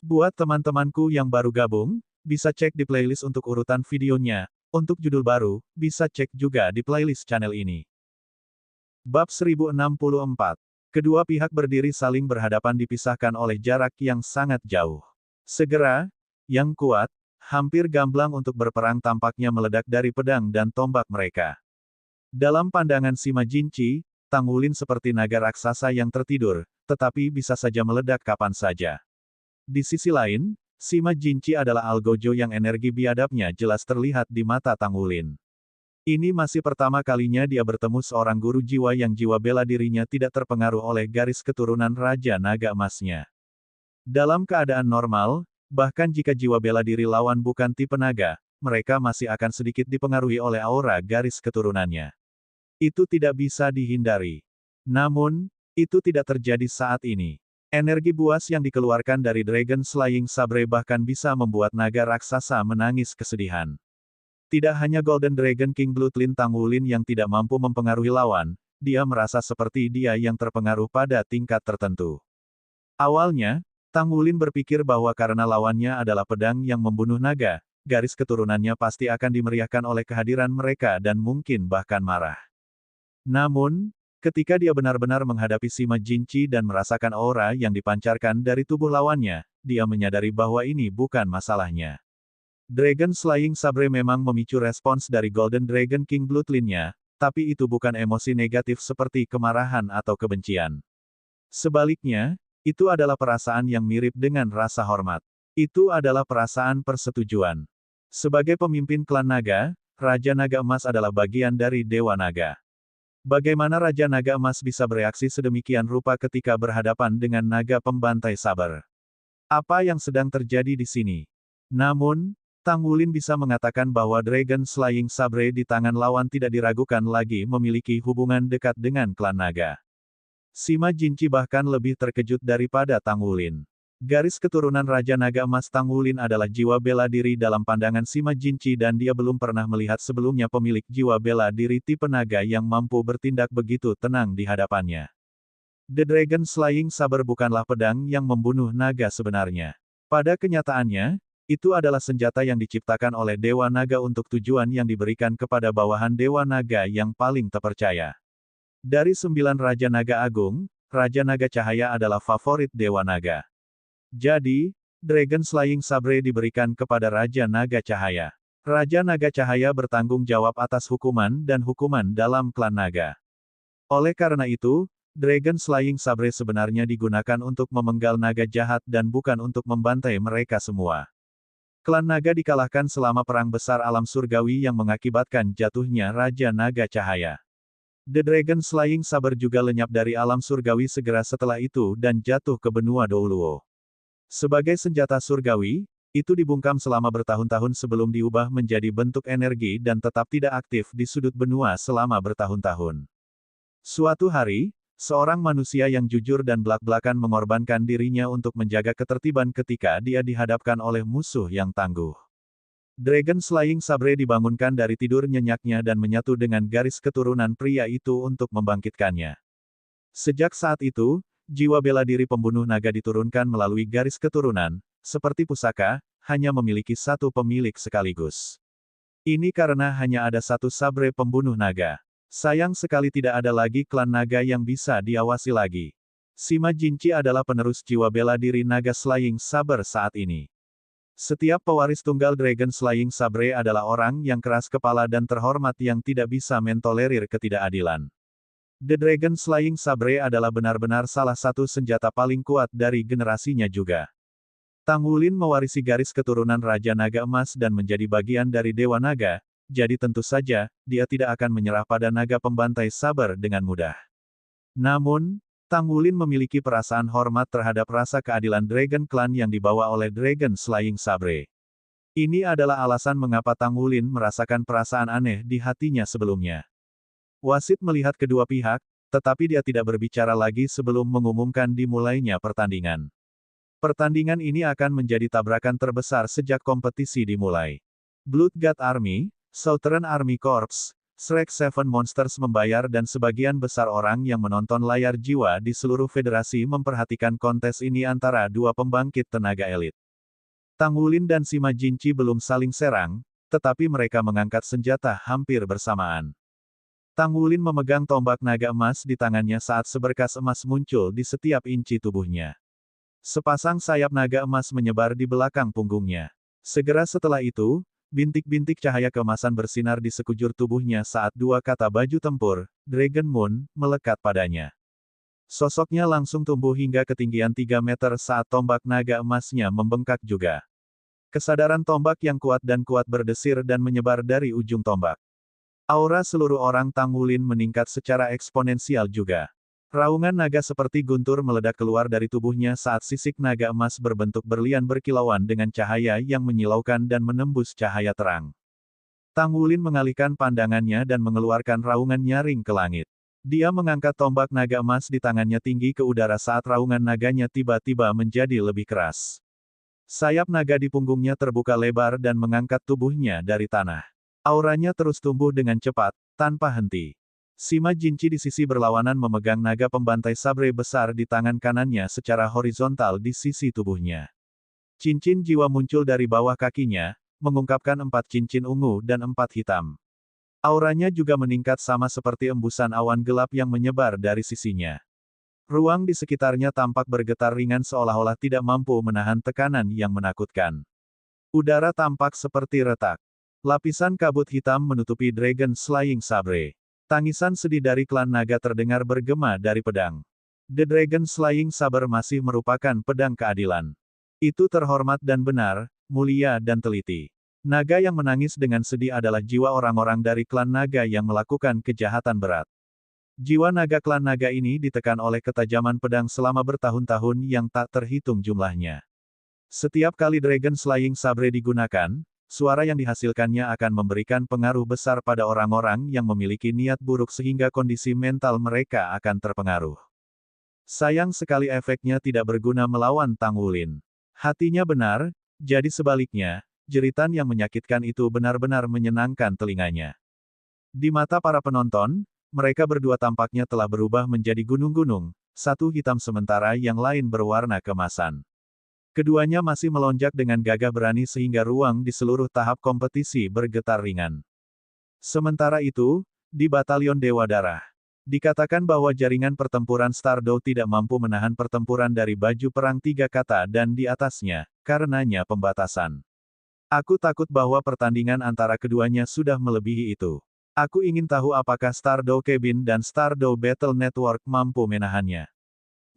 Buat teman-temanku yang baru gabung, bisa cek di playlist untuk urutan videonya. Untuk judul baru, bisa cek juga di playlist channel ini. Bab 1064. Kedua pihak berdiri saling berhadapan dipisahkan oleh jarak yang sangat jauh. Segera, yang kuat, hampir gamblang untuk berperang tampaknya meledak dari pedang dan tombak mereka. Dalam pandangan Sima Jinci, Tang Wulin seperti naga raksasa yang tertidur, tetapi bisa saja meledak kapan saja. Di sisi lain, Sima Jinci adalah algojo yang energi biadabnya jelas terlihat di mata Tang Wulin. Ini masih pertama kalinya dia bertemu seorang guru jiwa yang jiwa bela dirinya tidak terpengaruh oleh garis keturunan Raja Naga Emasnya. Dalam keadaan normal, bahkan jika jiwa bela diri lawan bukan tipe naga, mereka masih akan sedikit dipengaruhi oleh aura garis keturunannya. Itu tidak bisa dihindari. Namun, itu tidak terjadi saat ini. Energi buas yang dikeluarkan dari Dragon Slaying Sabre bahkan bisa membuat naga raksasa menangis kesedihan. Tidak hanya Golden Dragon King Bloodline Tang Wulin yang tidak mampu mempengaruhi lawan, dia merasa seperti dia yang terpengaruh pada tingkat tertentu. Awalnya, Tang Wulin berpikir bahwa karena lawannya adalah pedang yang membunuh naga, garis keturunannya pasti akan dimeriahkan oleh kehadiran mereka dan mungkin bahkan marah. Namun, ketika dia benar-benar menghadapi Sima Jinci dan merasakan aura yang dipancarkan dari tubuh lawannya, dia menyadari bahwa ini bukan masalahnya. Dragon Slaying Sabre memang memicu respons dari Golden Dragon King Bloodline-nya, tapi itu bukan emosi negatif seperti kemarahan atau kebencian. Sebaliknya, itu adalah perasaan yang mirip dengan rasa hormat. Itu adalah perasaan persetujuan. Sebagai pemimpin klan naga, Raja Naga Emas adalah bagian dari Dewa Naga. Bagaimana Raja Naga Emas bisa bereaksi sedemikian rupa ketika berhadapan dengan naga pembantai sabar? Apa yang sedang terjadi di sini? Namun, Tang Wulin bisa mengatakan bahwa Dragon Slaying Sabre di tangan lawan tidak diragukan lagi memiliki hubungan dekat dengan klan naga. Sima Jinci bahkan lebih terkejut daripada Tang Wulin. Garis keturunan Raja Naga Emas Tang Wulin adalah jiwa bela diri dalam pandangan Sima Jinci dan dia belum pernah melihat sebelumnya pemilik jiwa bela diri tipe naga yang mampu bertindak begitu tenang di hadapannya. The Dragon Slaying Saber bukanlah pedang yang membunuh naga sebenarnya. Pada kenyataannya, itu adalah senjata yang diciptakan oleh Dewa Naga untuk tujuan yang diberikan kepada bawahan Dewa Naga yang paling terpercaya. Dari 9 Raja Naga Agung, Raja Naga Cahaya adalah favorit Dewa Naga. Jadi, Dragon Slaying Sabre diberikan kepada Raja Naga Cahaya. Raja Naga Cahaya bertanggung jawab atas hukuman dan hukuman dalam klan naga. Oleh karena itu, Dragon Slaying Sabre sebenarnya digunakan untuk memenggal naga jahat dan bukan untuk membantai mereka semua. Klan naga dikalahkan selama perang besar alam surgawi yang mengakibatkan jatuhnya Raja Naga Cahaya. The Dragon Slaying Saber juga lenyap dari alam surgawi segera setelah itu dan jatuh ke benua Douluo. Sebagai senjata surgawi, itu dibungkam selama bertahun-tahun sebelum diubah menjadi bentuk energi dan tetap tidak aktif di sudut benua selama bertahun-tahun. Suatu hari, seorang manusia yang jujur dan belak-belakan mengorbankan dirinya untuk menjaga ketertiban ketika dia dihadapkan oleh musuh yang tangguh. Dragon Slaying Sabre dibangunkan dari tidur nyenyaknya dan menyatu dengan garis keturunan pria itu untuk membangkitkannya. Sejak saat itu, jiwa bela diri pembunuh naga diturunkan melalui garis keturunan, seperti pusaka, hanya memiliki satu pemilik sekaligus. Ini karena hanya ada satu sabre pembunuh naga. Sayang sekali tidak ada lagi klan naga yang bisa diawasi lagi. Sima Jinci adalah penerus jiwa bela diri Naga Slaying Saber saat ini. Setiap pewaris tunggal Dragon Slaying Sabre adalah orang yang keras kepala dan terhormat yang tidak bisa mentolerir ketidakadilan. The Dragon Slaying Sabre adalah benar-benar salah satu senjata paling kuat dari generasinya juga. Tang Wulin mewarisi garis keturunan Raja Naga Emas dan menjadi bagian dari Dewa Naga, jadi tentu saja, dia tidak akan menyerah pada naga pembantai sabar dengan mudah. Namun, Tang Wulin memiliki perasaan hormat terhadap rasa keadilan Dragon Clan yang dibawa oleh Dragon Slaying Sabre. Ini adalah alasan mengapa Tang Wulin merasakan perasaan aneh di hatinya sebelumnya. Wasit melihat kedua pihak, tetapi dia tidak berbicara lagi sebelum mengumumkan dimulainya pertandingan. Pertandingan ini akan menjadi tabrakan terbesar sejak kompetisi dimulai. Blood God Army, Southern Army Corps, Shrek Seven Monsters membayar dan sebagian besar orang yang menonton layar jiwa di seluruh federasi memperhatikan kontes ini antara dua pembangkit tenaga elit. Tang Wulin dan Sima Jinchi belum saling serang, tetapi mereka mengangkat senjata hampir bersamaan. Tang Wulin memegang tombak naga emas di tangannya saat seberkas emas muncul di setiap inci tubuhnya. Sepasang sayap naga emas menyebar di belakang punggungnya. Segera setelah itu, bintik-bintik cahaya keemasan bersinar di sekujur tubuhnya saat dua kata baju tempur, Dragon Moon, melekat padanya. Sosoknya langsung tumbuh hingga ketinggian 3 meter saat tombak naga emasnya membengkak juga. Kesadaran tombak yang kuat berdesir dan menyebar dari ujung tombak. Aura seluruh orang Tang Wulin meningkat secara eksponensial juga. Raungan naga seperti guntur meledak keluar dari tubuhnya saat sisik naga emas berbentuk berlian berkilauan dengan cahaya yang menyilaukan dan menembus cahaya terang. Tang Wulin mengalihkan pandangannya dan mengeluarkan raungan nyaring ke langit. Dia mengangkat tombak naga emas di tangannya tinggi ke udara saat raungan naganya tiba-tiba menjadi lebih keras. Sayap naga di punggungnya terbuka lebar dan mengangkat tubuhnya dari tanah. Auranya terus tumbuh dengan cepat, tanpa henti. Sima Jinchi di sisi berlawanan memegang naga pembantai sabre besar di tangan kanannya secara horizontal di sisi tubuhnya. Cincin jiwa muncul dari bawah kakinya, mengungkapkan 4 cincin ungu dan 4 hitam. Auranya juga meningkat sama seperti embusan awan gelap yang menyebar dari sisinya. Ruang di sekitarnya tampak bergetar ringan seolah-olah tidak mampu menahan tekanan yang menakutkan. Udara tampak seperti retak. Lapisan kabut hitam menutupi Dragon Slaying Sabre. Tangisan sedih dari klan naga terdengar bergema dari pedang. The Dragon Slaying Saber masih merupakan pedang keadilan. Itu terhormat dan benar, mulia dan teliti. Naga yang menangis dengan sedih adalah jiwa orang-orang dari klan naga yang melakukan kejahatan berat. Jiwa naga klan naga ini ditekan oleh ketajaman pedang selama bertahun-tahun yang tak terhitung jumlahnya. Setiap kali Dragon Slaying Sabre digunakan, suara yang dihasilkannya akan memberikan pengaruh besar pada orang-orang yang memiliki niat buruk sehingga kondisi mental mereka akan terpengaruh. Sayang sekali efeknya tidak berguna melawan Tang Wulin. Hatinya benar, jadi sebaliknya, jeritan yang menyakitkan itu benar-benar menyenangkan telinganya. Di mata para penonton, mereka berdua tampaknya telah berubah menjadi gunung-gunung, satu hitam sementara yang lain berwarna kemasan. Keduanya masih melonjak dengan gagah berani sehingga ruang di seluruh tahap kompetisi bergetar ringan. Sementara itu, di Batalion Dewa Darah, dikatakan bahwa jaringan pertempuran Stardow tidak mampu menahan pertempuran dari baju perang 3 kata dan di atasnya, karenanya pembatasan. Aku takut bahwa pertandingan antara keduanya sudah melebihi itu. Aku ingin tahu apakah Stardow Cabin dan Stardow Battle Network mampu menahannya.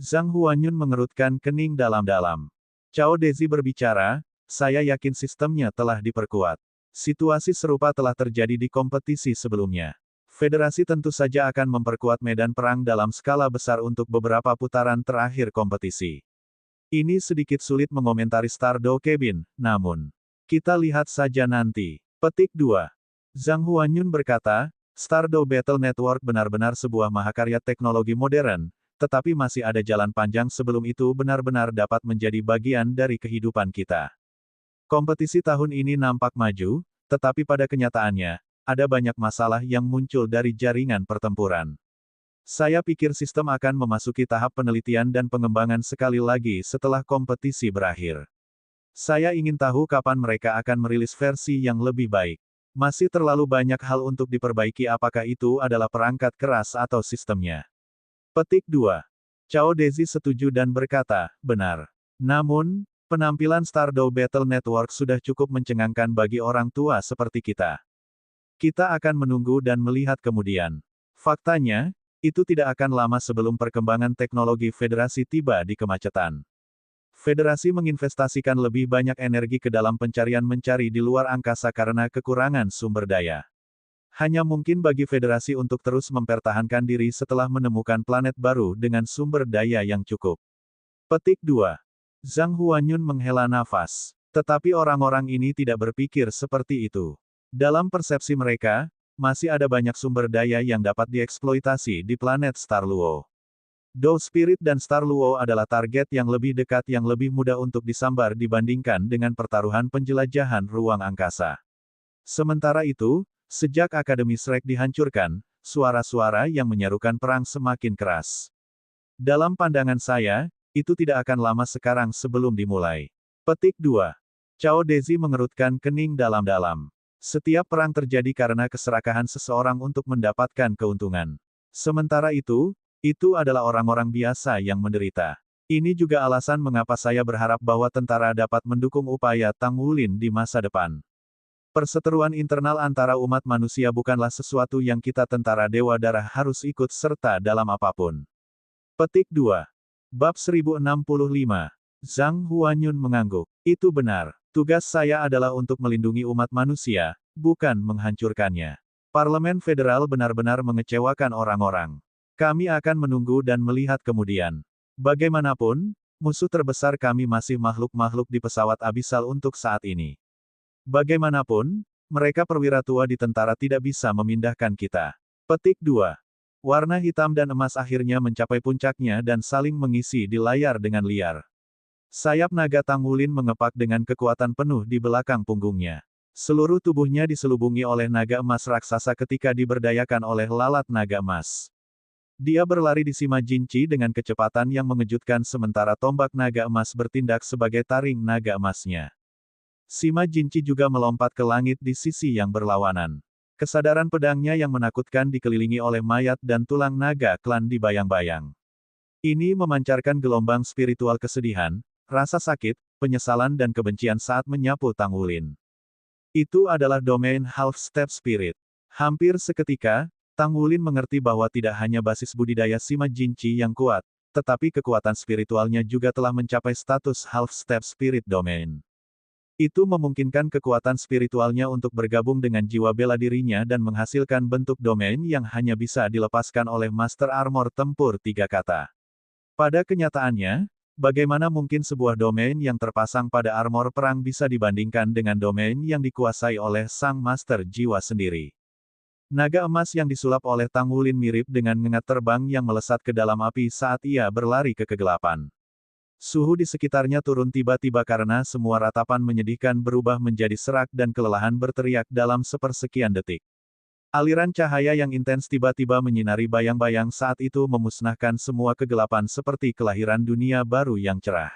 Zhang Huanyun mengerutkan kening dalam-dalam. Cao Dezi berbicara, saya yakin sistemnya telah diperkuat. Situasi serupa telah terjadi di kompetisi sebelumnya. Federasi tentu saja akan memperkuat medan perang dalam skala besar untuk beberapa putaran terakhir kompetisi. Ini sedikit sulit mengomentari Stardow Cabin, namun, kita lihat saja nanti. Petik 2. Zhang Huanyun berkata, Stardow Battle Network benar-benar sebuah mahakarya teknologi modern, tetapi masih ada jalan panjang sebelum itu benar-benar dapat menjadi bagian dari kehidupan kita. Kompetisi tahun ini nampak maju, tetapi pada kenyataannya, ada banyak masalah yang muncul dari jaringan pertempuran. Saya pikir sistem akan memasuki tahap penelitian dan pengembangan sekali lagi setelah kompetisi berakhir. Saya ingin tahu kapan mereka akan merilis versi yang lebih baik. Masih terlalu banyak hal untuk diperbaiki, apakah itu adalah perangkat keras atau sistemnya. Petik 2. Cao Dezi setuju dan berkata, benar. Namun, penampilan Stardow Battle Network sudah cukup mencengangkan bagi orang tua seperti kita. Kita akan menunggu dan melihat kemudian. Faktanya, itu tidak akan lama sebelum perkembangan teknologi Federasi tiba di kemacetan. Federasi menginvestasikan lebih banyak energi ke dalam pencarian mencari di luar angkasa karena kekurangan sumber daya. Hanya mungkin bagi Federasi untuk terus mempertahankan diri setelah menemukan planet baru dengan sumber daya yang cukup. Petik 2. Zhang Huanyun menghela nafas. Tetapi orang-orang ini tidak berpikir seperti itu. Dalam persepsi mereka, masih ada banyak sumber daya yang dapat dieksploitasi di planet Starluo. Dow Spirit dan Starluo adalah target yang lebih dekat yang lebih mudah untuk disambar dibandingkan dengan pertaruhan penjelajahan ruang angkasa. Sementara itu, Sejak Akademi Shrek dihancurkan, suara-suara yang menyerukan perang semakin keras. Dalam pandangan saya, itu tidak akan lama sekarang sebelum dimulai. Petik 2. Cao Dezi mengerutkan kening dalam-dalam. Setiap perang terjadi karena keserakahan seseorang untuk mendapatkan keuntungan. Sementara itu adalah orang-orang biasa yang menderita. Ini juga alasan mengapa saya berharap bahwa tentara dapat mendukung upaya Tang Wulin di masa depan. Perseteruan internal antara umat manusia bukanlah sesuatu yang kita tentara Dewa Darah harus ikut serta dalam apapun. Petik 2. Bab 1065. Zhang Huanyun mengangguk. Itu benar. Tugas saya adalah untuk melindungi umat manusia, bukan menghancurkannya. Parlemen Federal benar-benar mengecewakan orang-orang. Kami akan menunggu dan melihat kemudian. Bagaimanapun, musuh terbesar kami masih makhluk-makhluk di pesawat abisal untuk saat ini. Bagaimanapun, mereka perwira tua di tentara tidak bisa memindahkan kita. Petik 2. Warna hitam dan emas akhirnya mencapai puncaknya dan saling mengisi di layar dengan liar. Sayap naga Tang Wulin mengepak dengan kekuatan penuh di belakang punggungnya. Seluruh tubuhnya diselubungi oleh naga emas raksasa ketika diberdayakan oleh lalat naga emas. Dia berlari di Sima Jinci dengan kecepatan yang mengejutkan sementara tombak naga emas bertindak sebagai taring naga emasnya. Sima Jinci juga melompat ke langit di sisi yang berlawanan. Kesadaran pedangnya yang menakutkan dikelilingi oleh mayat dan tulang naga klan di bayang-bayang. Ini memancarkan gelombang spiritual kesedihan, rasa sakit, penyesalan dan kebencian saat menyapu Tang Wulin. Itu adalah domain half-step spirit. Hampir seketika, Tang Wulin mengerti bahwa tidak hanya basis budidaya Sima Jinci yang kuat, tetapi kekuatan spiritualnya juga telah mencapai status half-step spirit domain. Itu memungkinkan kekuatan spiritualnya untuk bergabung dengan jiwa bela dirinya dan menghasilkan bentuk domain yang hanya bisa dilepaskan oleh Master Armor Tempur Tiga Kata. Pada kenyataannya, bagaimana mungkin sebuah domain yang terpasang pada armor perang bisa dibandingkan dengan domain yang dikuasai oleh Sang Master Jiwa sendiri? Naga emas yang disulap oleh Tang Wulin mirip dengan ngengat terbang yang melesat ke dalam api saat ia berlari ke kegelapan. Suhu di sekitarnya turun tiba-tiba karena semua ratapan menyedihkan berubah menjadi serak dan kelelahan berteriak dalam sepersekian detik. Aliran cahaya yang intens tiba-tiba menyinari bayang-bayang saat itu memusnahkan semua kegelapan seperti kelahiran dunia baru yang cerah.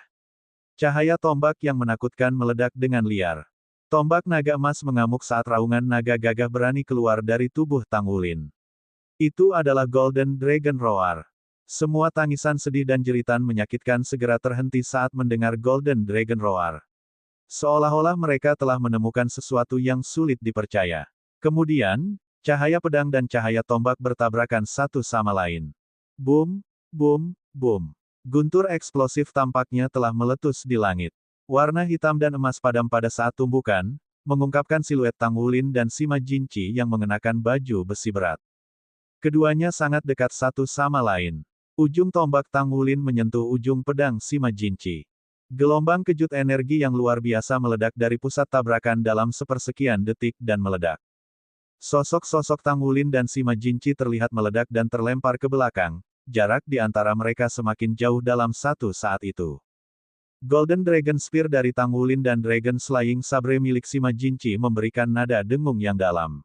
Cahaya tombak yang menakutkan meledak dengan liar. Tombak naga emas mengamuk saat raungan naga gagah berani keluar dari tubuh Tang Wulin. Itu adalah Golden Dragon Roar. Semua tangisan sedih dan jeritan menyakitkan segera terhenti saat mendengar Golden Dragon Roar. Seolah-olah mereka telah menemukan sesuatu yang sulit dipercaya. Kemudian, cahaya pedang dan cahaya tombak bertabrakan satu sama lain. Boom, boom, boom. Guntur eksplosif tampaknya telah meletus di langit. Warna hitam dan emas padam pada saat tumbukan, mengungkapkan siluet Tang Wulin dan Sima Jinci yang mengenakan baju besi berat. Keduanya sangat dekat satu sama lain. Ujung tombak Tang Wulin menyentuh ujung pedang Sima Jinci. Gelombang kejut energi yang luar biasa meledak dari pusat tabrakan dalam sepersekian detik dan meledak. Sosok-sosok Tang Wulin dan Sima Jinci terlihat meledak dan terlempar ke belakang, jarak di antara mereka semakin jauh dalam satu saat itu. Golden Dragon Spear dari Tang Wulin dan Dragon Slaying Sabre milik Sima Jinci memberikan nada dengung yang dalam.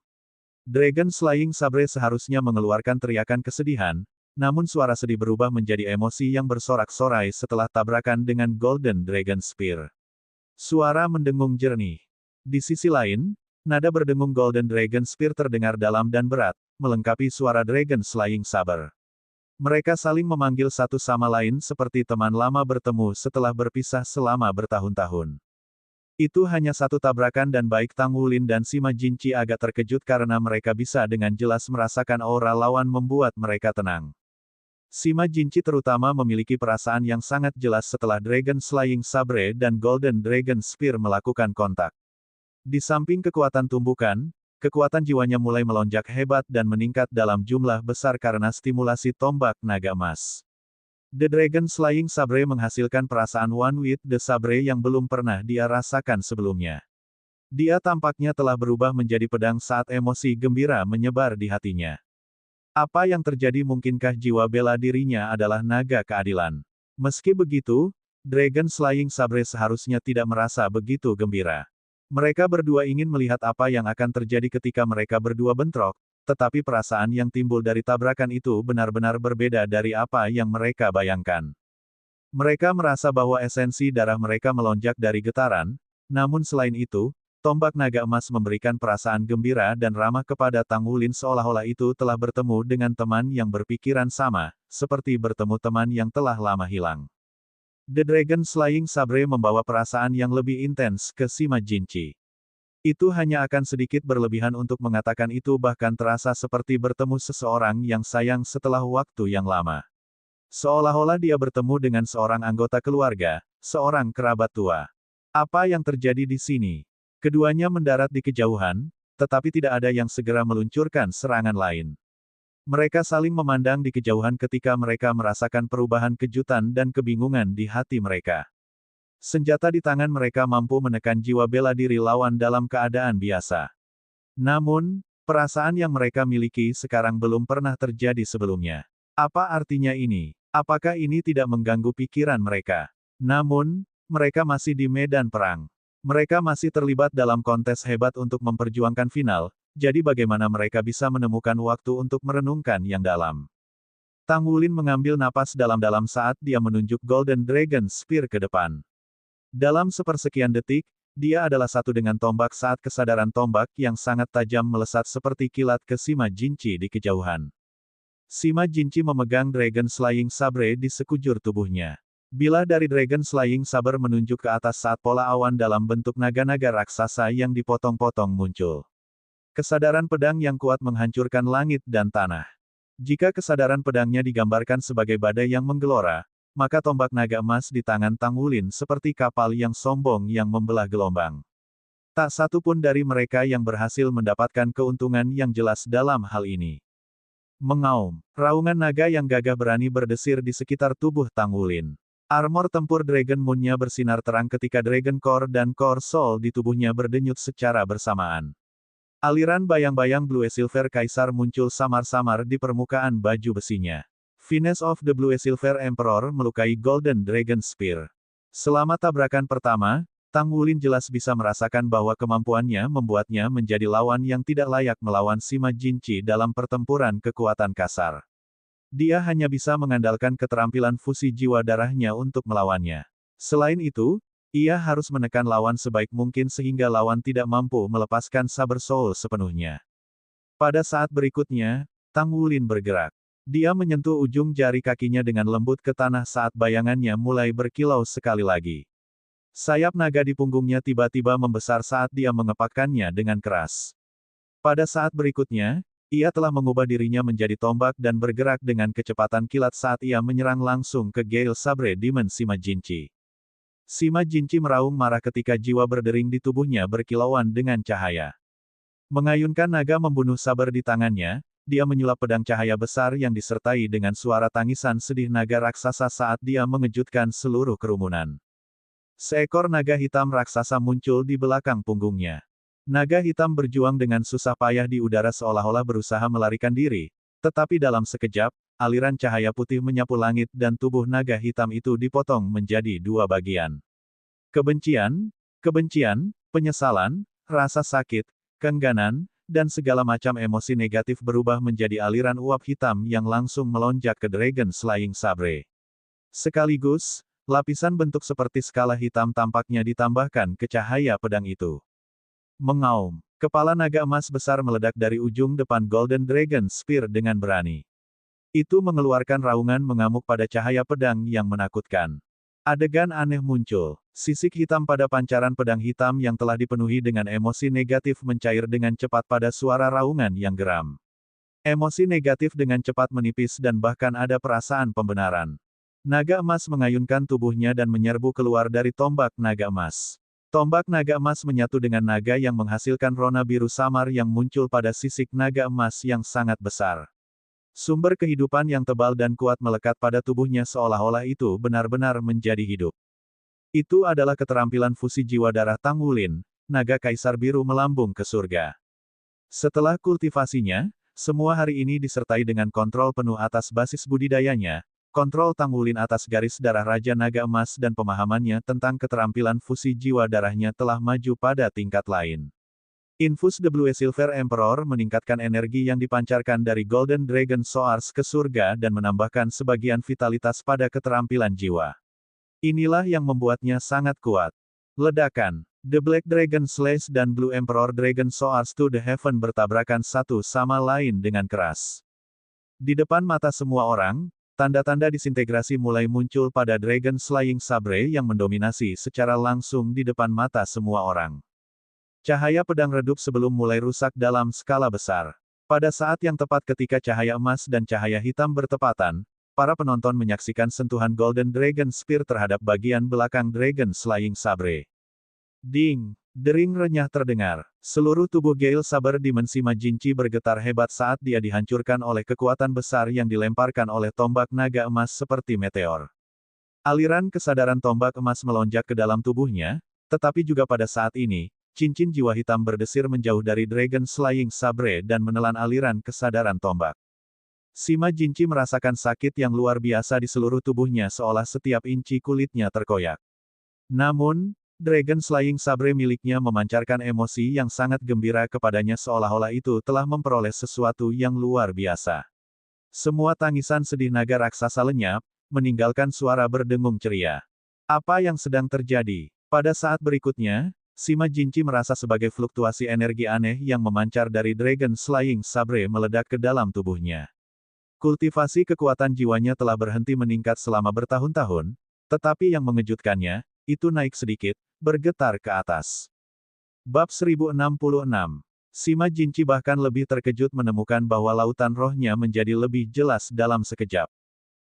Dragon Slaying Sabre seharusnya mengeluarkan teriakan kesedihan, namun suara sedih berubah menjadi emosi yang bersorak-sorai setelah tabrakan dengan Golden Dragon Spear. Suara mendengung jernih. Di sisi lain, nada berdengung Golden Dragon Spear terdengar dalam dan berat, melengkapi suara Dragon Slaying Saber. Mereka saling memanggil satu sama lain seperti teman lama bertemu setelah berpisah selama bertahun-tahun. Itu hanya satu tabrakan dan baik Tang Wulin dan Sima Jinci agak terkejut karena mereka bisa dengan jelas merasakan aura lawan membuat mereka tenang. Sima Jinci terutama memiliki perasaan yang sangat jelas setelah Dragon Slaying Sabre dan Golden Dragon Spear melakukan kontak. Di samping kekuatan tumbukan, kekuatan jiwanya mulai melonjak hebat dan meningkat dalam jumlah besar karena stimulasi tombak naga emas. The Dragon Slaying Sabre menghasilkan perasaan One with the Sabre yang belum pernah dia rasakan sebelumnya. Dia tampaknya telah berubah menjadi pedang saat emosi gembira menyebar di hatinya. Apa yang terjadi mungkinkah jiwa bela dirinya adalah naga keadilan? Meski begitu, Dragon Slaying Sabre seharusnya tidak merasa begitu gembira. Mereka berdua ingin melihat apa yang akan terjadi ketika mereka berdua bentrok, tetapi perasaan yang timbul dari tabrakan itu benar-benar berbeda dari apa yang mereka bayangkan. Mereka merasa bahwa esensi darah mereka melonjak dari getaran, namun selain itu, tombak naga emas memberikan perasaan gembira dan ramah kepada Tang Wulin seolah-olah itu telah bertemu dengan teman yang berpikiran sama, seperti bertemu teman yang telah lama hilang. The Dragon Slaying Sabre membawa perasaan yang lebih intens ke Sima Jinchi. Itu hanya akan sedikit berlebihan untuk mengatakan itu bahkan terasa seperti bertemu seseorang yang sayang setelah waktu yang lama. Seolah-olah dia bertemu dengan seorang anggota keluarga, seorang kerabat tua. Apa yang terjadi di sini? Keduanya mendarat di kejauhan, tetapi tidak ada yang segera meluncurkan serangan lain. Mereka saling memandang di kejauhan ketika mereka merasakan perubahan kejutan dan kebingungan di hati mereka. Senjata di tangan mereka mampu menekan jiwa bela diri lawan dalam keadaan biasa. Namun, perasaan yang mereka miliki sekarang belum pernah terjadi sebelumnya. Apa artinya ini? Apakah ini tidak mengganggu pikiran mereka? Namun, mereka masih di medan perang. Mereka masih terlibat dalam kontes hebat untuk memperjuangkan final, jadi bagaimana mereka bisa menemukan waktu untuk merenungkan yang dalam. Tang Wulin mengambil napas dalam-dalam saat dia menunjuk Golden Dragon Spear ke depan. Dalam sepersekian detik, dia adalah satu dengan tombak saat kesadaran tombak yang sangat tajam melesat seperti kilat ke Sima Jinchi di kejauhan. Sima Jinchi memegang Dragon Slaying Sabre di sekujur tubuhnya. Bilah dari Dragon Slaying Saber menunjuk ke atas saat pola awan dalam bentuk naga-naga raksasa yang dipotong-potong muncul. Kesadaran pedang yang kuat menghancurkan langit dan tanah. Jika kesadaran pedangnya digambarkan sebagai badai yang menggelora, maka tombak naga emas di tangan Tang Wulin seperti kapal yang sombong yang membelah gelombang. Tak satu pun dari mereka yang berhasil mendapatkan keuntungan yang jelas dalam hal ini. Mengaum, raungan naga yang gagah berani berdesir di sekitar tubuh Tang Wulin. Armor tempur Dragon Moon-nya bersinar terang ketika Dragon Core dan Core Soul di tubuhnya berdenyut secara bersamaan. Aliran bayang-bayang Blue Silver Kaisar muncul samar-samar di permukaan baju besinya. Finesse of the Blue Silver Emperor melukai Golden Dragon Spear. Selama tabrakan pertama, Tang Wulin jelas bisa merasakan bahwa kemampuannya membuatnya menjadi lawan yang tidak layak melawan Sima Jinchi dalam pertempuran kekuatan kasar. Dia hanya bisa mengandalkan keterampilan fusi jiwa darahnya untuk melawannya. Selain itu, ia harus menekan lawan sebaik mungkin sehingga lawan tidak mampu melepaskan Saber Soul sepenuhnya. Pada saat berikutnya, Tang Wulin bergerak. Dia menyentuh ujung jari kakinya dengan lembut ke tanah saat bayangannya mulai berkilau sekali lagi. Sayap naga di punggungnya tiba-tiba membesar saat dia mengepakkannya dengan keras. Pada saat berikutnya, ia telah mengubah dirinya menjadi tombak dan bergerak dengan kecepatan kilat saat ia menyerang langsung ke Gale Sabre Demon Sima Jinchi. Sima Jinchi meraung marah ketika jiwa berdering di tubuhnya berkilauan dengan cahaya. Mengayunkan naga membunuh saber di tangannya, dia menyulap pedang cahaya besar yang disertai dengan suara tangisan sedih naga raksasa saat dia mengejutkan seluruh kerumunan. Seekor naga hitam raksasa muncul di belakang punggungnya. Naga hitam berjuang dengan susah payah di udara seolah-olah berusaha melarikan diri, tetapi dalam sekejap, aliran cahaya putih menyapu langit dan tubuh naga hitam itu dipotong menjadi dua bagian. Kebencian, penyesalan, rasa sakit, keengganan, dan segala macam emosi negatif berubah menjadi aliran uap hitam yang langsung melonjak ke Dragon Slaying Sabre. Sekaligus, lapisan bentuk seperti skala hitam tampaknya ditambahkan ke cahaya pedang itu. Mengaum, kepala naga emas besar meledak dari ujung depan Golden Dragon Spear dengan berani. Itu mengeluarkan raungan mengamuk pada cahaya pedang yang menakutkan. Adegan aneh muncul. Sisik hitam pada pancaran pedang hitam yang telah dipenuhi dengan emosi negatif mencair dengan cepat pada suara raungan yang geram. Emosi negatif dengan cepat menipis dan bahkan ada perasaan pembenaran. Naga emas mengayunkan tubuhnya dan menyerbu keluar dari tombak naga emas. Tombak naga emas menyatu dengan naga yang menghasilkan rona biru samar yang muncul pada sisik naga emas yang sangat besar. Sumber kehidupan yang tebal dan kuat melekat pada tubuhnya seolah-olah itu benar-benar menjadi hidup. Itu adalah keterampilan fusi jiwa darah Tang Wulin, naga kaisar biru melambung ke surga. Setelah kultivasinya, semua hari ini disertai dengan kontrol penuh atas basis budidayanya, kontrol Tang Wulin atas garis darah Raja Naga Emas dan pemahamannya tentang keterampilan fusi jiwa darahnya telah maju pada tingkat lain. Infus the Blue Silver Emperor meningkatkan energi yang dipancarkan dari Golden Dragon Soars ke surga dan menambahkan sebagian vitalitas pada keterampilan jiwa. Inilah yang membuatnya sangat kuat. Ledakan. The Black Dragon Slash dan Blue Emperor Dragon Soars to the Heaven bertabrakan satu sama lain dengan keras. Di depan mata semua orang, tanda-tanda disintegrasi mulai muncul pada Dragon Slaying Sabre yang mendominasi secara langsung di depan mata semua orang. Cahaya pedang redup sebelum mulai rusak dalam skala besar. Pada saat yang tepat ketika cahaya emas dan cahaya hitam bertepatan, para penonton menyaksikan sentuhan Golden Dragon Spear terhadap bagian belakang Dragon Slaying Sabre. Ding! Dering renyah terdengar. Seluruh tubuh Gale Saber dimensi Majinchi bergetar hebat saat dia dihancurkan oleh kekuatan besar yang dilemparkan oleh tombak naga emas seperti meteor. Aliran kesadaran tombak emas melonjak ke dalam tubuhnya, tetapi juga pada saat ini, cincin jiwa hitam berdesir menjauh dari Dragon Slaying Sabre dan menelan aliran kesadaran tombak. Sima Jinchi merasakan sakit yang luar biasa di seluruh tubuhnya seolah setiap inci kulitnya terkoyak. Namun, Dragon Slaying Sabre miliknya memancarkan emosi yang sangat gembira kepadanya seolah-olah itu telah memperoleh sesuatu yang luar biasa. Semua tangisan sedih naga raksasa lenyap, meninggalkan suara berdengung ceria. Apa yang sedang terjadi? Pada saat berikutnya, Sima Jinchi merasa sebagai fluktuasi energi aneh yang memancar dari Dragon Slaying Sabre meledak ke dalam tubuhnya. Kultivasi kekuatan jiwanya telah berhenti meningkat selama bertahun-tahun, tetapi yang mengejutkannya, itu naik sedikit, bergetar ke atas. Bab 1066. Sima Jinchi bahkan lebih terkejut menemukan bahwa lautan rohnya menjadi lebih jelas dalam sekejap.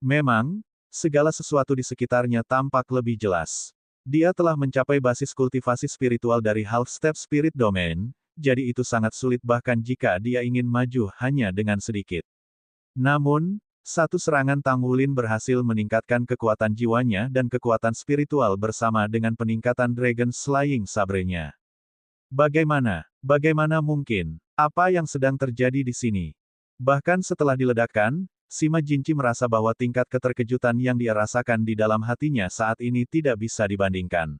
Memang, segala sesuatu di sekitarnya tampak lebih jelas. Dia telah mencapai basis kultivasi spiritual dari Half-Step Spirit Domain, jadi itu sangat sulit bahkan jika dia ingin maju hanya dengan sedikit. Namun, satu serangan Tang Wulin berhasil meningkatkan kekuatan jiwanya dan kekuatan spiritual bersama dengan peningkatan Dragon Slaying Sabre-nya. Bagaimana mungkin? Apa yang sedang terjadi di sini? Bahkan setelah diledakkan, Sima Jinchi merasa bahwa tingkat keterkejutan yang dia rasakan di dalam hatinya saat ini tidak bisa dibandingkan.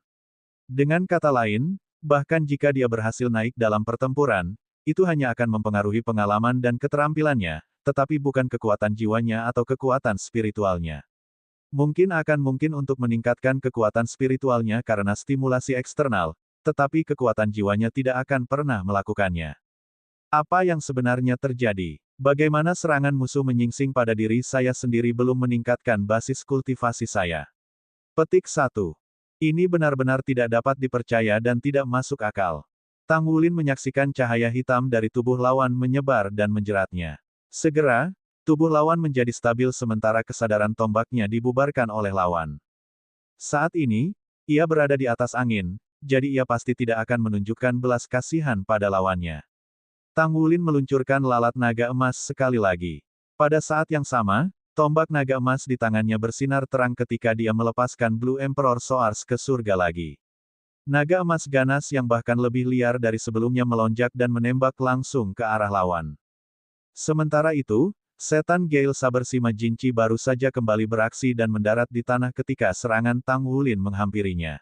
Dengan kata lain, bahkan jika dia berhasil naik dalam pertempuran, itu hanya akan mempengaruhi pengalaman dan keterampilannya, tetapi bukan kekuatan jiwanya atau kekuatan spiritualnya. Mungkin untuk meningkatkan kekuatan spiritualnya karena stimulasi eksternal, tetapi kekuatan jiwanya tidak akan pernah melakukannya. Apa yang sebenarnya terjadi? Bagaimana serangan musuh menyingsing pada diri saya sendiri belum meningkatkan basis kultivasi saya? Petik 1. Ini benar-benar tidak dapat dipercaya dan tidak masuk akal. Tang Wulin menyaksikan cahaya hitam dari tubuh lawan menyebar dan menjeratnya. Segera, tubuh lawan menjadi stabil sementara kesadaran tombaknya dibubarkan oleh lawan. Saat ini, ia berada di atas angin, jadi ia pasti tidak akan menunjukkan belas kasihan pada lawannya. Tang Wulin meluncurkan lalat naga emas sekali lagi. Pada saat yang sama, tombak naga emas di tangannya bersinar terang ketika dia melepaskan Blue Emperor Soars ke surga lagi. Naga emas ganas yang bahkan lebih liar dari sebelumnya melonjak dan menembak langsung ke arah lawan. Sementara itu, setan Gale Saber Sima Jinchi baru saja kembali beraksi dan mendarat di tanah ketika serangan Tang Wulin menghampirinya.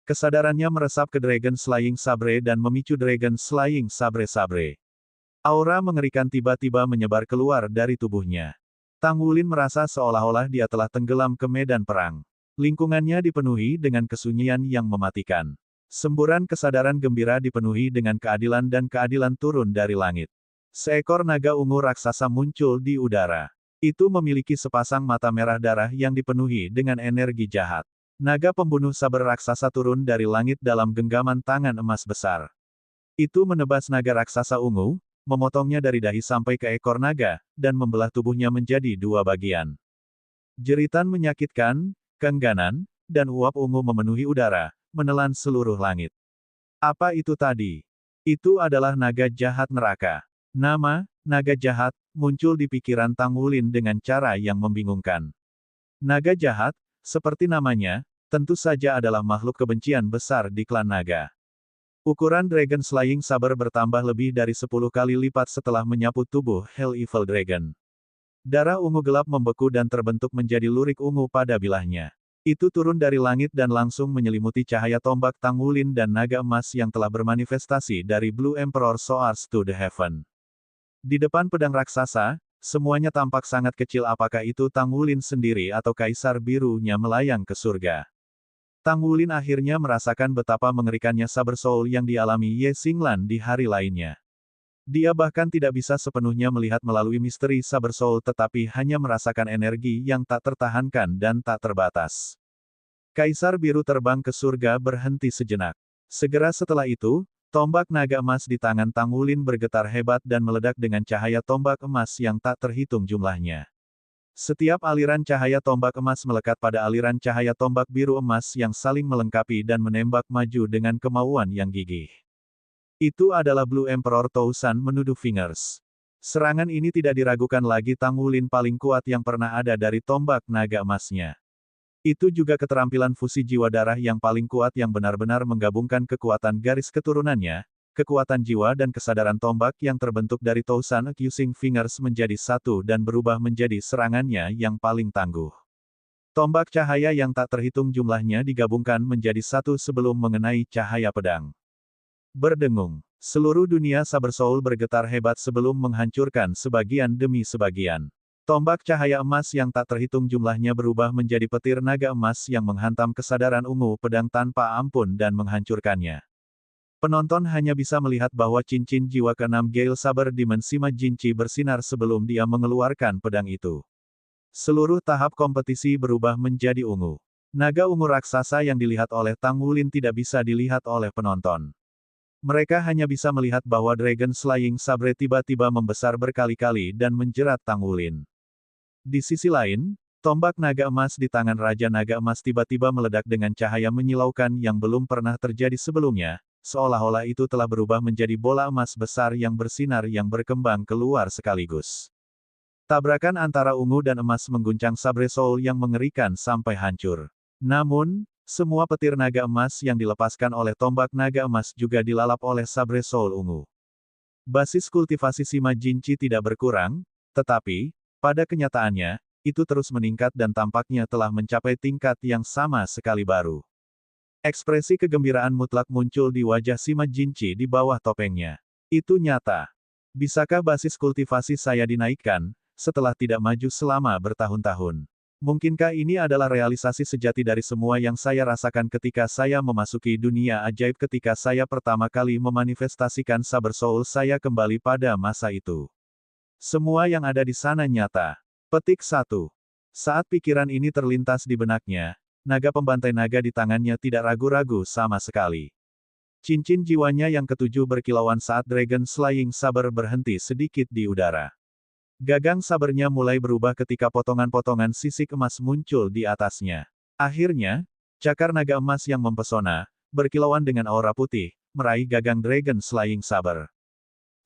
Kesadarannya meresap ke Dragon Slaying Sabre dan memicu Dragon Slaying Sabre. Aura mengerikan tiba-tiba menyebar keluar dari tubuhnya. Tang Wulin merasa seolah-olah dia telah tenggelam ke medan perang. Lingkungannya dipenuhi dengan kesunyian yang mematikan. Semburan kesadaran gembira dipenuhi dengan keadilan dan keadilan turun dari langit. Seekor naga ungu raksasa muncul di udara. Itu memiliki sepasang mata merah darah yang dipenuhi dengan energi jahat. Naga pembunuh saber raksasa turun dari langit dalam genggaman tangan emas besar. Itu menebas naga raksasa ungu, memotongnya dari dahi sampai ke ekor naga, dan membelah tubuhnya menjadi dua bagian. Jeritan menyakitkan, keengganan, dan uap ungu memenuhi udara, menelan seluruh langit. Apa itu tadi? Itu adalah naga jahat neraka. Nama, naga jahat, muncul di pikiran Tang Wulin dengan cara yang membingungkan. Naga jahat, seperti namanya, tentu saja adalah makhluk kebencian besar di klan naga. Ukuran Dragon Slaying Saber bertambah lebih dari 10 kali lipat setelah menyapu tubuh Hell Evil Dragon. Darah ungu gelap membeku dan terbentuk menjadi lurik ungu pada bilahnya. Itu turun dari langit dan langsung menyelimuti cahaya tombak Tang Wulin dan naga emas yang telah bermanifestasi dari Blue Emperor Soars to the Heaven. Di depan pedang raksasa, semuanya tampak sangat kecil, apakah itu Tang Wulin sendiri atau Kaisar Birunya melayang ke surga. Tang Wulin akhirnya merasakan betapa mengerikannya Saber Soul yang dialami Ye Xinglan di hari lainnya. Dia bahkan tidak bisa sepenuhnya melihat melalui misteri Saber Soul tetapi hanya merasakan energi yang tak tertahankan dan tak terbatas. Kaisar Biru terbang ke surga berhenti sejenak. Segera setelah itu, tombak naga emas di tangan Tang Wulin bergetar hebat dan meledak dengan cahaya tombak emas yang tak terhitung jumlahnya. Setiap aliran cahaya tombak emas melekat pada aliran cahaya tombak biru emas yang saling melengkapi dan menembak maju dengan kemauan yang gigih. Itu adalah Blue Emperor Tousan menuduh Fingers. Serangan ini tidak diragukan lagi, Tang Wulin paling kuat yang pernah ada dari tombak naga emasnya. Itu juga keterampilan fusi jiwa darah yang paling kuat yang benar-benar menggabungkan kekuatan garis keturunannya, kekuatan jiwa dan kesadaran tombak yang terbentuk dari Tousan Accusing Fingers menjadi satu dan berubah menjadi serangannya yang paling tangguh. Tombak cahaya yang tak terhitung jumlahnya digabungkan menjadi satu sebelum mengenai cahaya pedang. Berdengung. Seluruh dunia Saber Soul bergetar hebat sebelum menghancurkan sebagian demi sebagian. Tombak cahaya emas yang tak terhitung jumlahnya berubah menjadi petir naga emas yang menghantam kesadaran ungu pedang tanpa ampun dan menghancurkannya. Penonton hanya bisa melihat bahwa cincin jiwa ke-6 Gale Saber Demon Sima Jinchi bersinar sebelum dia mengeluarkan pedang itu. Seluruh tahap kompetisi berubah menjadi ungu. Naga ungu raksasa yang dilihat oleh Tang Wulin tidak bisa dilihat oleh penonton. Mereka hanya bisa melihat bahwa Dragon Slaying Sabre tiba-tiba membesar berkali-kali dan menjerat Tang Wulin. Di sisi lain, tombak naga emas di tangan Raja Naga Emas tiba-tiba meledak dengan cahaya menyilaukan yang belum pernah terjadi sebelumnya, seolah-olah itu telah berubah menjadi bola emas besar yang bersinar yang berkembang keluar sekaligus. Tabrakan antara ungu dan emas mengguncang Sabre Soul yang mengerikan sampai hancur. Namun, semua petir naga emas yang dilepaskan oleh tombak naga emas juga dilalap oleh Sabre Soul ungu. Basis kultivasi Sima Jinchi tidak berkurang, tetapi, pada kenyataannya, itu terus meningkat dan tampaknya telah mencapai tingkat yang sama sekali baru. Ekspresi kegembiraan mutlak muncul di wajah Sima Jinchi di bawah topengnya. Itu nyata. Bisakah basis kultivasi saya dinaikkan, setelah tidak maju selama bertahun-tahun? Mungkinkah ini adalah realisasi sejati dari semua yang saya rasakan ketika saya memasuki dunia ajaib ketika saya pertama kali memanifestasikan Saber Soul saya kembali pada masa itu. Semua yang ada di sana nyata. Petik 1. Saat pikiran ini terlintas di benaknya, naga pembantai naga di tangannya tidak ragu-ragu sama sekali. Cincin jiwanya yang ketujuh berkilauan saat Dragon Slaying Saber berhenti sedikit di udara. Gagang sabernya mulai berubah ketika potongan-potongan sisik emas muncul di atasnya. Akhirnya, cakar naga emas yang mempesona, berkilauan dengan aura putih, meraih gagang Dragon Slaying Saber.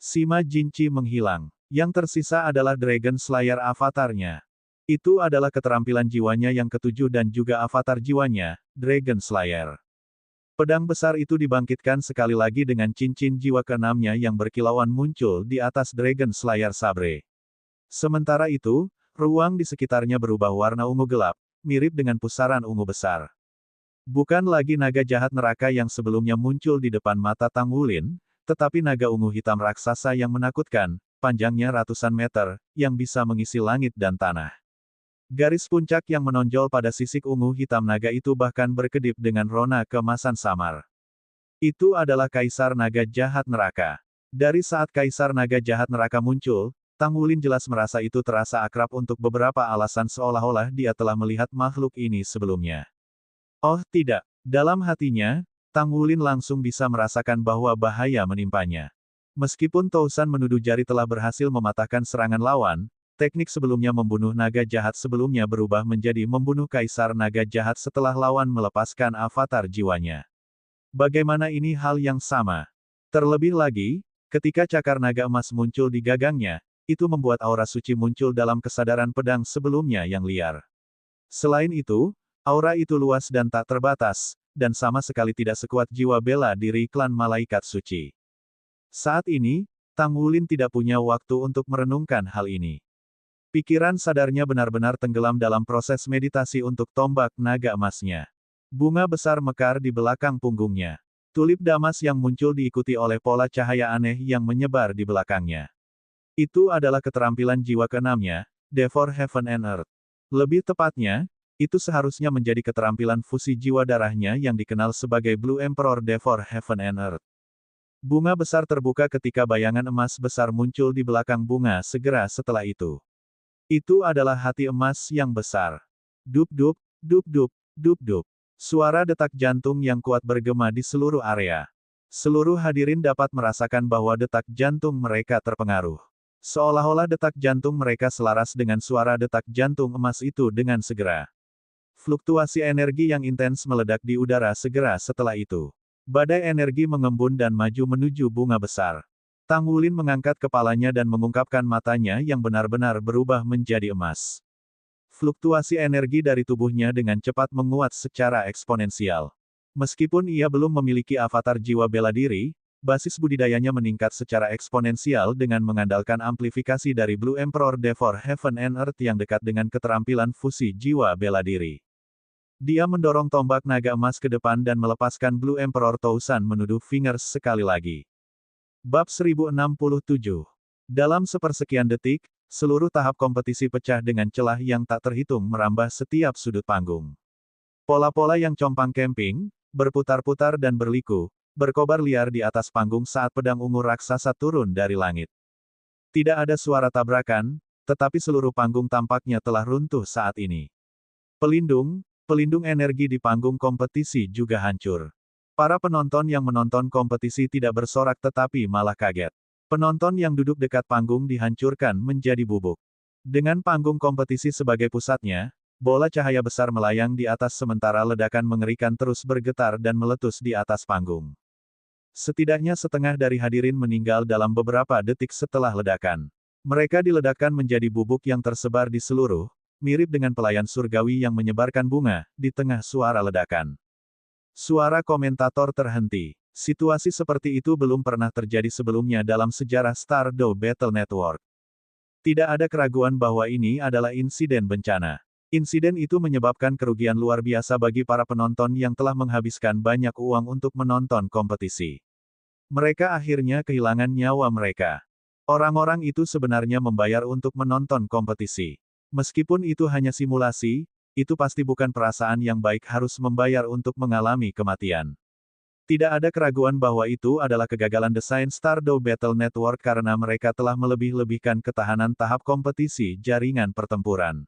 Sima Jinchi menghilang. Yang tersisa adalah Dragon Slayer avatarnya. Itu adalah keterampilan jiwanya yang ketujuh dan juga avatar jiwanya, Dragon Slayer. Pedang besar itu dibangkitkan sekali lagi dengan cincin jiwa ke-6-nya yang berkilauan muncul di atas Dragon Slayer Sabre. Sementara itu, ruang di sekitarnya berubah warna ungu gelap, mirip dengan pusaran ungu besar. Bukan lagi naga jahat neraka yang sebelumnya muncul di depan mata Tang Wulin, tetapi naga ungu hitam raksasa yang menakutkan, panjangnya ratusan meter, yang bisa mengisi langit dan tanah. Garis puncak yang menonjol pada sisik ungu hitam naga itu bahkan berkedip dengan rona keemasan samar. Itu adalah Kaisar Naga Jahat Neraka. Dari saat Kaisar Naga Jahat Neraka muncul, Tang Wulin jelas merasa itu terasa akrab untuk beberapa alasan seolah-olah dia telah melihat makhluk ini sebelumnya. Oh tidak, dalam hatinya, Tang Wulin langsung bisa merasakan bahwa bahaya menimpanya. Meskipun Tousan menuduh jari telah berhasil mematahkan serangan lawan, teknik sebelumnya membunuh naga jahat sebelumnya berubah menjadi membunuh Kaisar Naga Jahat setelah lawan melepaskan avatar jiwanya. Bagaimana ini hal yang sama? Terlebih lagi, ketika cakar naga emas muncul di gagangnya, itu membuat aura suci muncul dalam kesadaran pedang sebelumnya yang liar. Selain itu, aura itu luas dan tak terbatas, dan sama sekali tidak sekuat jiwa bela diri klan malaikat suci. Saat ini, Tang Wulin tidak punya waktu untuk merenungkan hal ini. Pikiran sadarnya benar-benar tenggelam dalam proses meditasi untuk tombak naga emasnya. Bunga besar mekar di belakang punggungnya. Tulip damas yang muncul diikuti oleh pola cahaya aneh yang menyebar di belakangnya. Itu adalah keterampilan jiwa keenamnya, Devor Heaven and Earth. Lebih tepatnya, itu seharusnya menjadi keterampilan fusi jiwa darahnya yang dikenal sebagai Blue Emperor Devor Heaven and Earth. Bunga besar terbuka ketika bayangan emas besar muncul di belakang bunga segera setelah itu. Itu adalah hati emas yang besar. Dup-dup, dup-dup, dup-dup. Suara detak jantung yang kuat bergema di seluruh area. Seluruh hadirin dapat merasakan bahwa detak jantung mereka terpengaruh. Seolah-olah detak jantung mereka selaras dengan suara detak jantung emas itu dengan segera. Fluktuasi energi yang intens meledak di udara segera setelah itu. Badai energi mengembun dan maju menuju bunga besar. Tang Wulin mengangkat kepalanya dan mengungkapkan matanya yang benar-benar berubah menjadi emas. Fluktuasi energi dari tubuhnya dengan cepat menguat secara eksponensial. Meskipun ia belum memiliki avatar jiwa bela diri, basis budidayanya meningkat secara eksponensial dengan mengandalkan amplifikasi dari Blue Emperor Devor Heaven and Earth yang dekat dengan keterampilan fusi jiwa bela diri. Dia mendorong tombak naga emas ke depan dan melepaskan Blue Emperor Tousan menuduh Fingers sekali lagi. Bab 1067. Dalam sepersekian detik, seluruh tahap kompetisi pecah dengan celah yang tak terhitung merambah setiap sudut panggung. Pola-pola yang compang camping, berputar-putar dan berliku, berkobar liar di atas panggung saat pedang ungu raksasa turun dari langit. Tidak ada suara tabrakan, tetapi seluruh panggung tampaknya telah runtuh saat ini. Pelindung energi di panggung kompetisi juga hancur. Para penonton yang menonton kompetisi tidak bersorak tetapi malah kaget. Penonton yang duduk dekat panggung dihancurkan menjadi bubuk. Dengan panggung kompetisi sebagai pusatnya, bola cahaya besar melayang di atas sementara ledakan mengerikan terus bergetar dan meletus di atas panggung. Setidaknya setengah dari hadirin meninggal dalam beberapa detik setelah ledakan. Mereka diledakkan menjadi bubuk yang tersebar di seluruh, mirip dengan pelayan surgawi yang menyebarkan bunga, di tengah suara ledakan. Suara komentator terhenti. Situasi seperti itu belum pernah terjadi sebelumnya dalam sejarah Stardew Battle Network. Tidak ada keraguan bahwa ini adalah insiden bencana. Insiden itu menyebabkan kerugian luar biasa bagi para penonton yang telah menghabiskan banyak uang untuk menonton kompetisi. Mereka akhirnya kehilangan nyawa mereka. Orang-orang itu sebenarnya membayar untuk menonton kompetisi. Meskipun itu hanya simulasi, itu pasti bukan perasaan yang baik harus membayar untuk mengalami kematian. Tidak ada keraguan bahwa itu adalah kegagalan desain Stardew Battle Network karena mereka telah melebih-lebihkan ketahanan tahap kompetisi jaringan pertempuran.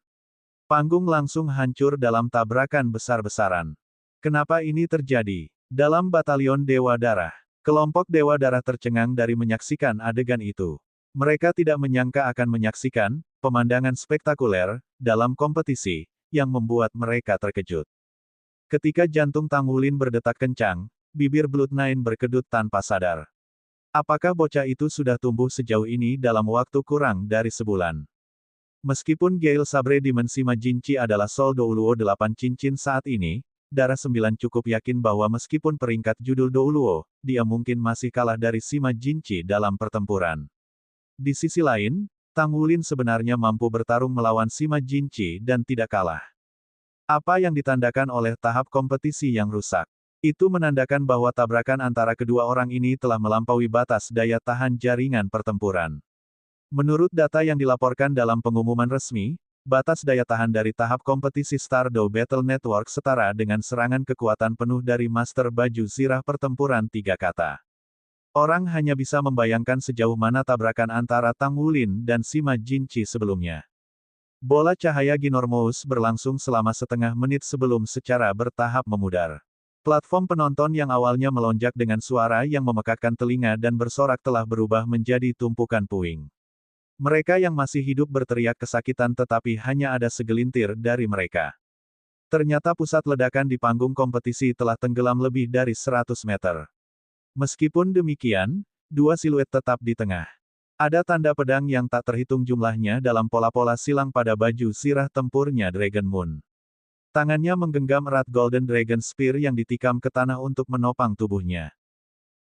Panggung langsung hancur dalam tabrakan besar-besaran. Kenapa ini terjadi? Dalam Batalion Dewa Darah, kelompok Dewa Darah tercengang dari menyaksikan adegan itu. Mereka tidak menyangka akan menyaksikan pemandangan spektakuler dalam kompetisi yang membuat mereka terkejut. Ketika jantung Tang Wulin berdetak kencang, bibir Blood9 berkedut tanpa sadar. Apakah bocah itu sudah tumbuh sejauh ini dalam waktu kurang dari sebulan? Meskipun Gale Sabre Dimensi Majinchi adalah Sol Douluo 8 cincin saat ini, Darah 9 cukup yakin bahwa meskipun peringkat judul Douluo, dia mungkin masih kalah dari Sima Jinchi dalam pertempuran. Di sisi lain, Tang Wulin sebenarnya mampu bertarung melawan Sima Jinchi dan tidak kalah. Apa yang ditandakan oleh tahap kompetisi yang rusak? Itu menandakan bahwa tabrakan antara kedua orang ini telah melampaui batas daya tahan jaringan pertempuran. Menurut data yang dilaporkan dalam pengumuman resmi, batas daya tahan dari tahap kompetisi Stardew Battle Network setara dengan serangan kekuatan penuh dari Master Baju Zirah Pertempuran 3 kata. Orang hanya bisa membayangkan sejauh mana tabrakan antara Tang Wulin dan Sima Jinchi sebelumnya. Bola cahaya Ginormous berlangsung selama setengah menit sebelum secara bertahap memudar. Platform penonton yang awalnya melonjak dengan suara yang memekakkan telinga dan bersorak telah berubah menjadi tumpukan puing. Mereka yang masih hidup berteriak kesakitan tetapi hanya ada segelintir dari mereka. Ternyata pusat ledakan di panggung kompetisi telah tenggelam lebih dari 100 meter. Meskipun demikian, dua siluet tetap di tengah. Ada tanda pedang yang tak terhitung jumlahnya dalam pola-pola silang pada baju sirah tempurnya Dragon Moon. Tangannya menggenggam erat Golden Dragon Spear yang ditikam ke tanah untuk menopang tubuhnya.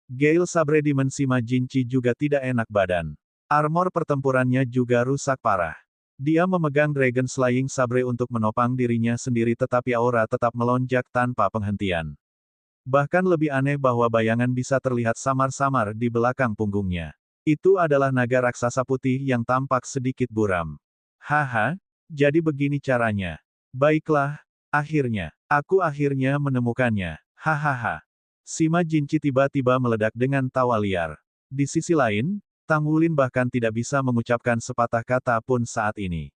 Gale Sabre Dimensi Majinchi juga tidak enak badan. Armor pertempurannya juga rusak parah. Dia memegang Dragon Slaying Sabre untuk menopang dirinya sendiri tetapi aura tetap melonjak tanpa penghentian. Bahkan lebih aneh bahwa bayangan bisa terlihat samar-samar di belakang punggungnya. Itu adalah naga raksasa putih yang tampak sedikit buram. Haha, jadi begini caranya. Baiklah, aku akhirnya menemukannya. Hahaha. Sima Jinci tiba-tiba meledak dengan tawa liar. Di sisi lain, Tang Wulin bahkan tidak bisa mengucapkan sepatah kata pun saat ini.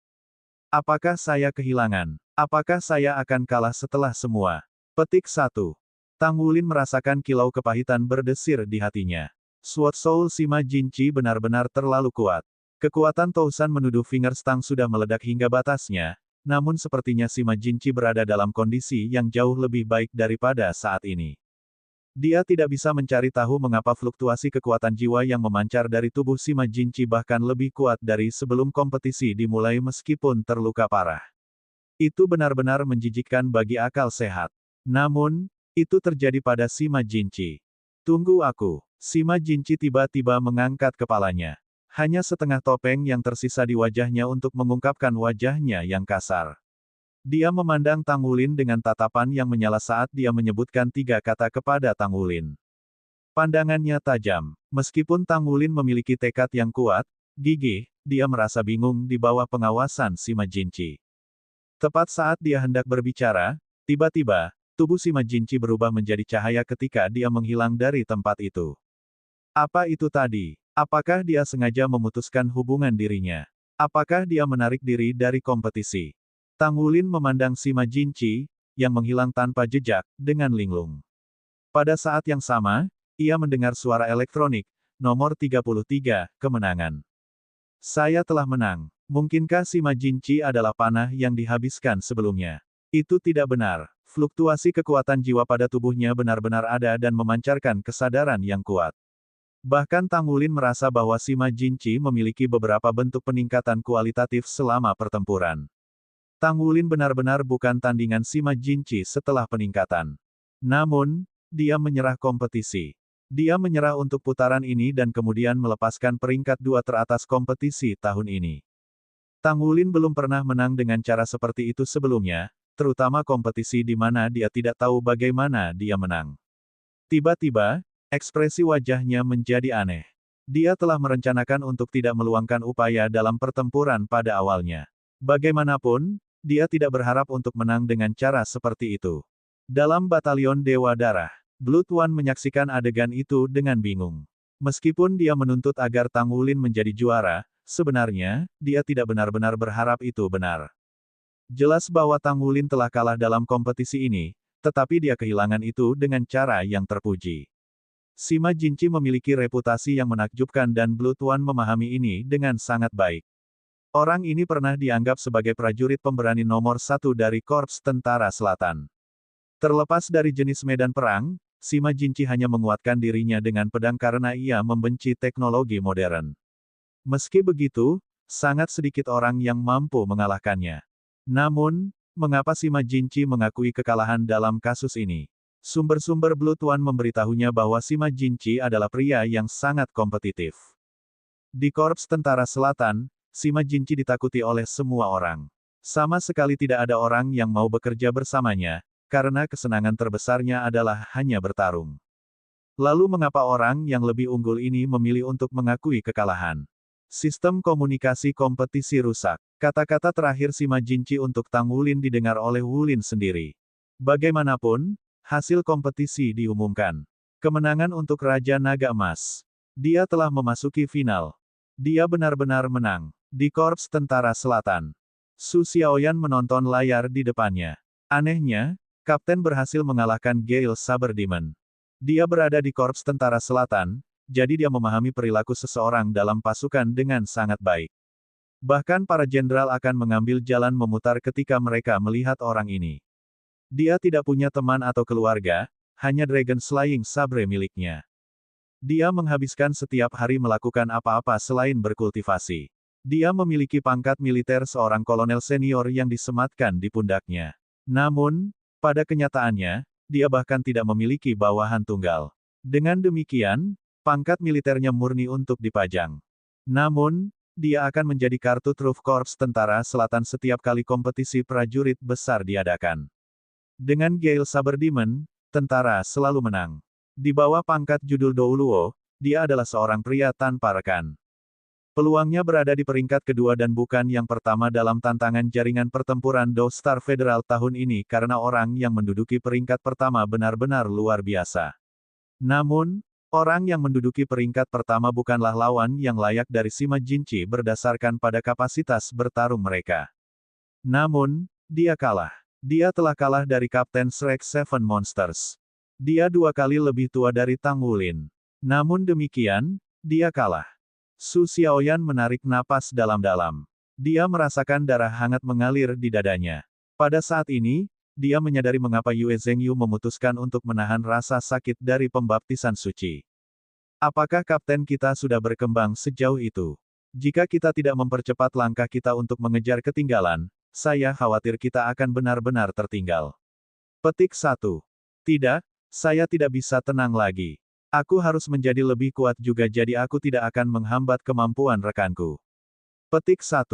Apakah saya kehilangan? Apakah saya akan kalah setelah semua? Petik 1. Tang Wulin merasakan kilau kepahitan berdesir di hatinya. Sword Soul Sima Jinci benar-benar terlalu kuat. Kekuatan Tousan menuduh Fingerstang sudah meledak hingga batasnya, namun sepertinya Sima Jinci berada dalam kondisi yang jauh lebih baik daripada saat ini. Dia tidak bisa mencari tahu mengapa fluktuasi kekuatan jiwa yang memancar dari tubuh Sima Jinci bahkan lebih kuat dari sebelum kompetisi dimulai meskipun terluka parah. Itu benar-benar menjijikkan bagi akal sehat. Namun, itu terjadi pada Sima Jinci. Tunggu aku. Sima Jinci tiba-tiba mengangkat kepalanya. Hanya setengah topeng yang tersisa di wajahnya untuk mengungkapkan wajahnya yang kasar. Dia memandang Tang Wulin dengan tatapan yang menyala saat dia menyebutkan 3 kata kepada Tang Wulin. Pandangannya tajam. Meskipun Tang Wulin memiliki tekad yang kuat, gigih, dia merasa bingung di bawah pengawasan Sima Jinci. Tepat saat dia hendak berbicara, tiba-tiba, tubuh Sima Jinci berubah menjadi cahaya ketika dia menghilang dari tempat itu. Apa itu tadi? Apakah dia sengaja memutuskan hubungan dirinya? Apakah dia menarik diri dari kompetisi? Tang Wulin memandang Sima Jinci, yang menghilang tanpa jejak, dengan linglung. Pada saat yang sama, ia mendengar suara elektronik, nomor 33, kemenangan. Saya telah menang. Mungkinkah Sima Jinci adalah panah yang dihabiskan sebelumnya? Itu tidak benar. Fluktuasi kekuatan jiwa pada tubuhnya benar-benar ada dan memancarkan kesadaran yang kuat. Bahkan Tang Wulin merasa bahwa Sima Jinci memiliki beberapa bentuk peningkatan kualitatif selama pertempuran. Tang Wulin benar-benar bukan tandingan Sima Jinci setelah peningkatan. Namun, dia menyerah kompetisi. Dia menyerah untuk putaran ini dan kemudian melepaskan peringkat 2 teratas kompetisi tahun ini. Tang Wulin belum pernah menang dengan cara seperti itu sebelumnya, terutama kompetisi di mana dia tidak tahu bagaimana dia menang. Tiba-tiba, ekspresi wajahnya menjadi aneh. Dia telah merencanakan untuk tidak meluangkan upaya dalam pertempuran pada awalnya. Bagaimanapun, dia tidak berharap untuk menang dengan cara seperti itu. Dalam Batalion Dewa Darah, Blood One menyaksikan adegan itu dengan bingung. Meskipun dia menuntut agar Tang Wulin menjadi juara, sebenarnya, dia tidak benar-benar berharap itu benar. Jelas bahwa Tang Wulin telah kalah dalam kompetisi ini, tetapi dia kehilangan itu dengan cara yang terpuji. Sima Jinci memiliki reputasi yang menakjubkan dan Blood One memahami ini dengan sangat baik. Orang ini pernah dianggap sebagai prajurit pemberani nomor 1 dari Korps Tentara Selatan. Terlepas dari jenis medan perang, Sima Jinci hanya menguatkan dirinya dengan pedang karena ia membenci teknologi modern. Meski begitu, sangat sedikit orang yang mampu mengalahkannya. Namun, mengapa Sima Jinci mengakui kekalahan dalam kasus ini? Sumber-sumber Blood One memberitahunya bahwa Sima Jinci adalah pria yang sangat kompetitif. Di Korps Tentara Selatan, Sima Jinci ditakuti oleh semua orang. Sama sekali tidak ada orang yang mau bekerja bersamanya, karena kesenangan terbesarnya adalah hanya bertarung. Lalu mengapa orang yang lebih unggul ini memilih untuk mengakui kekalahan? Sistem komunikasi kompetisi rusak. Kata-kata terakhir Sima Jinci untuk Tang Wulin didengar oleh Wulin sendiri. Bagaimanapun, hasil kompetisi diumumkan. Kemenangan untuk Raja Naga Emas. Dia telah memasuki final. Dia benar-benar menang. Di Korps Tentara Selatan. Su Xiaoyan menonton layar di depannya. Anehnya, Kapten berhasil mengalahkan Gale Saber Demon. Dia berada di Korps Tentara Selatan, jadi dia memahami perilaku seseorang dalam pasukan dengan sangat baik. Bahkan para jenderal akan mengambil jalan memutar ketika mereka melihat orang ini. Dia tidak punya teman atau keluarga, hanya Dragon Slaying Sabre miliknya. Dia menghabiskan setiap hari melakukan apa-apa selain berkultivasi. Dia memiliki pangkat militer seorang kolonel senior yang disematkan di pundaknya. Namun, pada kenyataannya, dia bahkan tidak memiliki bawahan tunggal. Dengan demikian, pangkat militernya murni untuk dipajang. Namun, dia akan menjadi kartu truf Korps Tentara Selatan setiap kali kompetisi prajurit besar diadakan. Dengan Gale Saber Demon, tentara selalu menang. Di bawah pangkat judul Douluo, dia adalah seorang pria tanpa rekan. Peluangnya berada di peringkat kedua dan bukan yang pertama dalam tantangan jaringan pertempuran Do Star Federal tahun ini karena orang yang menduduki peringkat pertama benar-benar luar biasa. Namun, orang yang menduduki peringkat pertama bukanlah lawan yang layak dari Sima Jinchi berdasarkan pada kapasitas bertarung mereka. Namun, dia kalah. Dia telah kalah dari Kapten Shrek Seven Monsters. Dia 2 kali lebih tua dari Tang Wulin. Namun demikian, dia kalah. Su Xiaoyan menarik napas dalam-dalam. Dia merasakan darah hangat mengalir di dadanya. Pada saat ini, dia menyadari mengapa Yue Zhengyu memutuskan untuk menahan rasa sakit dari pembaptisan suci. Apakah kapten kita sudah berkembang sejauh itu? Jika kita tidak mempercepat langkah kita untuk mengejar ketinggalan, saya khawatir kita akan benar-benar tertinggal. Petik 1. Tidak, saya tidak bisa tenang lagi. Aku harus menjadi lebih kuat juga jadi aku tidak akan menghambat kemampuan rekanku. Petik 1.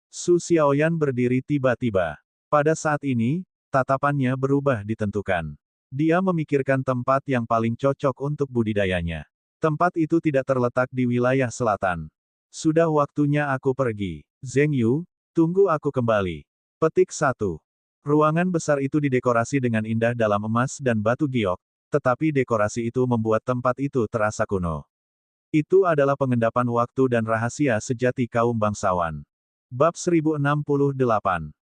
Su Xiaoyan berdiri tiba-tiba. Pada saat ini, tatapannya berubah ditentukan. Dia memikirkan tempat yang paling cocok untuk budidayanya. Tempat itu tidak terletak di wilayah selatan. Sudah waktunya aku pergi. Zhengyu, tunggu aku kembali. Petik 1. Ruangan besar itu didekorasi dengan indah dalam emas dan batu giok. Tetapi dekorasi itu membuat tempat itu terasa kuno. Itu adalah pengendapan waktu dan rahasia sejati kaum bangsawan. Bab 1068.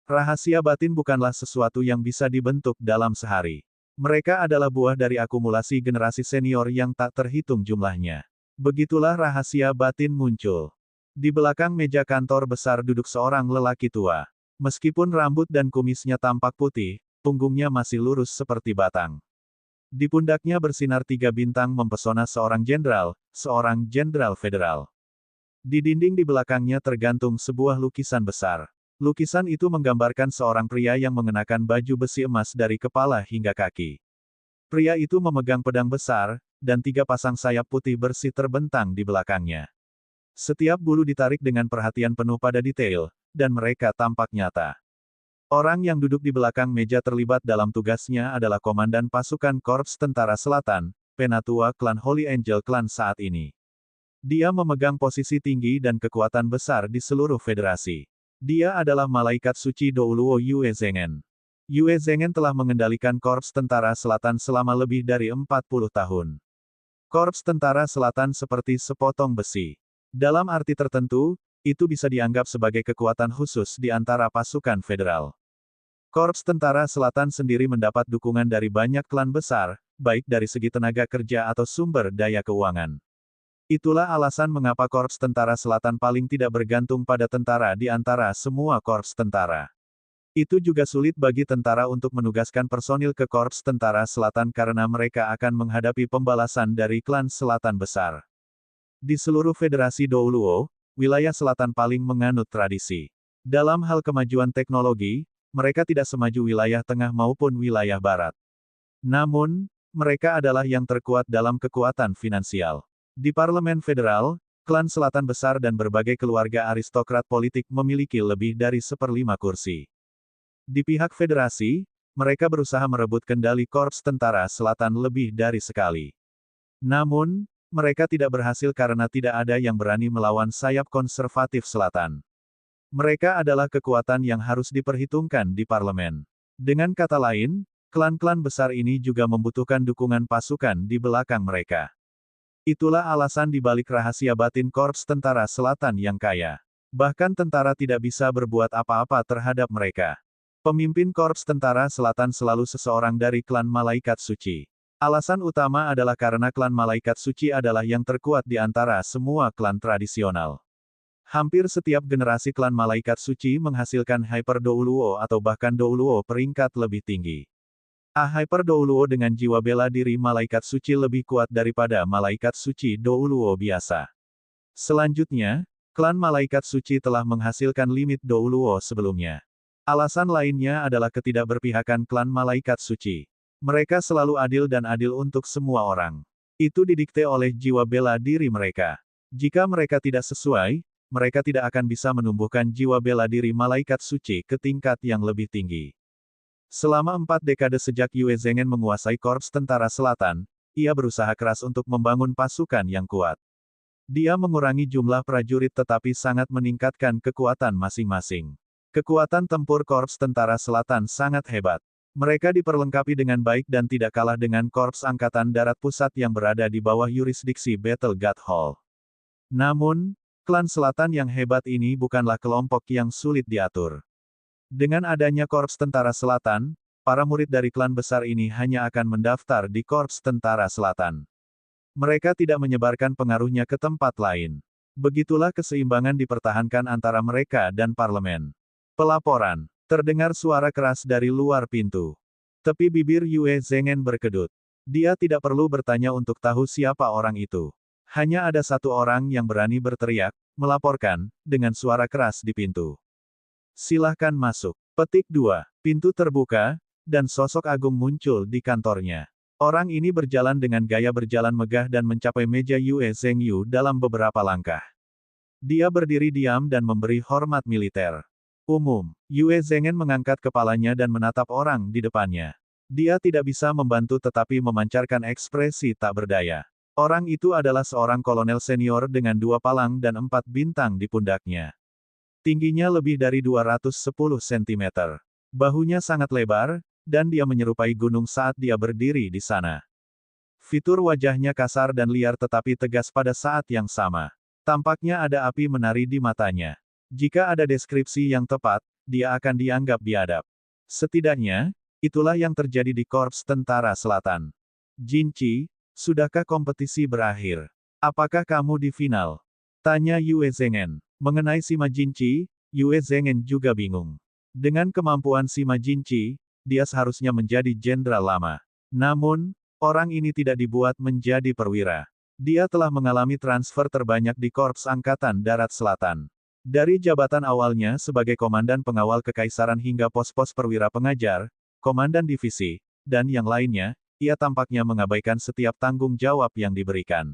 Rahasia batin bukanlah sesuatu yang bisa dibentuk dalam sehari. Mereka adalah buah dari akumulasi generasi senior yang tak terhitung jumlahnya. Begitulah rahasia batin muncul. Di belakang meja kantor besar duduk seorang lelaki tua. Meskipun rambut dan kumisnya tampak putih, punggungnya masih lurus seperti batang. Di pundaknya bersinar 3 bintang mempesona seorang jenderal federal. Di dinding di belakangnya tergantung sebuah lukisan besar. Lukisan itu menggambarkan seorang pria yang mengenakan baju besi emas dari kepala hingga kaki. Pria itu memegang pedang besar, dan 3 pasang sayap putih bersih terbentang di belakangnya. Setiap bulu ditarik dengan perhatian penuh pada detail, dan mereka tampak nyata. Orang yang duduk di belakang meja terlibat dalam tugasnya adalah Komandan Pasukan Korps Tentara Selatan, Penatua klan Holy Angel Clan saat ini. Dia memegang posisi tinggi dan kekuatan besar di seluruh federasi. Dia adalah Malaikat Suci Douluo Yue Zhengen. Yue Zhengen telah mengendalikan Korps Tentara Selatan selama lebih dari 40 tahun. Korps Tentara Selatan seperti sepotong besi. Dalam arti tertentu, itu bisa dianggap sebagai kekuatan khusus di antara pasukan federal. Korps Tentara Selatan sendiri mendapat dukungan dari banyak klan besar, baik dari segi tenaga kerja atau sumber daya keuangan. Itulah alasan mengapa Korps Tentara Selatan paling tidak bergantung pada tentara di antara semua korps tentara. Itu juga sulit bagi tentara untuk menugaskan personil ke Korps Tentara Selatan karena mereka akan menghadapi pembalasan dari klan selatan besar. Di seluruh federasi Douluo, wilayah selatan paling menganut tradisi. Dalam hal kemajuan teknologi, mereka tidak semaju wilayah tengah maupun wilayah barat. Namun, mereka adalah yang terkuat dalam kekuatan finansial. Di parlemen federal, klan selatan besar dan berbagai keluarga aristokrat politik memiliki lebih dari 1/5 kursi. Di pihak federasi, mereka berusaha merebut kendali Korps Tentara Selatan lebih dari sekali. Namun, mereka tidak berhasil karena tidak ada yang berani melawan sayap konservatif selatan. Mereka adalah kekuatan yang harus diperhitungkan di parlemen. Dengan kata lain, klan-klan besar ini juga membutuhkan dukungan pasukan di belakang mereka. Itulah alasan dibalik rahasia batin Korps Tentara Selatan yang kaya. Bahkan tentara tidak bisa berbuat apa-apa terhadap mereka. Pemimpin Korps Tentara Selatan selalu seseorang dari klan Malaikat Suci. Alasan utama adalah karena klan Malaikat Suci adalah yang terkuat di antara semua klan tradisional. Hampir setiap generasi klan Malaikat Suci menghasilkan Hyper Douluo atau bahkan Douluo peringkat lebih tinggi. Hyper Douluo dengan jiwa bela diri Malaikat Suci lebih kuat daripada Malaikat Suci Douluo biasa. Selanjutnya, klan Malaikat Suci telah menghasilkan limit Douluo sebelumnya. Alasan lainnya adalah ketidakberpihakan klan Malaikat Suci. Mereka selalu adil dan adil untuk semua orang. Itu didikte oleh jiwa bela diri mereka. Jika mereka tidak sesuai, mereka tidak akan bisa menumbuhkan jiwa bela diri malaikat suci ke tingkat yang lebih tinggi. Selama 4 dekade sejak Yue Zhengen menguasai Korps Tentara Selatan, ia berusaha keras untuk membangun pasukan yang kuat. Dia mengurangi jumlah prajurit tetapi sangat meningkatkan kekuatan masing-masing. Kekuatan tempur Korps Tentara Selatan sangat hebat. Mereka diperlengkapi dengan baik dan tidak kalah dengan Korps Angkatan Darat Pusat yang berada di bawah yurisdiksi Battle God Hall. Namun, klan Selatan yang hebat ini bukanlah kelompok yang sulit diatur. Dengan adanya Korps Tentara Selatan, para murid dari klan besar ini hanya akan mendaftar di Korps Tentara Selatan. Mereka tidak menyebarkan pengaruhnya ke tempat lain. Begitulah keseimbangan dipertahankan antara mereka dan parlemen. Pelaporan. Terdengar suara keras dari luar pintu. Tepi bibir Yue Zhengen berkedut. Dia tidak perlu bertanya untuk tahu siapa orang itu. Hanya ada satu orang yang berani berteriak, melaporkan, dengan suara keras di pintu. Silahkan masuk. Petik 2. Pintu terbuka, dan sosok agung muncul di kantornya. Orang ini berjalan dengan gaya berjalan megah dan mencapai meja Yue Zhengyu dalam beberapa langkah. Dia berdiri diam dan memberi hormat militer. Umum. Yue Zhengen mengangkat kepalanya dan menatap orang di depannya. Dia tidak bisa membantu tetapi memancarkan ekspresi tak berdaya. Orang itu adalah seorang kolonel senior dengan 2 palang dan 4 bintang di pundaknya. Tingginya lebih dari 210 cm. Bahunya sangat lebar, dan dia menyerupai gunung saat dia berdiri di sana. Fitur wajahnya kasar dan liar tetapi tegas pada saat yang sama. Tampaknya ada api menari di matanya. Jika ada deskripsi yang tepat, dia akan dianggap biadab. Setidaknya, itulah yang terjadi di Korps Tentara Selatan. Jinchi, sudahkah kompetisi berakhir? Apakah kamu di final? Tanya Yue Zhengen. Mengenai Sima Jinchi, Yue Zhengen juga bingung. Dengan kemampuan Sima Jinchi, dia seharusnya menjadi jenderal lama. Namun, orang ini tidak dibuat menjadi perwira. Dia telah mengalami transfer terbanyak di Korps Angkatan Darat Selatan. Dari jabatan awalnya sebagai komandan pengawal kekaisaran hingga pos-pos perwira pengajar, komandan divisi, dan yang lainnya, ia tampaknya mengabaikan setiap tanggung jawab yang diberikan.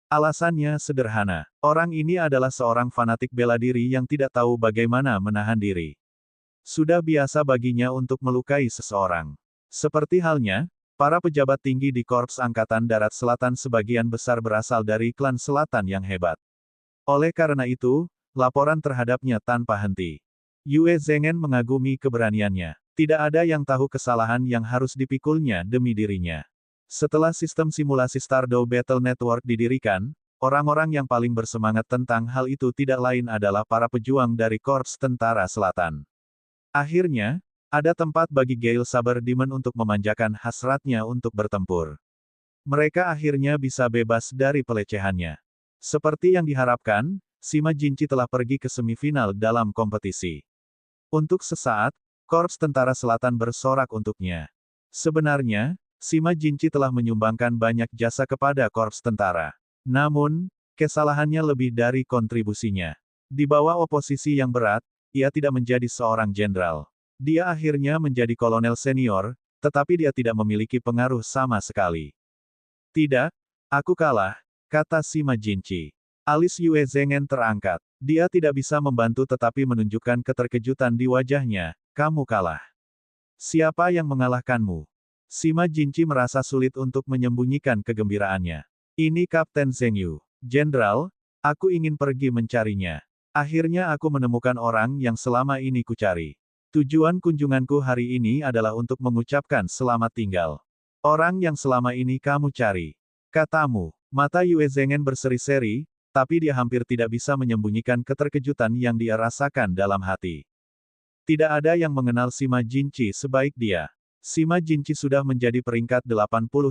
Alasannya sederhana, orang ini adalah seorang fanatik bela diri yang tidak tahu bagaimana menahan diri. Sudah biasa baginya untuk melukai seseorang. Seperti halnya, para pejabat tinggi di Korps Angkatan Darat Selatan sebagian besar berasal dari klan Selatan yang hebat. Oleh karena itu, laporan terhadapnya tanpa henti. Yue Zhengen mengagumi keberaniannya. Tidak ada yang tahu kesalahan yang harus dipikulnya demi dirinya. Setelah sistem simulasi Stardow Battle Network didirikan, orang-orang yang paling bersemangat tentang hal itu tidak lain adalah para pejuang dari Korps Tentara Selatan. Akhirnya, ada tempat bagi Gale Saber Demon untuk memanjakan hasratnya untuk bertempur. Mereka akhirnya bisa bebas dari pelecehannya. Seperti yang diharapkan, Sima Jinchi telah pergi ke semifinal dalam kompetisi. Untuk sesaat, Korps Tentara Selatan bersorak untuknya. Sebenarnya, Sima Jinchi telah menyumbangkan banyak jasa kepada Korps Tentara. Namun, kesalahannya lebih dari kontribusinya. Di bawah oposisi yang berat, ia tidak menjadi seorang jenderal. Dia akhirnya menjadi kolonel senior, tetapi dia tidak memiliki pengaruh sama sekali. Tidak, aku kalah, kata Sima Jinchi. Alis Yue Zhengen terangkat. Dia tidak bisa membantu tetapi menunjukkan keterkejutan di wajahnya. Kamu kalah. Siapa yang mengalahkanmu? Sima Jinchi merasa sulit untuk menyembunyikan kegembiraannya. Ini Kapten Zhengyu. Jenderal, aku ingin pergi mencarinya. Akhirnya aku menemukan orang yang selama ini kucari. Tujuan kunjunganku hari ini adalah untuk mengucapkan selamat tinggal. Orang yang selama ini kamu cari. Katamu. Mata Yue Zhengen berseri-seri, tapi dia hampir tidak bisa menyembunyikan keterkejutan yang dia rasakan dalam hati. Tidak ada yang mengenal Sima Jinchi sebaik dia. Sima Jinchi sudah menjadi peringkat 89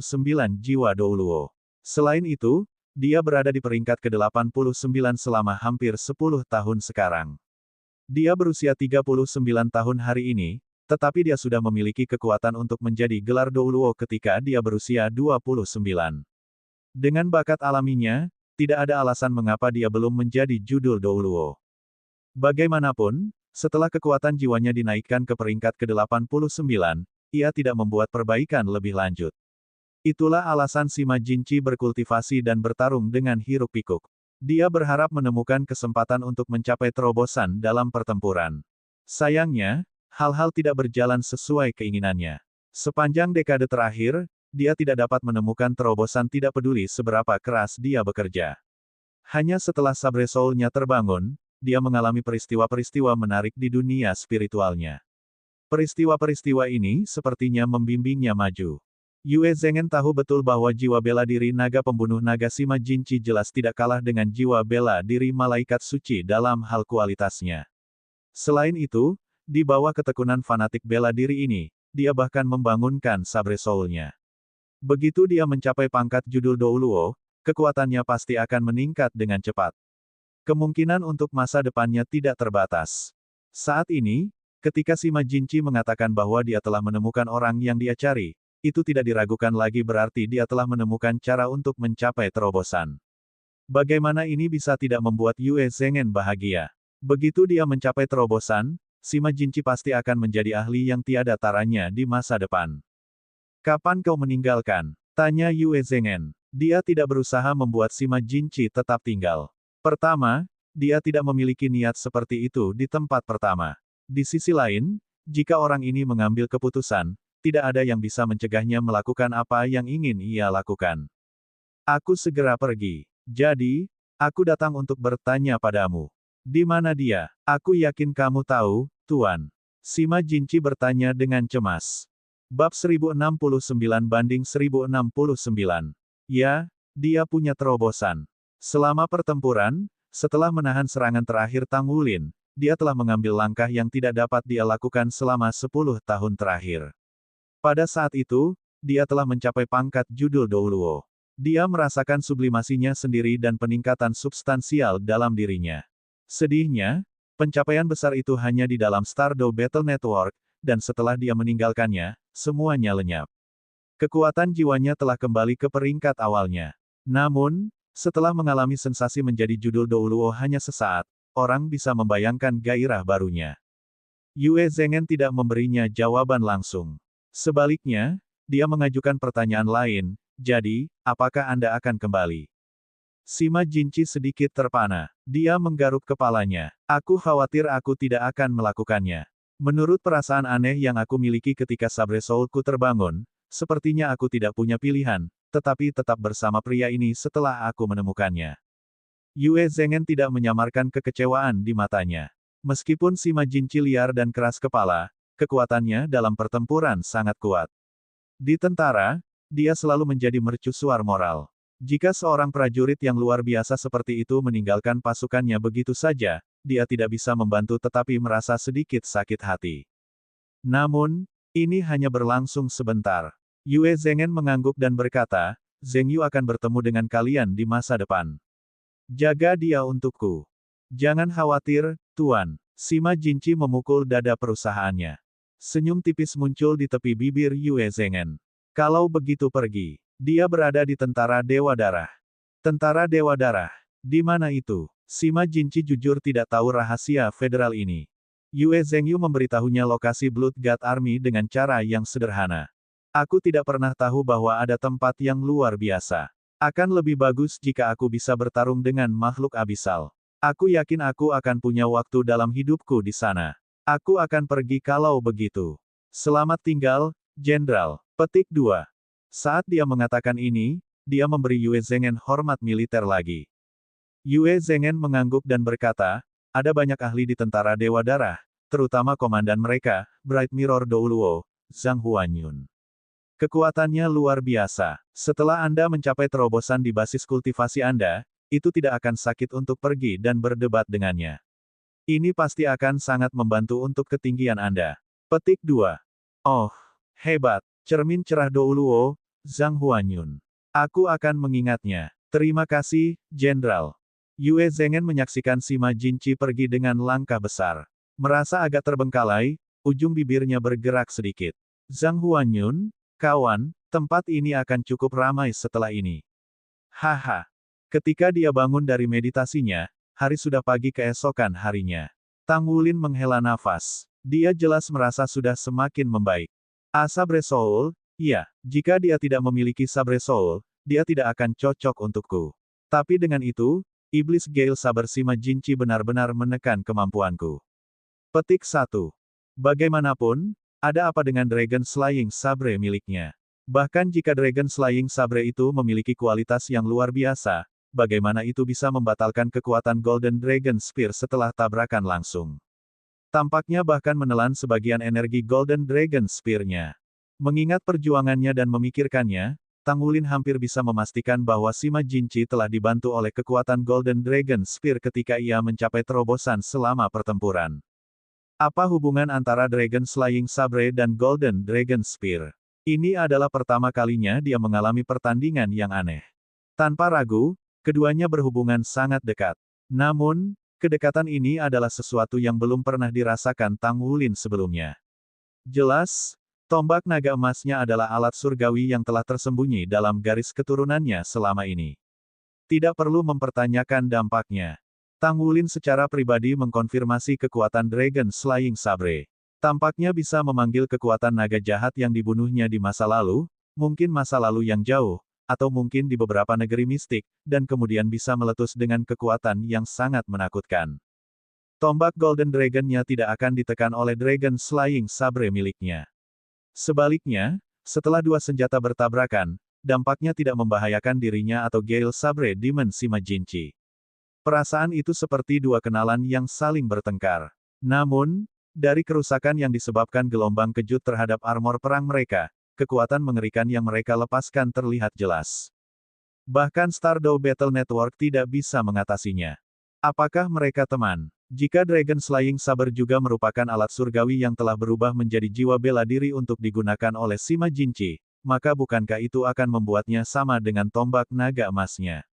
jiwa Douluo. Selain itu, dia berada di peringkat ke-89 selama hampir 10 tahun sekarang. Dia berusia 39 tahun hari ini, tetapi dia sudah memiliki kekuatan untuk menjadi gelar Douluo ketika dia berusia 29. Dengan bakat alaminya, tidak ada alasan mengapa dia belum menjadi judul Douluo. Bagaimanapun, setelah kekuatan jiwanya dinaikkan ke peringkat ke-89, ia tidak membuat perbaikan lebih lanjut. Itulah alasan Sima Jinchi berkultivasi dan bertarung dengan hiruk-pikuk. Dia berharap menemukan kesempatan untuk mencapai terobosan dalam pertempuran. Sayangnya, hal-hal tidak berjalan sesuai keinginannya. Sepanjang dekade terakhir, dia tidak dapat menemukan terobosan tidak peduli seberapa keras dia bekerja. Hanya setelah Sabre Soul-nya terbangun, dia mengalami peristiwa-peristiwa menarik di dunia spiritualnya. Peristiwa-peristiwa ini sepertinya membimbingnya maju. Yue Zhengen tahu betul bahwa jiwa bela diri naga pembunuh naga Sima Jinchi jelas tidak kalah dengan jiwa bela diri malaikat suci dalam hal kualitasnya. Selain itu, di bawah ketekunan fanatik bela diri ini, dia bahkan membangunkan Sabre Soul-nya. Begitu dia mencapai pangkat judul Douluo, kekuatannya pasti akan meningkat dengan cepat. Kemungkinan untuk masa depannya tidak terbatas. Saat ini, ketika Sima Jinchi mengatakan bahwa dia telah menemukan orang yang dia cari, itu tidak diragukan lagi berarti dia telah menemukan cara untuk mencapai terobosan. Bagaimana ini bisa tidak membuat Yue Zhengen bahagia? Begitu dia mencapai terobosan, Sima Jinchi pasti akan menjadi ahli yang tiada taranya di masa depan. Kapan kau meninggalkan? Tanya Yue Zhengen. Dia tidak berusaha membuat Sima Jinchi tetap tinggal. Pertama, dia tidak memiliki niat seperti itu di tempat pertama. Di sisi lain, jika orang ini mengambil keputusan, tidak ada yang bisa mencegahnya melakukan apa yang ingin ia lakukan. Aku segera pergi. Jadi, aku datang untuk bertanya padamu. Di mana dia? Aku yakin kamu tahu, Tuan. Sima Jinchi bertanya dengan cemas. Bab 1069-1069. Ya, dia punya terobosan. Selama pertempuran, setelah menahan serangan terakhir Tang Wulin, dia telah mengambil langkah yang tidak dapat dia lakukan selama 10 tahun terakhir. Pada saat itu, dia telah mencapai pangkat judul Douluo. Dia merasakan sublimasinya sendiri dan peningkatan substansial dalam dirinya. Sedihnya, pencapaian besar itu hanya di dalam Stardow Battle Network, dan setelah dia meninggalkannya, semuanya lenyap. Kekuatan jiwanya telah kembali ke peringkat awalnya. Namun, setelah mengalami sensasi menjadi judul Douluo hanya sesaat, orang bisa membayangkan gairah barunya. Yue Zhengen tidak memberinya jawaban langsung. Sebaliknya, dia mengajukan pertanyaan lain, jadi, apakah Anda akan kembali? Sima Jinchi sedikit terpana. Dia menggaruk kepalanya. Aku khawatir aku tidak akan melakukannya. Menurut perasaan aneh yang aku miliki ketika Sabre Soul-ku terbangun, sepertinya aku tidak punya pilihan, tetapi tetap bersama pria ini setelah aku menemukannya. Yue Zhengen tidak menyamarkan kekecewaan di matanya. Meskipun Sima Jinchi liar dan keras kepala, kekuatannya dalam pertempuran sangat kuat. Di tentara, dia selalu menjadi mercusuar moral. Jika seorang prajurit yang luar biasa seperti itu meninggalkan pasukannya begitu saja, dia tidak bisa membantu tetapi merasa sedikit sakit hati. Namun, ini hanya berlangsung sebentar. Yue Zhengen mengangguk dan berkata, Zheng Yu akan bertemu dengan kalian di masa depan. Jaga dia untukku. Jangan khawatir, Tuan. Sima Jinchi memukul dada perusahaannya. Senyum tipis muncul di tepi bibir Yue Zhengen. Kalau begitu pergi. Dia berada di Tentara Dewa Darah. Tentara Dewa Darah. Di mana itu? Sima Jinchi jujur tidak tahu rahasia federal ini. Yue Zhengyu memberitahunya lokasi Blood God Army dengan cara yang sederhana. Aku tidak pernah tahu bahwa ada tempat yang luar biasa. Akan lebih bagus jika aku bisa bertarung dengan makhluk abisal. Aku yakin aku akan punya waktu dalam hidupku di sana. Aku akan pergi kalau begitu. Selamat tinggal, Jenderal. Petik 2. Saat dia mengatakan ini, dia memberi Yue Zhengen hormat militer lagi. Yue Zhengen mengangguk dan berkata, ada banyak ahli di Tentara Dewa Darah, terutama komandan mereka, Bright Mirror Douluo, Zhang Huanyun. Kekuatannya luar biasa. Setelah Anda mencapai terobosan di basis kultivasi Anda, itu tidak akan sakit untuk pergi dan berdebat dengannya. Ini pasti akan sangat membantu untuk ketinggian Anda. Petik 2. Oh, hebat. Cermin cerah Douluo, Zhang Huanyun. Aku akan mengingatnya. Terima kasih, Jenderal. Yue Zhengen menyaksikan Sima Jinchi pergi dengan langkah besar. Merasa agak terbengkalai, ujung bibirnya bergerak sedikit. Zhang Huanyun, kawan, tempat ini akan cukup ramai setelah ini. Haha. Ketika dia bangun dari meditasinya, hari sudah pagi keesokan harinya. Tang Wulin menghela nafas. Dia jelas merasa sudah semakin membaik. Sabre Soul, iya, jika dia tidak memiliki Sabre Soul, dia tidak akan cocok untukku. Tapi dengan itu, Iblis Gale Saber Sima Jinchi benar-benar menekan kemampuanku. Petik 1. Bagaimanapun, ada apa dengan Dragon Slaying Sabre miliknya? Bahkan jika Dragon Slaying Sabre itu memiliki kualitas yang luar biasa, bagaimana itu bisa membatalkan kekuatan Golden Dragon Spear setelah tabrakan langsung? Tampaknya bahkan menelan sebagian energi Golden Dragon Spear-nya. Mengingat perjuangannya dan memikirkannya, Tang Wulin hampir bisa memastikan bahwa Sima Jinchi telah dibantu oleh kekuatan Golden Dragon Spear ketika ia mencapai terobosan selama pertempuran. Apa hubungan antara Dragon Slaying Sabre dan Golden Dragon Spear? Ini adalah pertama kalinya dia mengalami pertandingan yang aneh. Tanpa ragu, keduanya berhubungan sangat dekat. Namun, kedekatan ini adalah sesuatu yang belum pernah dirasakan Tang Wulin sebelumnya. Jelas, tombak naga emasnya adalah alat surgawi yang telah tersembunyi dalam garis keturunannya selama ini. Tidak perlu mempertanyakan dampaknya. Tang Wulin secara pribadi mengkonfirmasi kekuatan Dragon Slaying Sabre. Tampaknya bisa memanggil kekuatan naga jahat yang dibunuhnya di masa lalu, mungkin masa lalu yang jauh, atau mungkin di beberapa negeri mistik, dan kemudian bisa meletus dengan kekuatan yang sangat menakutkan. Tombak Golden Dragon-nya tidak akan ditekan oleh Dragon Slaying Sabre miliknya. Sebaliknya, setelah dua senjata bertabrakan, dampaknya tidak membahayakan dirinya atau Gale Sabre Demon Sima Jinchi. Perasaan itu seperti dua kenalan yang saling bertengkar. Namun, dari kerusakan yang disebabkan gelombang kejut terhadap armor perang mereka, kekuatan mengerikan yang mereka lepaskan terlihat jelas. Bahkan Stardew Battle Network tidak bisa mengatasinya. Apakah mereka teman? Jika Dragon Slaying Saber juga merupakan alat surgawi yang telah berubah menjadi jiwa bela diri untuk digunakan oleh Sima Jinchi, maka bukankah itu akan membuatnya sama dengan tombak naga emasnya?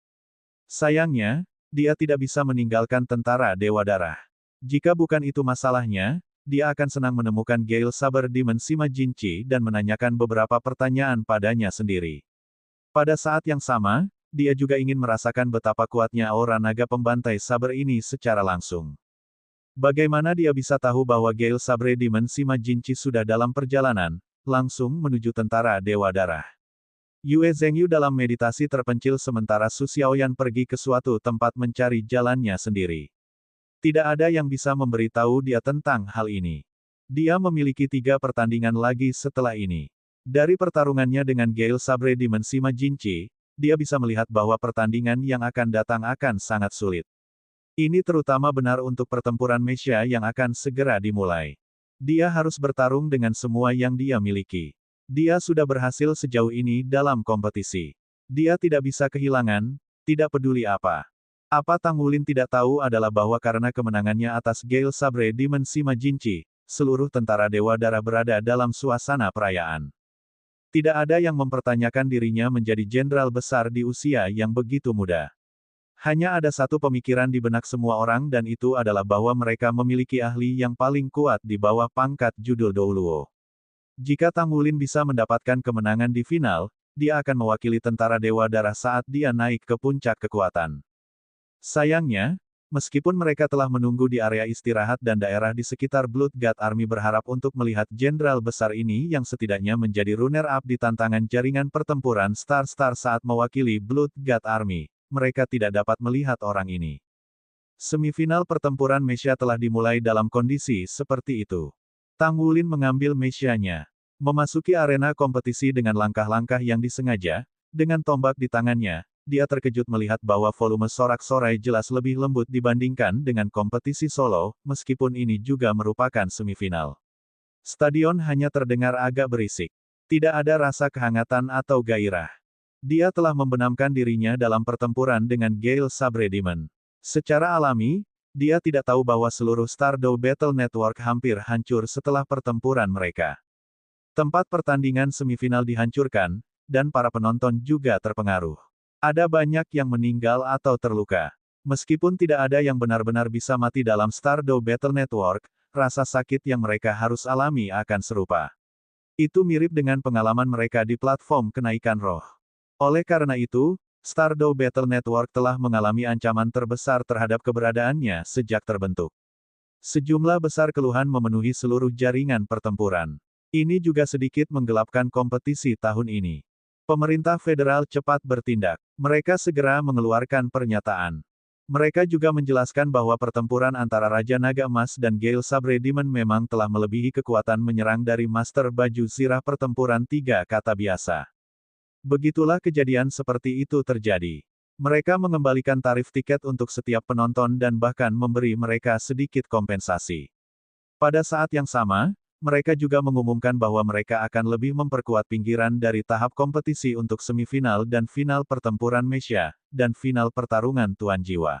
Sayangnya, dia tidak bisa meninggalkan tentara Dewa Darah. Jika bukan itu masalahnya, dia akan senang menemukan Gale Saber Demon Sima Jinchi dan menanyakan beberapa pertanyaan padanya sendiri. Pada saat yang sama, dia juga ingin merasakan betapa kuatnya aura naga pembantai saber ini secara langsung. Bagaimana dia bisa tahu bahwa Gale Sabre Demon Sima Jinchi sudah dalam perjalanan, langsung menuju tentara Dewa Darah? Yue Zhengyu dalam meditasi terpencil sementara Su Xiaoyan pergi ke suatu tempat mencari jalannya sendiri. Tidak ada yang bisa memberitahu dia tentang hal ini. Dia memiliki 3 pertandingan lagi setelah ini. Dari pertarungannya dengan Gale Sabre Demon Sima Jinchi, dia bisa melihat bahwa pertandingan yang akan datang akan sangat sulit. Ini terutama benar untuk pertempuran Mesha yang akan segera dimulai. Dia harus bertarung dengan semua yang dia miliki. Dia sudah berhasil sejauh ini dalam kompetisi. Dia tidak bisa kehilangan, tidak peduli apa. Apa Tang Wulin tidak tahu adalah bahwa karena kemenangannya atas Gale Sabre Demon Sima Jinchi, seluruh tentara Dewa Darah berada dalam suasana perayaan. Tidak ada yang mempertanyakan dirinya menjadi jenderal besar di usia yang begitu muda. Hanya ada satu pemikiran di benak semua orang dan itu adalah bahwa mereka memiliki ahli yang paling kuat di bawah pangkat judul Douluo. Jika Tang Wulin bisa mendapatkan kemenangan di final, dia akan mewakili tentara Dewa Darah saat dia naik ke puncak kekuatan. Sayangnya, meskipun mereka telah menunggu di area istirahat dan daerah di sekitar Blood God Army berharap untuk melihat jenderal besar ini yang setidaknya menjadi runner-up di tantangan jaringan pertempuran Star-Star saat mewakili Blood God Army, mereka tidak dapat melihat orang ini. Semifinal pertempuran Mesha telah dimulai dalam kondisi seperti itu. Tang Wulin mengambil Mesha-nya, memasuki arena kompetisi dengan langkah-langkah yang disengaja, dengan tombak di tangannya. Dia terkejut melihat bahwa volume sorak-sorai jelas lebih lembut dibandingkan dengan kompetisi solo, meskipun ini juga merupakan semifinal. Stadion hanya terdengar agak berisik. Tidak ada rasa kehangatan atau gairah. Dia telah membenamkan dirinya dalam pertempuran dengan Gale Sabre Demon. Secara alami, dia tidak tahu bahwa seluruh Stardew Battle Network hampir hancur setelah pertempuran mereka. Tempat pertandingan semifinal dihancurkan, dan para penonton juga terpengaruh. Ada banyak yang meninggal atau terluka. Meskipun tidak ada yang benar-benar bisa mati dalam Stardew Battle Network, rasa sakit yang mereka harus alami akan serupa. Itu mirip dengan pengalaman mereka di platform kenaikan roh. Oleh karena itu, Stardew Battle Network telah mengalami ancaman terbesar terhadap keberadaannya sejak terbentuk. Sejumlah besar keluhan memenuhi seluruh jaringan pertempuran. Ini juga sedikit menggelapkan kompetisi tahun ini. Pemerintah federal cepat bertindak. Mereka segera mengeluarkan pernyataan. Mereka juga menjelaskan bahwa pertempuran antara Raja Naga Emas dan Gale Sabre Demon memang telah melebihi kekuatan menyerang dari Master Baju Sirah pertempuran tiga kata biasa. Begitulah kejadian seperti itu terjadi. Mereka mengembalikan tarif tiket untuk setiap penonton dan bahkan memberi mereka sedikit kompensasi. Pada saat yang sama, mereka juga mengumumkan bahwa mereka akan lebih memperkuat pinggiran dari tahap kompetisi untuk semifinal dan final pertempuran Mesia, dan final pertarungan Tuan Jiwa.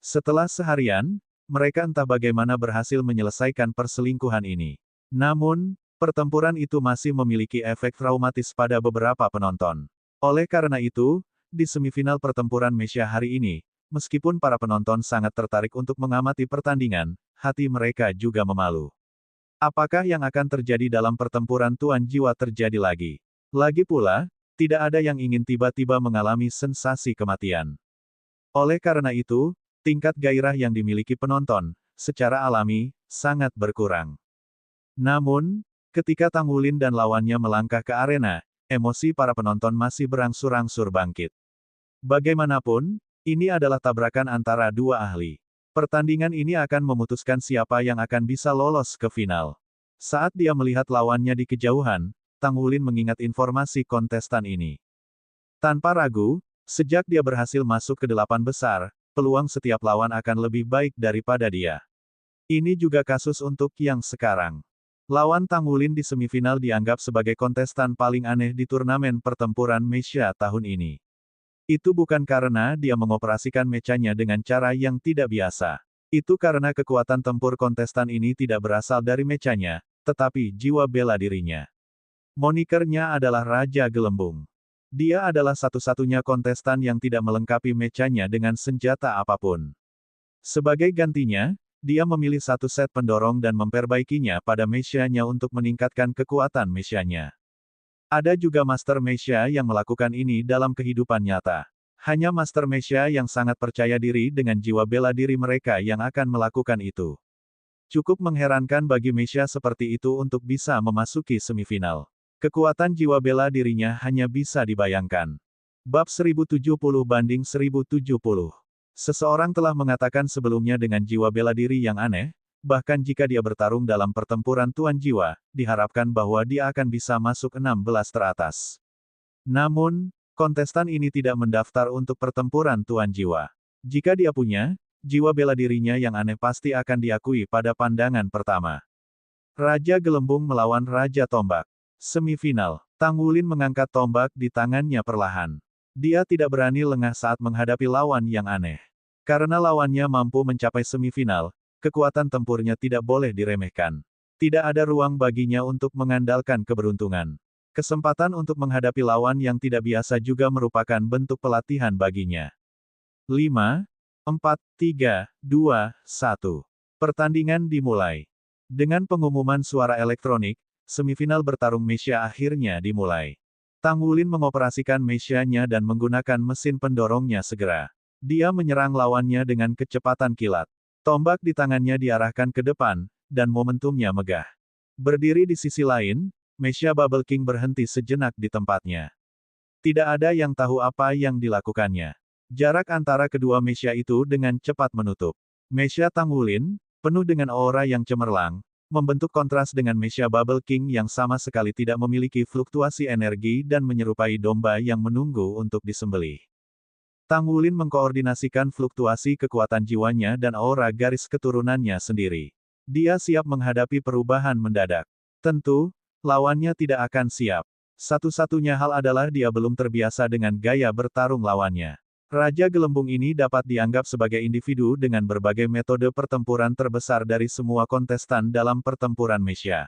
Setelah seharian, mereka entah bagaimana berhasil menyelesaikan perselingkuhan ini. Namun, pertempuran itu masih memiliki efek traumatis pada beberapa penonton. Oleh karena itu, di semifinal pertempuran Mesia hari ini, meskipun para penonton sangat tertarik untuk mengamati pertandingan, hati mereka juga memalu. Apakah yang akan terjadi dalam pertempuran Tuan Jiwa terjadi lagi? Lagi pula, tidak ada yang ingin tiba-tiba mengalami sensasi kematian. Oleh karena itu, tingkat gairah yang dimiliki penonton, secara alami, sangat berkurang. Namun, ketika Tang Wulin dan lawannya melangkah ke arena, emosi para penonton masih berangsur-angsur bangkit. Bagaimanapun, ini adalah tabrakan antara dua ahli. Pertandingan ini akan memutuskan siapa yang akan bisa lolos ke final. Saat dia melihat lawannya di kejauhan, Tang Wulin mengingat informasi kontestan ini. Tanpa ragu, sejak dia berhasil masuk ke 8 besar, peluang setiap lawan akan lebih baik daripada dia. Ini juga kasus untuk yang sekarang. Lawan Tang Wulin di semifinal dianggap sebagai kontestan paling aneh di turnamen pertempuran Mesia tahun ini. Itu bukan karena dia mengoperasikan mechanya dengan cara yang tidak biasa. Itu karena kekuatan tempur kontestan ini tidak berasal dari mechanya, tetapi jiwa bela dirinya. Monikernya adalah Raja Gelembung. Dia adalah satu-satunya kontestan yang tidak melengkapi mechanya dengan senjata apapun. Sebagai gantinya, dia memilih satu set pendorong dan memperbaikinya pada mechanya untuk meningkatkan kekuatan mechanya. Ada juga Master Mecha yang melakukan ini dalam kehidupan nyata. Hanya Master Mecha yang sangat percaya diri dengan jiwa bela diri mereka yang akan melakukan itu. Cukup mengherankan bagi Mecha seperti itu untuk bisa memasuki semifinal. Kekuatan jiwa bela dirinya hanya bisa dibayangkan. Bab 1070-1070. Seseorang telah mengatakan sebelumnya dengan jiwa bela diri yang aneh, bahkan jika dia bertarung dalam pertempuran Tuan Jiwa, diharapkan bahwa dia akan bisa masuk 16 teratas. Namun, kontestan ini tidak mendaftar untuk pertempuran Tuan Jiwa. Jika dia punya, jiwa bela dirinya yang aneh pasti akan diakui pada pandangan pertama. Raja Gelembung melawan Raja Tombak. Semifinal. Tang Wulin mengangkat tombak di tangannya perlahan. Dia tidak berani lengah saat menghadapi lawan yang aneh. Karena lawannya mampu mencapai semifinal, kekuatan tempurnya tidak boleh diremehkan. Tidak ada ruang baginya untuk mengandalkan keberuntungan. Kesempatan untuk menghadapi lawan yang tidak biasa juga merupakan bentuk pelatihan baginya. 5, 4, 3, 2, 1. Pertandingan dimulai. Dengan pengumuman suara elektronik, semifinal bertarung Mecha akhirnya dimulai. Tang Wulin mengoperasikan mechanya dan menggunakan mesin pendorongnya segera. Dia menyerang lawannya dengan kecepatan kilat. Tombak di tangannya diarahkan ke depan, dan momentumnya megah. Berdiri di sisi lain, Mecha Bubble King berhenti sejenak di tempatnya. Tidak ada yang tahu apa yang dilakukannya. Jarak antara kedua Mecha itu dengan cepat menutup. Mecha Tang Wulin, penuh dengan aura yang cemerlang, membentuk kontras dengan Mecha Bubble King yang sama sekali tidak memiliki fluktuasi energi dan menyerupai domba yang menunggu untuk disembelih. Tang Wulin mengkoordinasikan fluktuasi kekuatan jiwanya dan aura garis keturunannya sendiri. Dia siap menghadapi perubahan mendadak. Tentu, lawannya tidak akan siap. Satu-satunya hal adalah dia belum terbiasa dengan gaya bertarung lawannya. Raja Gelembung ini dapat dianggap sebagai individu dengan berbagai metode pertempuran terbesar dari semua kontestan dalam pertempuran Mecha.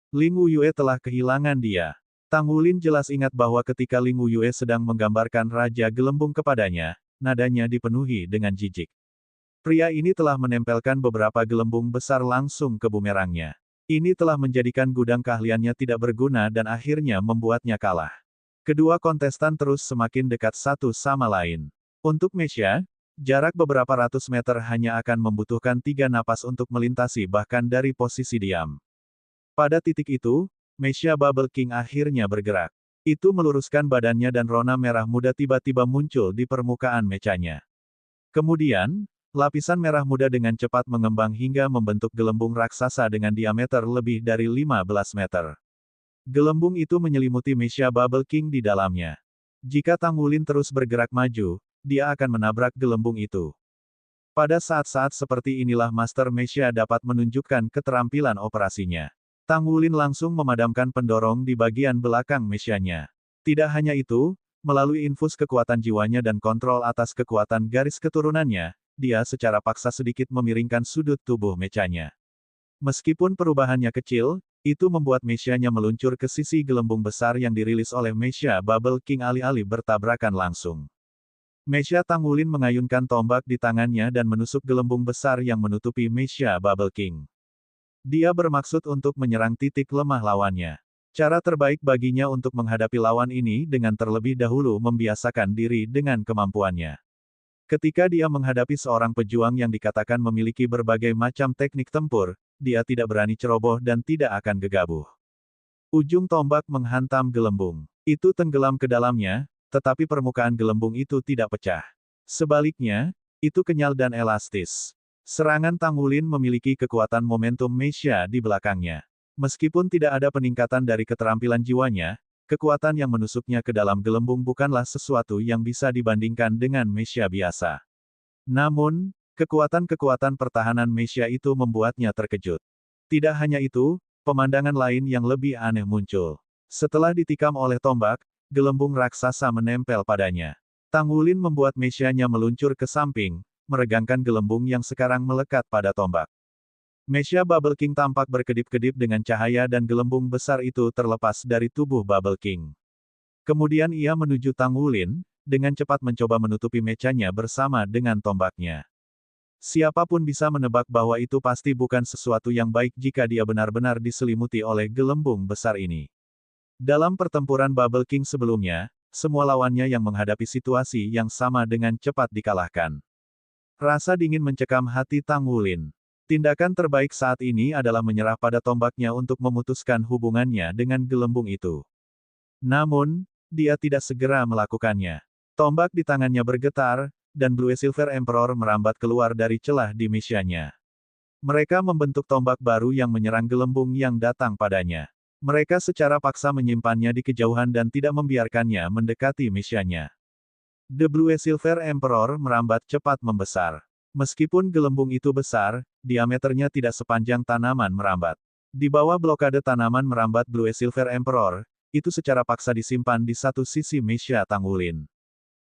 Ling Wuyue telah kehilangan dia. Tang Wulin jelas ingat bahwa ketika Ling Wuyue sedang menggambarkan Raja Gelembung kepadanya, nadanya dipenuhi dengan jijik. Pria ini telah menempelkan beberapa gelembung besar langsung ke bumerangnya. Ini telah menjadikan gudang keahliannya tidak berguna dan akhirnya membuatnya kalah. Kedua kontestan terus semakin dekat satu sama lain. Untuk Mecha, jarak beberapa ratus meter hanya akan membutuhkan 3 napas untuk melintasi bahkan dari posisi diam. Pada titik itu, Mecha Bubble King akhirnya bergerak. Itu meluruskan badannya dan rona merah muda tiba-tiba muncul di permukaan mechanya. Kemudian, lapisan merah muda dengan cepat mengembang hingga membentuk gelembung raksasa dengan diameter lebih dari 15 meter. Gelembung itu menyelimuti Mesha Bubble King di dalamnya. Jika Tang Wulin terus bergerak maju, dia akan menabrak gelembung itu. Pada saat-saat seperti inilah Master Mesha dapat menunjukkan keterampilan operasinya. Tang Wulin langsung memadamkan pendorong di bagian belakang Meshanya. Tidak hanya itu, melalui infus kekuatan jiwanya dan kontrol atas kekuatan garis keturunannya, dia secara paksa sedikit memiringkan sudut tubuh Meshanya. Meskipun perubahannya kecil, itu membuat Meshanya meluncur ke sisi gelembung besar yang dirilis oleh Mesha Bubble King alih-alih bertabrakan langsung. Mesha Tang Wulin mengayunkan tombak di tangannya dan menusuk gelembung besar yang menutupi Mesha Bubble King. Dia bermaksud untuk menyerang titik lemah lawannya. Cara terbaik baginya untuk menghadapi lawan ini dengan terlebih dahulu membiasakan diri dengan kemampuannya. Ketika dia menghadapi seorang pejuang yang dikatakan memiliki berbagai macam teknik tempur, dia tidak berani ceroboh dan tidak akan gegabah. Ujung tombak menghantam gelembung. Itu tenggelam ke dalamnya, tetapi permukaan gelembung itu tidak pecah. Sebaliknya, itu kenyal dan elastis. Serangan Tang Wulin memiliki kekuatan momentum Mesha di belakangnya. Meskipun tidak ada peningkatan dari keterampilan jiwanya, kekuatan yang menusuknya ke dalam gelembung bukanlah sesuatu yang bisa dibandingkan dengan Mesha biasa. Namun, kekuatan-kekuatan pertahanan Mesha itu membuatnya terkejut. Tidak hanya itu, pemandangan lain yang lebih aneh muncul. Setelah ditikam oleh tombak, gelembung raksasa menempel padanya. Tang Wulin membuat Meshanya meluncur ke samping, meregangkan gelembung yang sekarang melekat pada tombak. Mesha Bubble King tampak berkedip-kedip dengan cahaya dan gelembung besar itu terlepas dari tubuh Bubble King. Kemudian ia menuju Tang Wulin, dengan cepat mencoba menutupi mechanya bersama dengan tombaknya. Siapapun bisa menebak bahwa itu pasti bukan sesuatu yang baik jika dia benar-benar diselimuti oleh gelembung besar ini. Dalam pertempuran Bubble King sebelumnya, semua lawannya yang menghadapi situasi yang sama dengan cepat dikalahkan. Rasa dingin mencekam hati Tang Wulin. Tindakan terbaik saat ini adalah menyerah pada tombaknya untuk memutuskan hubungannya dengan gelembung itu. Namun, dia tidak segera melakukannya. Tombak di tangannya bergetar, dan Blue Silver Emperor merambat keluar dari celah di Meshanya. Mereka membentuk tombak baru yang menyerang gelembung yang datang padanya. Mereka secara paksa menyimpannya di kejauhan dan tidak membiarkannya mendekati Meshanya. The Blue Silver Emperor merambat cepat membesar. Meskipun gelembung itu besar, diameternya tidak sepanjang tanaman merambat. Di bawah blokade tanaman merambat Blue Silver Emperor, itu secara paksa disimpan di satu sisi Mesha Tang Wulin.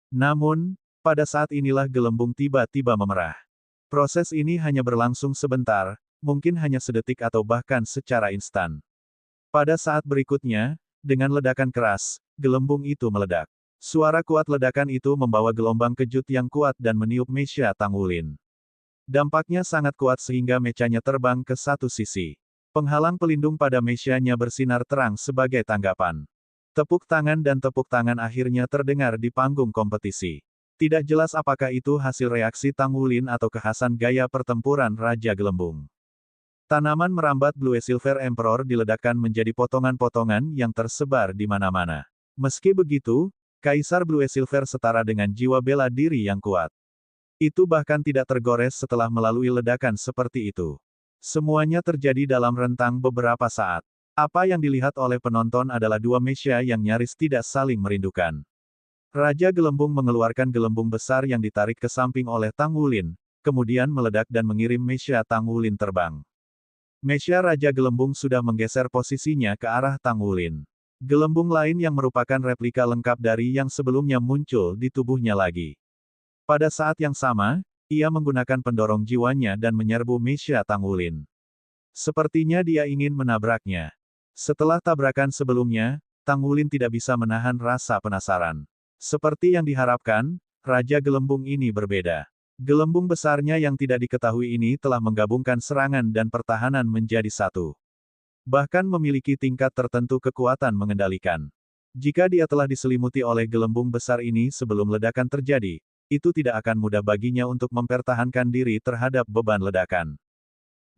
Namun, pada saat inilah gelembung tiba-tiba memerah. Proses ini hanya berlangsung sebentar, mungkin hanya sedetik atau bahkan secara instan. Pada saat berikutnya, dengan ledakan keras, gelembung itu meledak. Suara kuat ledakan itu membawa gelombang kejut yang kuat dan meniup Mesha Tang Wulin. Dampaknya sangat kuat sehingga mechanya terbang ke satu sisi. Penghalang pelindung pada meshanya bersinar terang sebagai tanggapan. Tepuk tangan dan tepuk tangan akhirnya terdengar di panggung kompetisi. Tidak jelas apakah itu hasil reaksi Tang Wulin atau kekhasan gaya pertempuran Raja Gelembung. Tanaman merambat Blue Silver Emperor diledakkan menjadi potongan-potongan yang tersebar di mana-mana. Meski begitu, Kaisar Blue Silver setara dengan jiwa bela diri yang kuat. Itu bahkan tidak tergores setelah melalui ledakan seperti itu. Semuanya terjadi dalam rentang beberapa saat. Apa yang dilihat oleh penonton adalah dua Mesha yang nyaris tidak saling merindukan. Raja Gelembung mengeluarkan gelembung besar yang ditarik ke samping oleh Tang Wulin, kemudian meledak dan mengirim Mesha Tang Wulin terbang. Mesha Raja Gelembung sudah menggeser posisinya ke arah Tang Wulin. Gelembung lain yang merupakan replika lengkap dari yang sebelumnya muncul di tubuhnya lagi. Pada saat yang sama, ia menggunakan pendorong jiwanya dan menyerbu Mesha Tang Wulin. Sepertinya dia ingin menabraknya. Setelah tabrakan sebelumnya, Tang Wulin tidak bisa menahan rasa penasaran. Seperti yang diharapkan, Raja Gelembung ini berbeda. Gelembung besarnya yang tidak diketahui ini telah menggabungkan serangan dan pertahanan menjadi satu. Bahkan memiliki tingkat tertentu kekuatan mengendalikan. Jika dia telah diselimuti oleh gelembung besar ini sebelum ledakan terjadi, itu tidak akan mudah baginya untuk mempertahankan diri terhadap beban ledakan.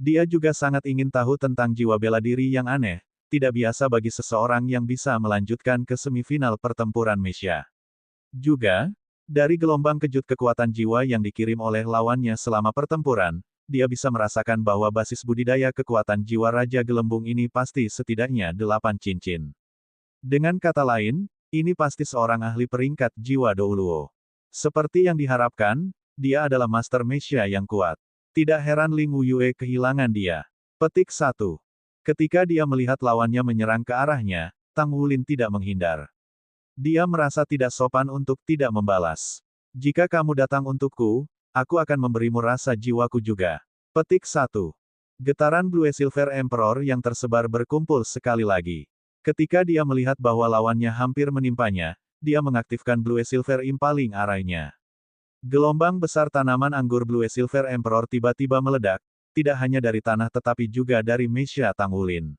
Dia juga sangat ingin tahu tentang jiwa bela diri yang aneh, tidak biasa bagi seseorang yang bisa melanjutkan ke semifinal pertempuran Mesha. Juga, Dari gelombang kejut kekuatan jiwa yang dikirim oleh lawannya selama pertempuran, dia bisa merasakan bahwa basis budidaya kekuatan jiwa Raja Gelembung ini pasti setidaknya 8 cincin. Dengan kata lain, ini pasti seorang ahli peringkat jiwa Douluo. Seperti yang diharapkan, dia adalah Master Mesha yang kuat. Tidak heran Ling Wuyue kehilangan dia. Petik 1. Ketika dia melihat lawannya menyerang ke arahnya, Tang Wulin tidak menghindar. Dia merasa tidak sopan untuk tidak membalas. Jika kamu datang untukku, aku akan memberimu rasa jiwaku juga. Petik 1. Getaran Blue Silver Emperor yang tersebar berkumpul sekali lagi. Ketika dia melihat bahwa lawannya hampir menimpanya, dia mengaktifkan Blue Silver Impaling Array-nya. Gelombang besar tanaman anggur Blue Silver Emperor tiba-tiba meledak, tidak hanya dari tanah tetapi juga dari Mesha Tang Wulin.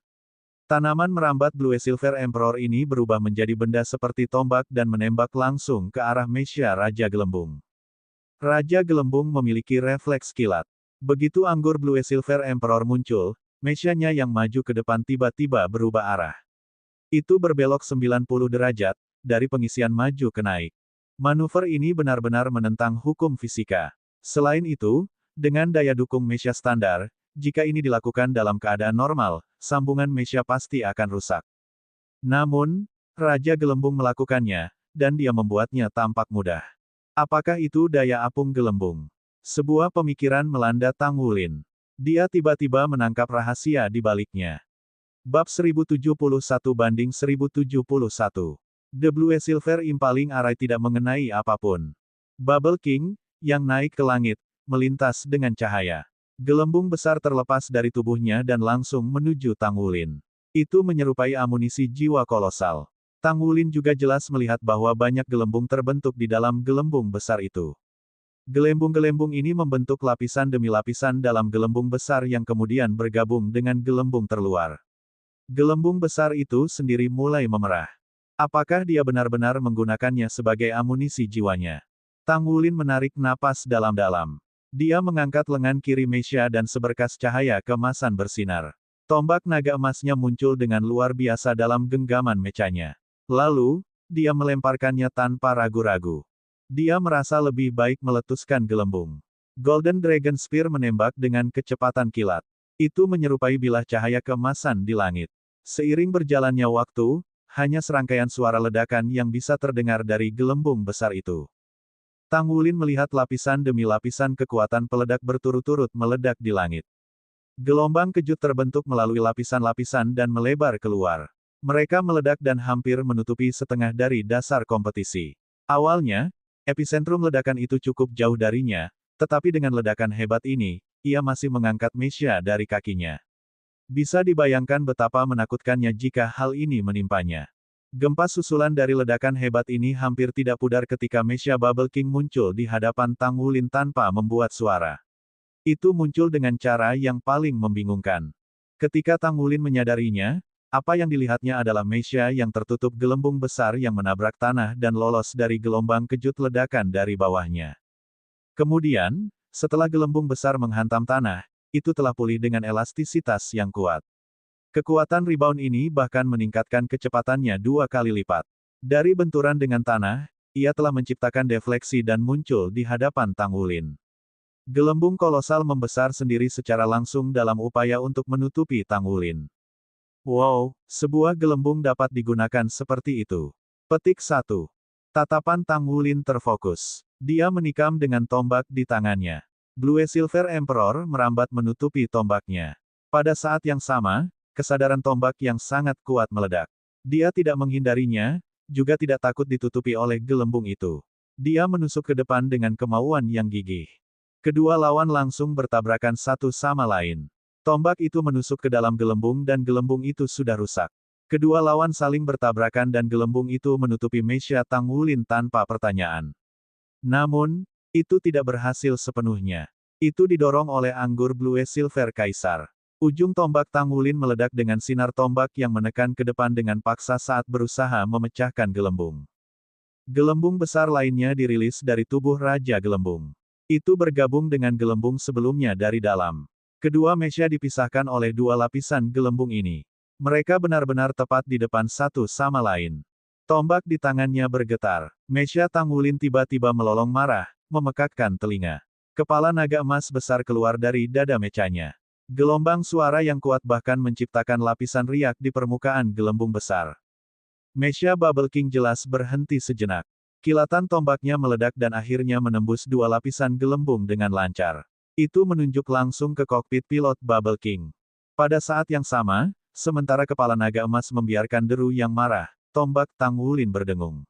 Tanaman merambat Blue Silver Emperor ini berubah menjadi benda seperti tombak dan menembak langsung ke arah Mesha Raja Gelembung. Raja Gelembung memiliki refleks kilat. Begitu anggur Blue Silver Emperor muncul, Mesha-nya yang maju ke depan tiba-tiba berubah arah. Itu berbelok 90 derajat, dari pengisian maju ke naik. Manuver ini benar-benar menentang hukum fisika. Selain itu, dengan daya dukung Mesha standar, jika ini dilakukan dalam keadaan normal, sambungan Mesha pasti akan rusak. Namun, Raja Gelembung melakukannya, dan dia membuatnya tampak mudah. Apakah itu daya apung Gelembung? Sebuah pemikiran melanda Tang Wulin. Dia tiba-tiba menangkap rahasia di baliknya. Bab 1071-1071. The Blue Silver Impaling Array tidak mengenai apapun. Bubble King, yang naik ke langit, melintas dengan cahaya. Gelembung besar terlepas dari tubuhnya dan langsung menuju Tang Wulin. Itu menyerupai amunisi jiwa kolosal. Tang Wulin juga jelas melihat bahwa banyak gelembung terbentuk di dalam gelembung besar itu. Gelembung-gelembung ini membentuk lapisan demi lapisan dalam gelembung besar yang kemudian bergabung dengan gelembung terluar. Gelembung besar itu sendiri mulai memerah. Apakah dia benar-benar menggunakannya sebagai amunisi jiwanya? Tang Wulin menarik napas dalam-dalam. Dia mengangkat lengan kiri Mesha dan seberkas cahaya keemasan bersinar. Tombak naga emasnya muncul dengan luar biasa dalam genggaman mechanya. Lalu, dia melemparkannya tanpa ragu-ragu. Dia merasa lebih baik meletuskan gelembung. Golden Dragon Spear menembak dengan kecepatan kilat. Itu menyerupai bilah cahaya keemasan di langit. Seiring berjalannya waktu, hanya serangkaian suara ledakan yang bisa terdengar dari gelembung besar itu. Tang Wulin melihat lapisan demi lapisan kekuatan peledak berturut-turut meledak di langit. Gelombang kejut terbentuk melalui lapisan-lapisan dan melebar keluar. Mereka meledak dan hampir menutupi setengah dari dasar kompetisi. Awalnya, epicentrum ledakan itu cukup jauh darinya, tetapi dengan ledakan hebat ini, ia masih mengangkat Mesha dari kakinya. Bisa dibayangkan betapa menakutkannya jika hal ini menimpanya. Gempa susulan dari ledakan hebat ini hampir tidak pudar ketika Mesha Bubble King muncul di hadapan Tang Wulin tanpa membuat suara. Itu muncul dengan cara yang paling membingungkan. Ketika Tang Wulin menyadarinya, apa yang dilihatnya adalah Mesha yang tertutup gelembung besar yang menabrak tanah dan lolos dari gelombang kejut ledakan dari bawahnya. Kemudian, setelah gelembung besar menghantam tanah, itu telah pulih dengan elastisitas yang kuat. Kekuatan rebound ini bahkan meningkatkan kecepatannya 2 kali lipat. Dari benturan dengan tanah, ia telah menciptakan defleksi dan muncul di hadapan Tang Wulin. Gelembung kolosal membesar sendiri secara langsung dalam upaya untuk menutupi Tang Wulin. Wow, sebuah gelembung dapat digunakan seperti itu. Petik 1. Tatapan Tang Wulin terfokus. Dia menikam dengan tombak di tangannya. Blue Silver Emperor merambat menutupi tombaknya. Pada saat yang sama, kesadaran tombak yang sangat kuat meledak. Dia tidak menghindarinya, juga tidak takut ditutupi oleh gelembung itu. Dia menusuk ke depan dengan kemauan yang gigih. Kedua lawan langsung bertabrakan satu sama lain. Tombak itu menusuk ke dalam gelembung dan gelembung itu sudah rusak. Kedua lawan saling bertabrakan dan gelembung itu menutupi Mesha Tang Wulin tanpa pertanyaan. Namun, itu tidak berhasil sepenuhnya. Itu didorong oleh anggur Blue Silver Kaisar. Ujung tombak Tang Wulin meledak dengan sinar tombak yang menekan ke depan dengan paksa saat berusaha memecahkan gelembung. Gelembung besar lainnya dirilis dari tubuh Raja Gelembung. Itu bergabung dengan gelembung sebelumnya dari dalam. Kedua Mesha dipisahkan oleh 2 lapisan gelembung ini. Mereka benar-benar tepat di depan satu sama lain. Tombak di tangannya bergetar. Mesya Tang Wulin tiba-tiba melolong marah, memekakkan telinga. Kepala naga emas besar keluar dari dada mechanya. Gelombang suara yang kuat bahkan menciptakan lapisan riak di permukaan gelembung besar. Mesya Bubble King jelas berhenti sejenak. Kilatan tombaknya meledak dan akhirnya menembus dua lapisan gelembung dengan lancar. Itu menunjuk langsung ke kokpit pilot Bubble King. Pada saat yang sama, sementara kepala naga emas membiarkan deru yang marah, tombak Tang Wulin berdengung.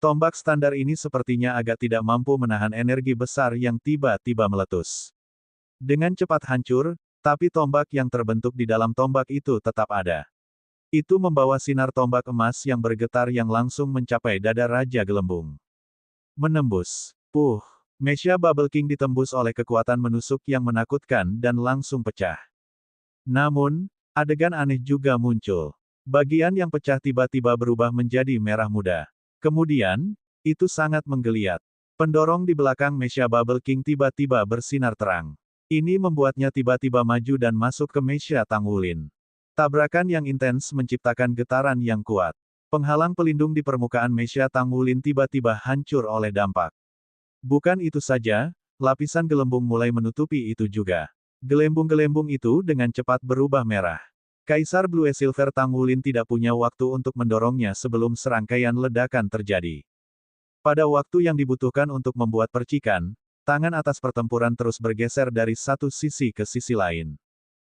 Tombak standar ini sepertinya agak tidak mampu menahan energi besar yang tiba-tiba meletus. Dengan cepat hancur, tapi tombak yang terbentuk di dalam tombak itu tetap ada. Itu membawa sinar tombak emas yang bergetar yang langsung mencapai dada Raja Gelembung. Menembus. Mesya Bubble King ditembus oleh kekuatan menusuk yang menakutkan dan langsung pecah. Namun, adegan aneh juga muncul. Bagian yang pecah tiba-tiba berubah menjadi merah muda. Kemudian, itu sangat menggeliat. Pendorong di belakang Mesya Bubble King tiba-tiba bersinar terang. Ini membuatnya tiba-tiba maju dan masuk ke Mesya Tang Wulin. Tabrakan yang intens menciptakan getaran yang kuat. Penghalang pelindung di permukaan Mesya Tang Wulin tiba-tiba hancur oleh dampak. Bukan itu saja, lapisan gelembung mulai menutupi itu juga. Gelembung-gelembung itu dengan cepat berubah merah. Kaisar Blue Silver Tang Wulin tidak punya waktu untuk mendorongnya sebelum serangkaian ledakan terjadi. Pada waktu yang dibutuhkan untuk membuat percikan, tangan atas pertempuran terus bergeser dari satu sisi ke sisi lain.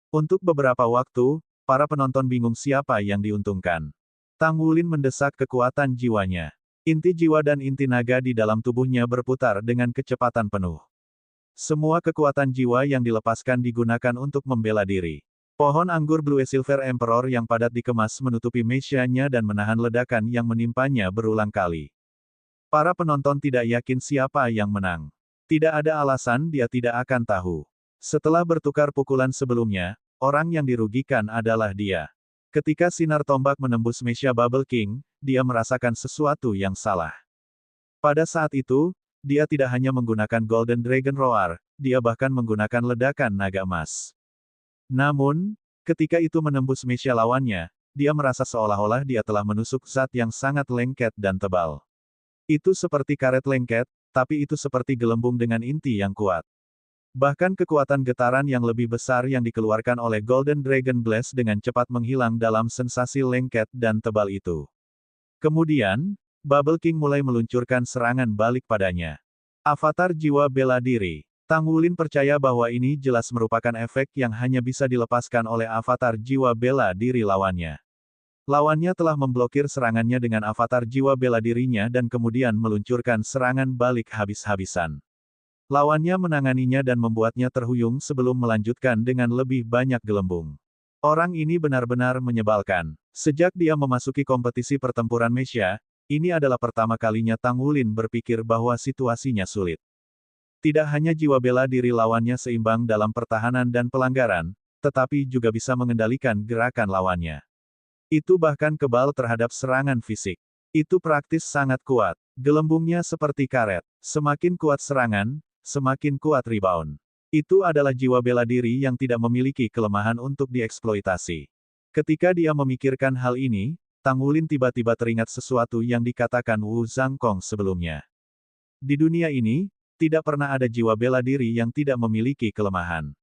Untuk beberapa waktu, para penonton bingung siapa yang diuntungkan. Tang Wulin mendesak kekuatan jiwanya. Inti jiwa dan inti naga di dalam tubuhnya berputar dengan kecepatan penuh. Semua kekuatan jiwa yang dilepaskan digunakan untuk membela diri. Pohon anggur Blue Silver Emperor yang padat dikemas menutupi mesyanya dan menahan ledakan yang menimpanya berulang kali. Para penonton tidak yakin siapa yang menang. Tidak ada alasan dia tidak akan tahu. Setelah bertukar pukulan sebelumnya, orang yang dirugikan adalah dia. Ketika sinar tombak menembus Mesya Bubble King, dia merasakan sesuatu yang salah. Pada saat itu, dia tidak hanya menggunakan Golden Dragon Roar, dia bahkan menggunakan ledakan naga emas. Namun, ketika itu menembus Mesya lawannya, dia merasa seolah-olah dia telah menusuk zat yang sangat lengket dan tebal. Itu seperti karet lengket, tapi itu seperti gelembung dengan inti yang kuat. Bahkan kekuatan getaran yang lebih besar yang dikeluarkan oleh Golden Dragon Blast dengan cepat menghilang dalam sensasi lengket dan tebal itu. Kemudian, Bubble King mulai meluncurkan serangan balik padanya. Avatar jiwa bela diri. Tang Wulin percaya bahwa ini jelas merupakan efek yang hanya bisa dilepaskan oleh avatar jiwa bela diri lawannya. Lawannya telah memblokir serangannya dengan avatar jiwa bela dirinya dan kemudian meluncurkan serangan balik habis-habisan. Lawannya menanganinya dan membuatnya terhuyung sebelum melanjutkan dengan lebih banyak gelembung. Orang ini benar-benar menyebalkan. Sejak dia memasuki kompetisi pertempuran Mesya, ini adalah pertama kalinya Tang Wulin berpikir bahwa situasinya sulit. Tidak hanya jiwa bela diri lawannya seimbang dalam pertahanan dan pelanggaran, tetapi juga bisa mengendalikan gerakan lawannya. Itu bahkan kebal terhadap serangan fisik. Itu praktis sangat kuat. Gelembungnya seperti karet. Semakin kuat serangan, semakin kuat rebound. Itu adalah jiwa bela diri yang tidak memiliki kelemahan untuk dieksploitasi. Ketika dia memikirkan hal ini, Tang Wulin tiba-tiba teringat sesuatu yang dikatakan Wu Zhangkong sebelumnya. Di dunia ini, tidak pernah ada jiwa bela diri yang tidak memiliki kelemahan.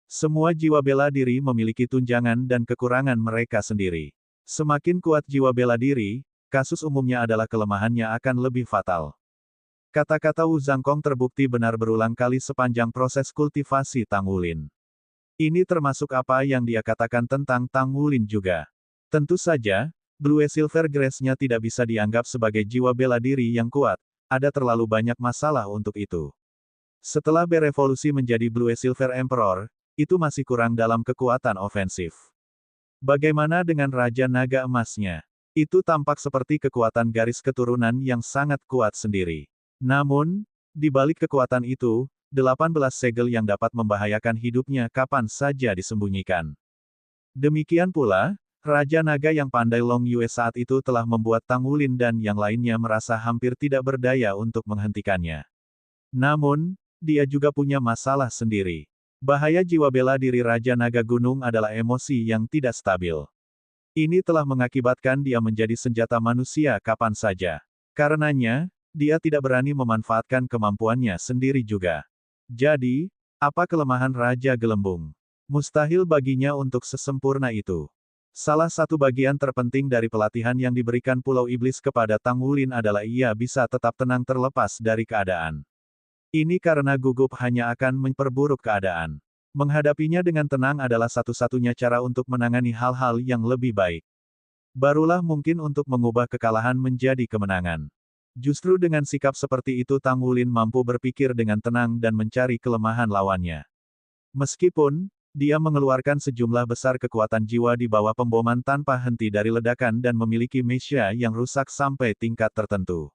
Semua jiwa bela diri memiliki tunjangan dan kekurangan mereka sendiri. Semakin kuat jiwa bela diri, kasus umumnya adalah kelemahannya akan lebih fatal. Kata-kata Wu Zhangkong terbukti benar berulang kali sepanjang proses kultivasi Tang Wulin. Ini termasuk apa yang dia katakan tentang Tang Wulin juga. Tentu saja, Blue Silver Grace-nya tidak bisa dianggap sebagai jiwa bela diri yang kuat. Ada terlalu banyak masalah untuk itu. Setelah berevolusi menjadi Blue Silver Emperor, itu masih kurang dalam kekuatan ofensif. Bagaimana dengan Raja Naga Emasnya? Itu tampak seperti kekuatan garis keturunan yang sangat kuat sendiri. Namun, di balik kekuatan itu, 18 segel yang dapat membahayakan hidupnya kapan saja disembunyikan. Demikian pula, Raja Naga yang pandai Long Yue saat itu telah membuat Tang Wulin dan yang lainnya merasa hampir tidak berdaya untuk menghentikannya. Namun, dia juga punya masalah sendiri. Bahaya jiwa bela diri Raja Naga Gunung adalah emosi yang tidak stabil. Ini telah mengakibatkan dia menjadi senjata manusia kapan saja. Karenanya, dia tidak berani memanfaatkan kemampuannya sendiri juga. Jadi, apa kelemahan Raja Gelembung? Mustahil baginya untuk sesempurna itu. Salah satu bagian terpenting dari pelatihan yang diberikan Pulau Iblis kepada Tang Wulin adalah ia bisa tetap tenang terlepas dari keadaan. Ini karena gugup hanya akan memperburuk keadaan. Menghadapinya dengan tenang adalah satu-satunya cara untuk menangani hal-hal yang lebih baik. Barulah mungkin untuk mengubah kekalahan menjadi kemenangan. Justru dengan sikap seperti itu Tang Wulin mampu berpikir dengan tenang dan mencari kelemahan lawannya. Meskipun, dia mengeluarkan sejumlah besar kekuatan jiwa di bawah pemboman tanpa henti dari ledakan dan memiliki mesia yang rusak sampai tingkat tertentu.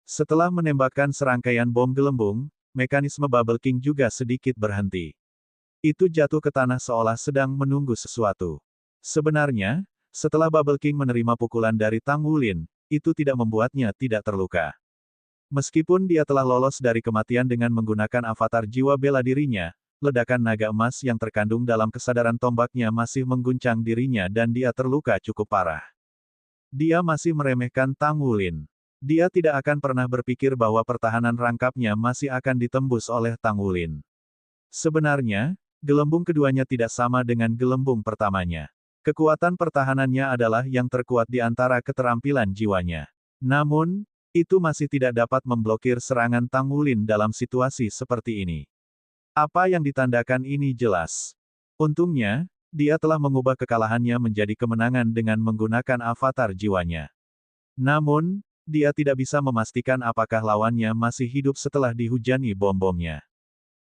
Setelah menembakkan serangkaian bom gelembung, mekanisme Bubble King juga sedikit berhenti. Itu jatuh ke tanah seolah sedang menunggu sesuatu. Sebenarnya, setelah Bubble King menerima pukulan dari Tang Wulin, itu tidak membuatnya tidak terluka. Meskipun dia telah lolos dari kematian dengan menggunakan avatar jiwa bela dirinya, ledakan naga emas yang terkandung dalam kesadaran tombaknya masih mengguncang dirinya dan dia terluka cukup parah. Dia masih meremehkan Tang Wulin. Dia tidak akan pernah berpikir bahwa pertahanan rangkapnya masih akan ditembus oleh Tang Wulin. Sebenarnya, gelembung keduanya tidak sama dengan gelembung pertamanya. Kekuatan pertahanannya adalah yang terkuat di antara keterampilan jiwanya. Namun, itu masih tidak dapat memblokir serangan Tang Wulin dalam situasi seperti ini. Apa yang ditandakan ini jelas. Untungnya, dia telah mengubah kekalahannya menjadi kemenangan dengan menggunakan avatar jiwanya. Namun, dia tidak bisa memastikan apakah lawannya masih hidup setelah dihujani bom-bomnya.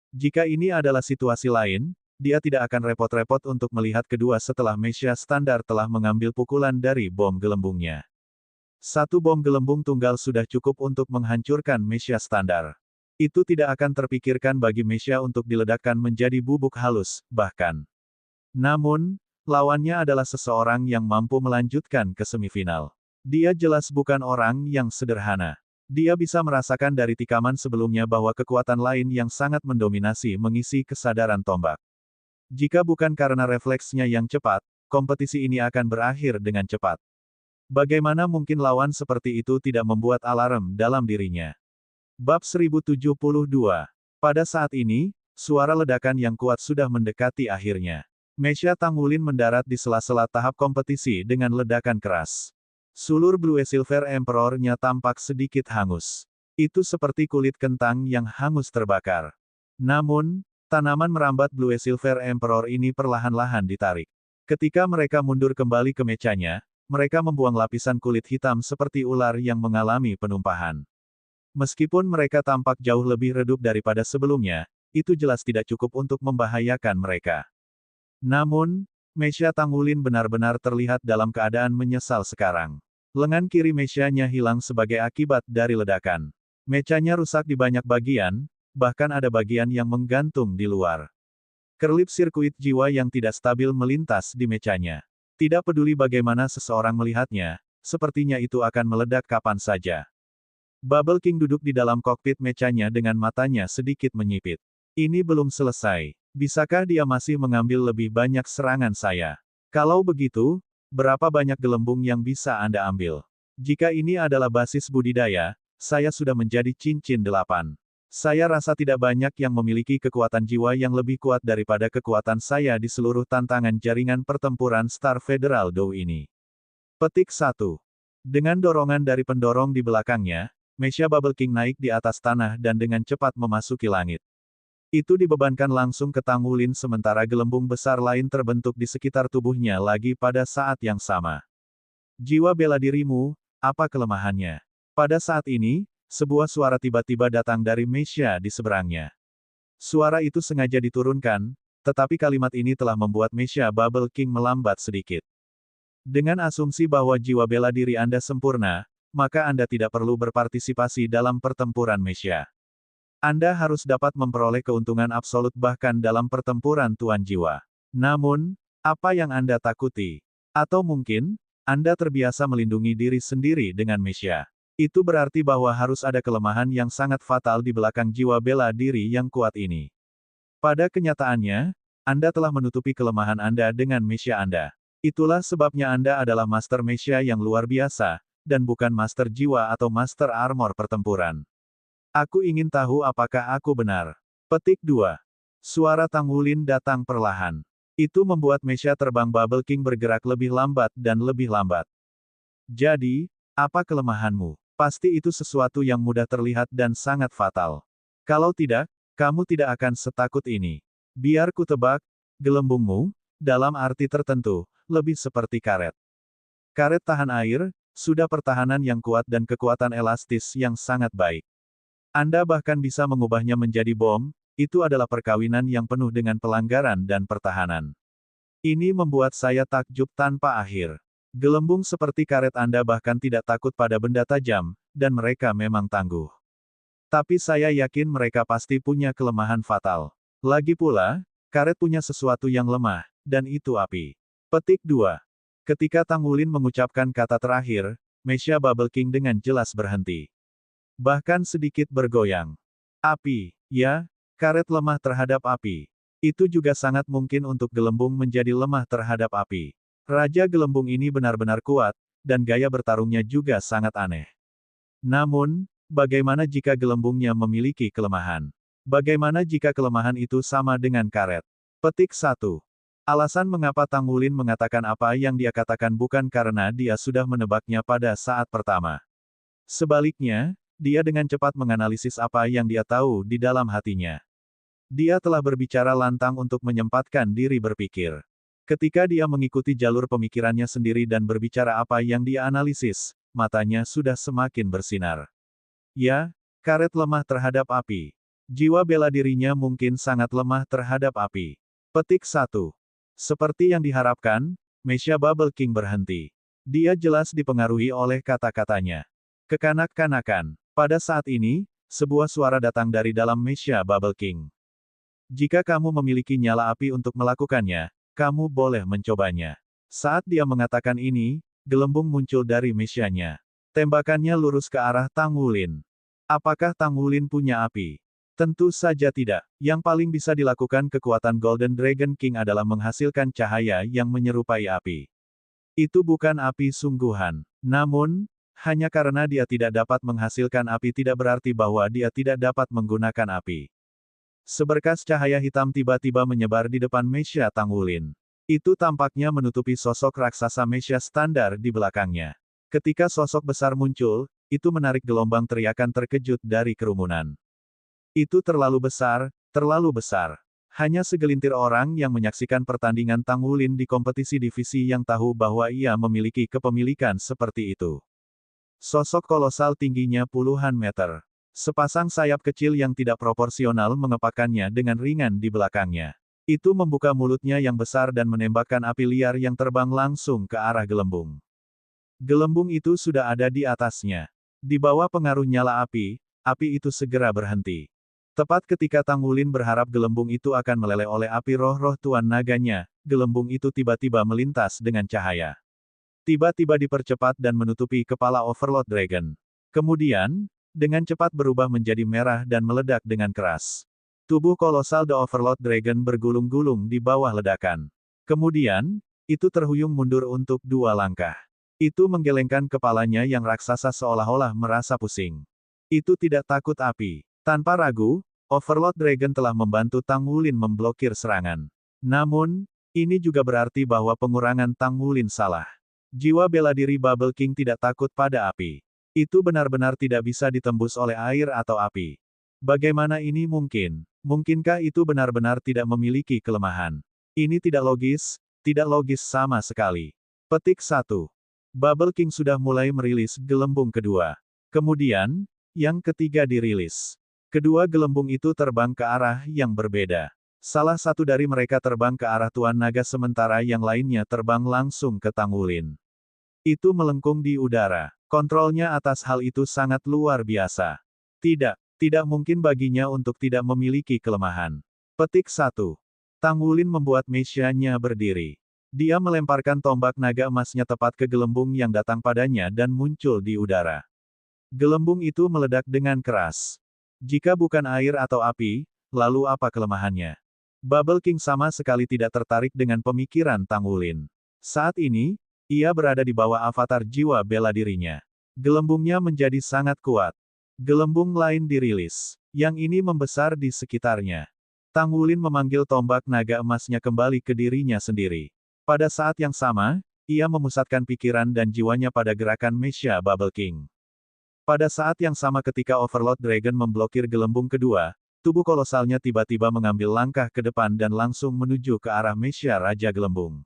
Jika ini adalah situasi lain, dia tidak akan repot-repot untuk melihat kedua setelah mesia standar telah mengambil pukulan dari bom gelembungnya. Satu bom gelembung tunggal sudah cukup untuk menghancurkan mesia standar. Itu tidak akan terpikirkan bagi mesia untuk diledakkan menjadi bubuk halus, bahkan. Namun, lawannya adalah seseorang yang mampu melanjutkan ke semifinal. Dia jelas bukan orang yang sederhana. Dia bisa merasakan dari tikaman sebelumnya bahwa kekuatan lain yang sangat mendominasi mengisi kesadaran tombak. Jika bukan karena refleksnya yang cepat, kompetisi ini akan berakhir dengan cepat. Bagaimana mungkin lawan seperti itu tidak membuat alarm dalam dirinya? Bab 1072. Pada saat ini, suara ledakan yang kuat sudah mendekati akhirnya. Mesia Tang Wulin mendarat di sela-sela tahap kompetisi dengan ledakan keras. Sulur Blue Silver Emperor-nya tampak sedikit hangus. Itu seperti kulit kentang yang hangus terbakar. Namun, tanaman merambat Blue Silver Emperor ini perlahan-lahan ditarik. Ketika mereka mundur kembali ke mechanya, mereka membuang lapisan kulit hitam seperti ular yang mengalami penumpahan. Meskipun mereka tampak jauh lebih redup daripada sebelumnya, itu jelas tidak cukup untuk membahayakan mereka. Namun, mesia Tang Wulin benar-benar terlihat dalam keadaan menyesal sekarang. Lengan kiri mechanya hilang sebagai akibat dari ledakan. Mechanya rusak di banyak bagian, bahkan ada bagian yang menggantung di luar. Kerlip sirkuit jiwa yang tidak stabil melintas di mechanya. Tidak peduli bagaimana seseorang melihatnya, sepertinya itu akan meledak kapan saja. Bubble King duduk di dalam kokpit mechanya dengan matanya sedikit menyipit. Ini belum selesai. Bisakah dia masih mengambil lebih banyak serangan saya? Kalau begitu, berapa banyak gelembung yang bisa Anda ambil? Jika ini adalah basis budidaya, saya sudah menjadi cincin 8. Saya rasa tidak banyak yang memiliki kekuatan jiwa yang lebih kuat daripada kekuatan saya di seluruh tantangan jaringan pertempuran Star Federal Dou ini. Petik 1. Dengan dorongan dari pendorong di belakangnya, mesia Bubble King naik di atas tanah dan dengan cepat memasuki langit. Itu dibebankan langsung ke Tang Wulin sementara gelembung besar lain terbentuk di sekitar tubuhnya lagi pada saat yang sama. Jiwa bela dirimu, apa kelemahannya? Pada saat ini, sebuah suara tiba-tiba datang dari mesia di seberangnya. Suara itu sengaja diturunkan, tetapi kalimat ini telah membuat mesia Bubble King melambat sedikit. Dengan asumsi bahwa jiwa bela diri Anda sempurna, maka Anda tidak perlu berpartisipasi dalam pertempuran mesia. Anda harus dapat memperoleh keuntungan absolut bahkan dalam pertempuran tuan jiwa. Namun, apa yang Anda takuti? Atau mungkin, Anda terbiasa melindungi diri sendiri dengan mesia. Itu berarti bahwa harus ada kelemahan yang sangat fatal di belakang jiwa bela diri yang kuat ini. Pada kenyataannya, Anda telah menutupi kelemahan Anda dengan mesia Anda. Itulah sebabnya Anda adalah Master Mesha yang luar biasa, dan bukan Master Jiwa atau Master Armor pertempuran. Aku ingin tahu apakah aku benar. Petik 2. Suara Tang Wulin datang perlahan. Itu membuat Mesha terbang Bubble King bergerak lebih lambat dan lebih lambat. Jadi, apa kelemahanmu? Pasti itu sesuatu yang mudah terlihat dan sangat fatal. Kalau tidak, kamu tidak akan setakut ini. Biar ku tebak, gelembungmu, dalam arti tertentu, lebih seperti karet. Karet tahan air, sudah pertahanan yang kuat dan kekuatan elastis yang sangat baik. Anda bahkan bisa mengubahnya menjadi bom, itu adalah perkawinan yang penuh dengan pelanggaran dan pertahanan. Ini membuat saya takjub tanpa akhir. Gelembung seperti karet Anda bahkan tidak takut pada benda tajam, dan mereka memang tangguh. Tapi saya yakin mereka pasti punya kelemahan fatal. Lagi pula, karet punya sesuatu yang lemah, dan itu api. Petik 2. Ketika Tang Wulin mengucapkan kata terakhir, Mesha Bubble King dengan jelas berhenti. Bahkan sedikit bergoyang. Api, ya, karet lemah terhadap api. Itu juga sangat mungkin untuk gelembung menjadi lemah terhadap api. Raja gelembung ini benar-benar kuat, dan gaya bertarungnya juga sangat aneh. Namun, bagaimana jika gelembungnya memiliki kelemahan? Bagaimana jika kelemahan itu sama dengan karet? Petik 1. Alasan mengapa Tang Wulin mengatakan apa yang dia katakan bukan karena dia sudah menebaknya pada saat pertama. Sebaliknya, dia dengan cepat menganalisis apa yang dia tahu di dalam hatinya. Dia telah berbicara lantang untuk menyempatkan diri berpikir. Ketika dia mengikuti jalur pemikirannya sendiri dan berbicara apa yang dia analisis, matanya sudah semakin bersinar. Ya, karet lemah terhadap api. Jiwa bela dirinya mungkin sangat lemah terhadap api. Petik 1. Seperti yang diharapkan, Mesha Bubble King berhenti. Dia jelas dipengaruhi oleh kata-katanya. Kekanak-kanakan. Pada saat ini, sebuah suara datang dari dalam Mesha Bubble King. Jika kamu memiliki nyala api untuk melakukannya, kamu boleh mencobanya. Saat dia mengatakan ini, gelembung muncul dari Mesha-nya. Tembakannya lurus ke arah Tang Wulin. Apakah Tang Wulin punya api? Tentu saja tidak. Yang paling bisa dilakukan kekuatan Golden Dragon King adalah menghasilkan cahaya yang menyerupai api. Itu bukan api sungguhan. Namun, hanya karena dia tidak dapat menghasilkan api tidak berarti bahwa dia tidak dapat menggunakan api. Seberkas cahaya hitam tiba-tiba menyebar di depan Mesha Tang Wulin. Itu tampaknya menutupi sosok raksasa Mesha standar di belakangnya. Ketika sosok besar muncul, itu menarik gelombang teriakan terkejut dari kerumunan. Itu terlalu besar, terlalu besar. Hanya segelintir orang yang menyaksikan pertandingan Tang Wulin di kompetisi divisi yang tahu bahwa ia memiliki kepemilikan seperti itu. Sosok kolosal tingginya puluhan meter. Sepasang sayap kecil yang tidak proporsional mengepakkannya dengan ringan di belakangnya. Itu membuka mulutnya yang besar dan menembakkan api liar yang terbang langsung ke arah gelembung. Gelembung itu sudah ada di atasnya. Di bawah pengaruh nyala api itu segera berhenti. Tepat ketika Tang Wulin berharap gelembung itu akan meleleh oleh api roh-roh Tuan Naganya, gelembung itu tiba-tiba melintas dengan cahaya. Tiba-tiba dipercepat dan menutupi kepala Overlord Dragon. Kemudian, dengan cepat berubah menjadi merah dan meledak dengan keras. Tubuh kolosal The Overlord Dragon bergulung-gulung di bawah ledakan. Kemudian, itu terhuyung mundur untuk 2 langkah. Itu menggelengkan kepalanya yang raksasa seolah-olah merasa pusing. Itu tidak takut api. Tanpa ragu, Overlord Dragon telah membantu Tang Wulin memblokir serangan. Namun, ini juga berarti bahwa pengurangan Tang Wulin salah. Jiwa bela diri Bubble King tidak takut pada api. Itu benar-benar tidak bisa ditembus oleh air atau api. Bagaimana ini mungkin? Mungkinkah itu benar-benar tidak memiliki kelemahan? Ini tidak logis sama sekali. Petik 1. Bubble King sudah mulai merilis gelembung kedua. Kemudian, yang ketiga dirilis. Kedua gelembung itu terbang ke arah yang berbeda. Salah satu dari mereka terbang ke arah Tuan Naga sementara yang lainnya terbang langsung ke Tang Wulin. Itu melengkung di udara. Kontrolnya atas hal itu sangat luar biasa. Tidak mungkin baginya untuk tidak memiliki kelemahan. Petik 1. Tang Wulin membuat Mesha-nya berdiri. Dia melemparkan tombak naga emasnya tepat ke gelembung yang datang padanya dan muncul di udara. Gelembung itu meledak dengan keras. Jika bukan air atau api, lalu apa kelemahannya? Bubble King sama sekali tidak tertarik dengan pemikiran Tang Wulin. Saat ini, ia berada di bawah avatar jiwa bela dirinya. Gelembungnya menjadi sangat kuat. Gelembung lain dirilis. Yang ini membesar di sekitarnya. Tang Wulin memanggil tombak naga emasnya kembali ke dirinya sendiri. Pada saat yang sama, ia memusatkan pikiran dan jiwanya pada gerakan Mesha Bubble King. Pada saat yang sama ketika Overlord Dragon memblokir gelembung kedua, tubuh kolosalnya tiba-tiba mengambil langkah ke depan dan langsung menuju ke arah Mesha Raja Gelembung.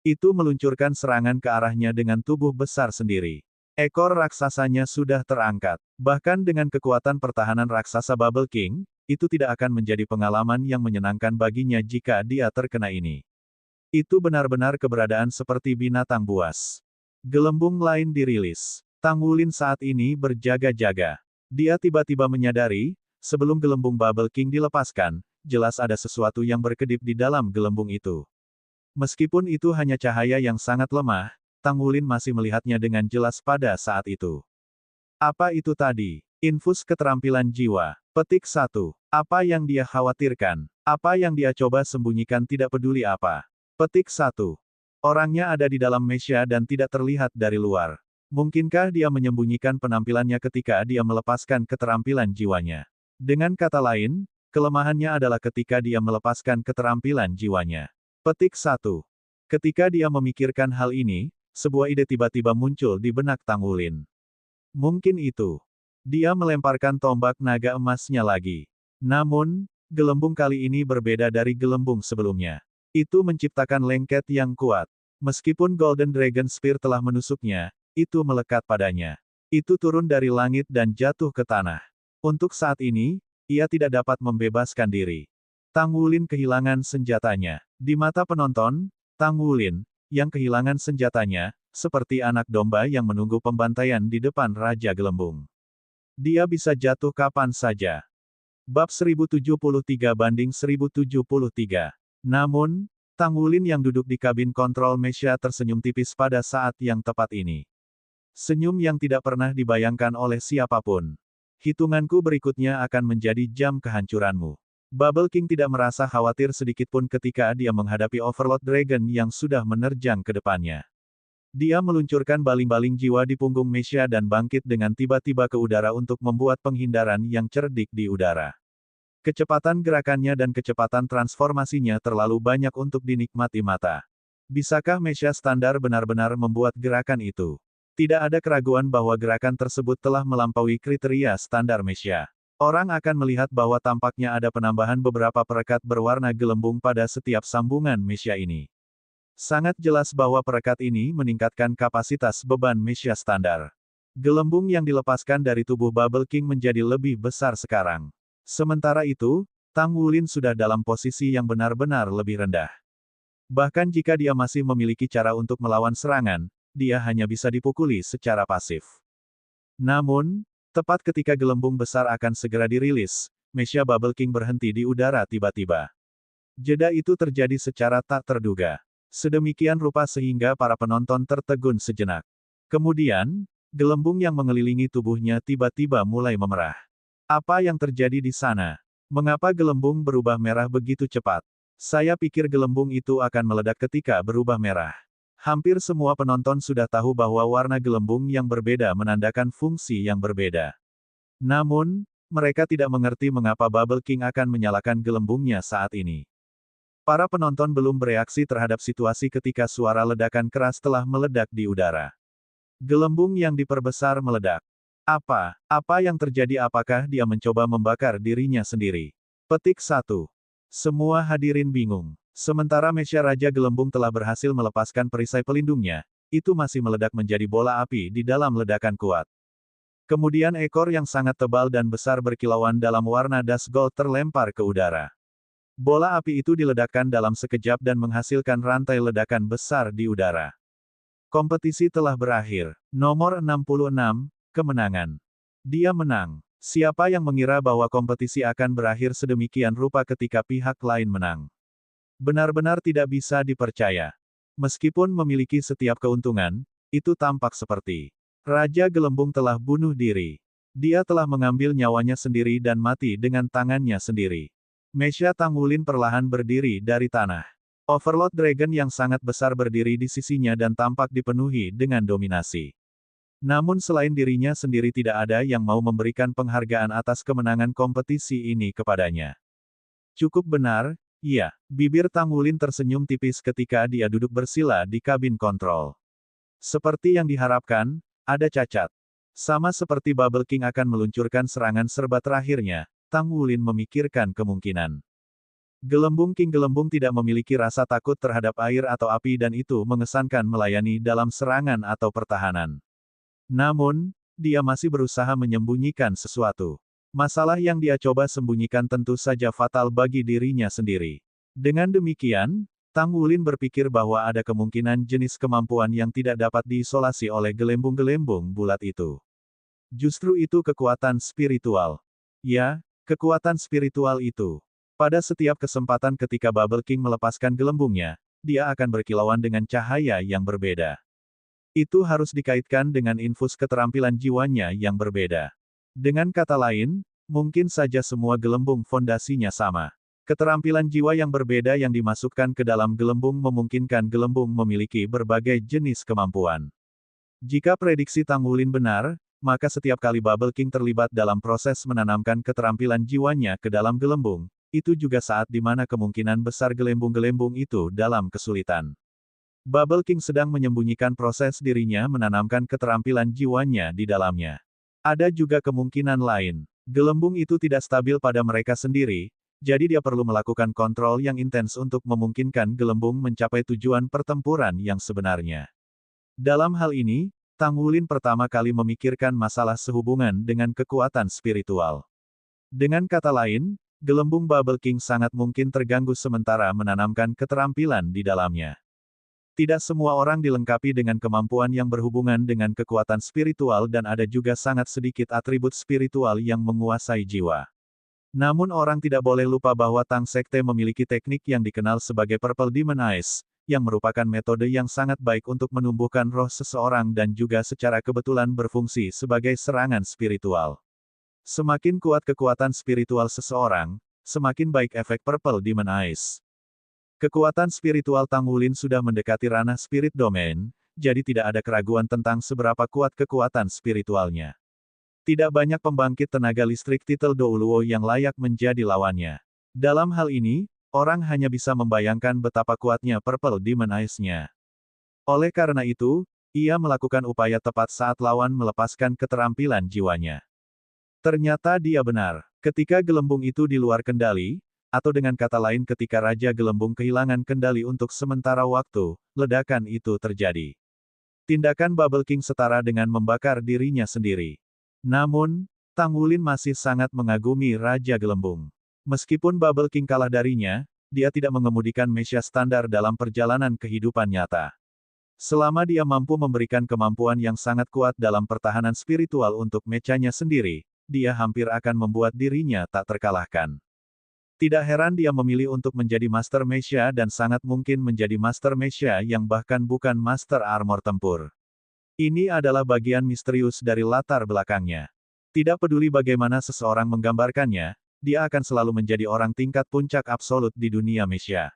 Itu meluncurkan serangan ke arahnya dengan tubuh besar sendiri. Ekor raksasanya sudah terangkat. Bahkan dengan kekuatan pertahanan raksasa Bubble King, itu tidak akan menjadi pengalaman yang menyenangkan baginya jika dia terkena ini. Itu benar-benar keberadaan seperti binatang buas. Gelembung lain dirilis. Tang Wulin saat ini berjaga-jaga. Dia tiba-tiba menyadari, sebelum gelembung Bubble King dilepaskan, jelas ada sesuatu yang berkedip di dalam gelembung itu. Meskipun itu hanya cahaya yang sangat lemah, Tang Wulin masih melihatnya dengan jelas pada saat itu. Apa itu tadi? Infus keterampilan jiwa. Petik 1. Apa yang dia khawatirkan? Apa yang dia coba sembunyikan tidak peduli apa. Petik 1. Orangnya ada di dalam Mesha dan tidak terlihat dari luar. Mungkinkah dia menyembunyikan penampilannya ketika dia melepaskan keterampilan jiwanya? Dengan kata lain, kelemahannya adalah ketika dia melepaskan keterampilan jiwanya. Petik 1. Ketika dia memikirkan hal ini, sebuah ide tiba-tiba muncul di benak Tang Wulin. Mungkin itu. Dia melemparkan tombak naga emasnya lagi. Namun, gelembung kali ini berbeda dari gelembung sebelumnya. Itu menciptakan lengket yang kuat. Meskipun Golden Dragon Spear telah menusuknya, itu melekat padanya. Itu turun dari langit dan jatuh ke tanah. Untuk saat ini, ia tidak dapat membebaskan diri. Tang Wulin kehilangan senjatanya. Di mata penonton, Tang Wulin, yang kehilangan senjatanya, seperti anak domba yang menunggu pembantaian di depan Raja Gelembung. Dia bisa jatuh kapan saja. Bab 1073-1073. Namun, Tang Wulin yang duduk di kabin kontrol Mesha tersenyum tipis pada saat yang tepat ini. Senyum yang tidak pernah dibayangkan oleh siapapun. Hitunganku berikutnya akan menjadi jam kehancuranmu. Bubble King tidak merasa khawatir sedikitpun ketika dia menghadapi Overlord Dragon yang sudah menerjang ke depannya. Dia meluncurkan baling-baling jiwa di punggung Mesha dan bangkit dengan tiba-tiba ke udara untuk membuat penghindaran yang cerdik di udara. Kecepatan gerakannya dan kecepatan transformasinya terlalu banyak untuk dinikmati mata. Bisakah Mesha standar benar-benar membuat gerakan itu? Tidak ada keraguan bahwa gerakan tersebut telah melampaui kriteria standar Mesha. Orang akan melihat bahwa tampaknya ada penambahan beberapa perekat berwarna gelembung pada setiap sambungan Mesha ini. Sangat jelas bahwa perekat ini meningkatkan kapasitas beban Mesha standar. Gelembung yang dilepaskan dari tubuh Bubble King menjadi lebih besar sekarang. Sementara itu, Tang Wulin sudah dalam posisi yang benar-benar lebih rendah. Bahkan jika dia masih memiliki cara untuk melawan serangan, dia hanya bisa dipukuli secara pasif. Namun, tepat ketika gelembung besar akan segera dirilis, Mesha Bubble King berhenti di udara tiba-tiba. Jeda itu terjadi secara tak terduga. Sedemikian rupa sehingga para penonton tertegun sejenak. Kemudian, gelembung yang mengelilingi tubuhnya tiba-tiba mulai memerah. Apa yang terjadi di sana? Mengapa gelembung berubah merah begitu cepat? Saya pikir gelembung itu akan meledak ketika berubah merah. Hampir semua penonton sudah tahu bahwa warna gelembung yang berbeda menandakan fungsi yang berbeda. Namun, mereka tidak mengerti mengapa Bubble King akan menyalakan gelembungnya saat ini. Para penonton belum bereaksi terhadap situasi ketika suara ledakan keras telah meledak di udara. Gelembung yang diperbesar meledak. Apa yang terjadi? Apakah dia mencoba membakar dirinya sendiri? Petik 1. Semua hadirin bingung. Sementara Mesha Raja Gelembung telah berhasil melepaskan perisai pelindungnya, itu masih meledak menjadi bola api di dalam ledakan kuat. Kemudian ekor yang sangat tebal dan besar berkilauan dalam warna dust gold terlempar ke udara. Bola api itu diledakkan dalam sekejap dan menghasilkan rantai ledakan besar di udara. Kompetisi telah berakhir. Nomor 66, kemenangan. Dia menang. Siapa yang mengira bahwa kompetisi akan berakhir sedemikian rupa ketika pihak lain menang? Benar-benar tidak bisa dipercaya. Meskipun memiliki setiap keuntungan, itu tampak seperti Raja Gelembung telah bunuh diri. Dia telah mengambil nyawanya sendiri dan mati dengan tangannya sendiri. Mesha Tang Wulin perlahan berdiri dari tanah. Overlord Dragon yang sangat besar berdiri di sisinya dan tampak dipenuhi dengan dominasi. Namun selain dirinya sendiri tidak ada yang mau memberikan penghargaan atas kemenangan kompetisi ini kepadanya. Cukup benar, iya, bibir Tang Wulin tersenyum tipis ketika dia duduk bersila di kabin kontrol. Seperti yang diharapkan, ada cacat. Sama seperti Bubble King akan meluncurkan serangan serba terakhirnya, Tang Wulin memikirkan kemungkinan. Gelembung King Gelembung tidak memiliki rasa takut terhadap air atau api dan itu mengesankan melayani dalam serangan atau pertahanan. Namun, dia masih berusaha menyembunyikan sesuatu. Masalah yang dia coba sembunyikan tentu saja fatal bagi dirinya sendiri. Dengan demikian, Tang Wulin berpikir bahwa ada kemungkinan jenis kemampuan yang tidak dapat diisolasi oleh gelembung-gelembung bulat itu. Justru itu kekuatan spiritual. Ya, kekuatan spiritual itu. Pada setiap kesempatan ketika Bubble King melepaskan gelembungnya, dia akan berkilauan dengan cahaya yang berbeda. Itu harus dikaitkan dengan infus keterampilan jiwanya yang berbeda. Dengan kata lain, mungkin saja semua gelembung fondasinya sama. Keterampilan jiwa yang berbeda yang dimasukkan ke dalam gelembung memungkinkan gelembung memiliki berbagai jenis kemampuan. Jika prediksi Tang Wulin benar, maka setiap kali Bubble King terlibat dalam proses menanamkan keterampilan jiwanya ke dalam gelembung, itu juga saat di mana kemungkinan besar gelembung-gelembung itu dalam kesulitan. Bubble King sedang menyembunyikan proses dirinya menanamkan keterampilan jiwanya di dalamnya. Ada juga kemungkinan lain. Gelembung itu tidak stabil pada mereka sendiri, jadi dia perlu melakukan kontrol yang intens untuk memungkinkan gelembung mencapai tujuan pertempuran yang sebenarnya. Dalam hal ini, Tang Wulin pertama kali memikirkan masalah sehubungan dengan kekuatan spiritual. Dengan kata lain, gelembung Bubble King sangat mungkin terganggu sementara menanamkan keterampilan di dalamnya. Tidak semua orang dilengkapi dengan kemampuan yang berhubungan dengan kekuatan spiritual dan ada juga sangat sedikit atribut spiritual yang menguasai jiwa. Namun orang tidak boleh lupa bahwa Tang Sekte memiliki teknik yang dikenal sebagai Purple Demon Eyes, yang merupakan metode yang sangat baik untuk menumbuhkan roh seseorang dan juga secara kebetulan berfungsi sebagai serangan spiritual. Semakin kuat kekuatan spiritual seseorang, semakin baik efek Purple Demon Eyes. Kekuatan spiritual Tang Wulin sudah mendekati ranah spirit domain, jadi tidak ada keraguan tentang seberapa kuat kekuatan spiritualnya. Tidak banyak pembangkit tenaga listrik titel Douluo yang layak menjadi lawannya. Dalam hal ini, orang hanya bisa membayangkan betapa kuatnya Purple Demon Eyes-nya. Oleh karena itu, ia melakukan upaya tepat saat lawan melepaskan keterampilan jiwanya. Ternyata dia benar. Ketika gelembung itu di luar kendali, atau dengan kata lain ketika Raja Gelembung kehilangan kendali untuk sementara waktu, ledakan itu terjadi. Tindakan Bubble King setara dengan membakar dirinya sendiri. Namun, Tang Wulin masih sangat mengagumi Raja Gelembung. Meskipun Bubble King kalah darinya, dia tidak mengemudikan mecha standar dalam perjalanan kehidupan nyata. Selama dia mampu memberikan kemampuan yang sangat kuat dalam pertahanan spiritual untuk mechanya sendiri, dia hampir akan membuat dirinya tak terkalahkan. Tidak heran dia memilih untuk menjadi Master Mecha dan sangat mungkin menjadi Master Mecha yang bahkan bukan Master Armor Tempur. Ini adalah bagian misterius dari latar belakangnya. Tidak peduli bagaimana seseorang menggambarkannya, dia akan selalu menjadi orang tingkat puncak absolut di dunia Mecha.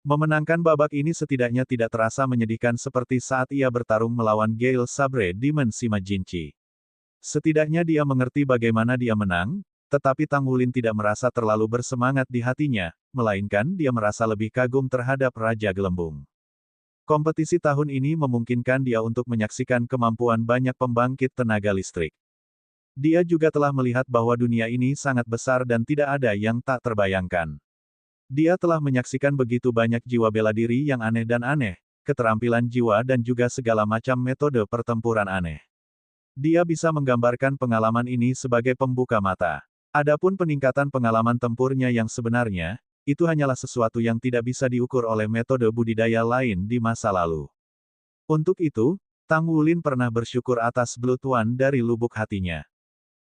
Memenangkan babak ini setidaknya tidak terasa menyedihkan seperti saat ia bertarung melawan Gale Sabre Demon Sima Jinchi. Setidaknya dia mengerti bagaimana dia menang, tetapi Tang Wulin tidak merasa terlalu bersemangat di hatinya, melainkan dia merasa lebih kagum terhadap Raja Gelembung. Kompetisi tahun ini memungkinkan dia untuk menyaksikan kemampuan banyak pembangkit tenaga listrik. Dia juga telah melihat bahwa dunia ini sangat besar dan tidak ada yang tak terbayangkan. Dia telah menyaksikan begitu banyak jiwa bela diri yang aneh dan aneh, keterampilan jiwa dan juga segala macam metode pertempuran aneh. Dia bisa menggambarkan pengalaman ini sebagai pembuka mata. Adapun peningkatan pengalaman tempurnya yang sebenarnya, itu hanyalah sesuatu yang tidak bisa diukur oleh metode budidaya lain di masa lalu. Untuk itu, Tang Wulin pernah bersyukur atas Blood One dari lubuk hatinya.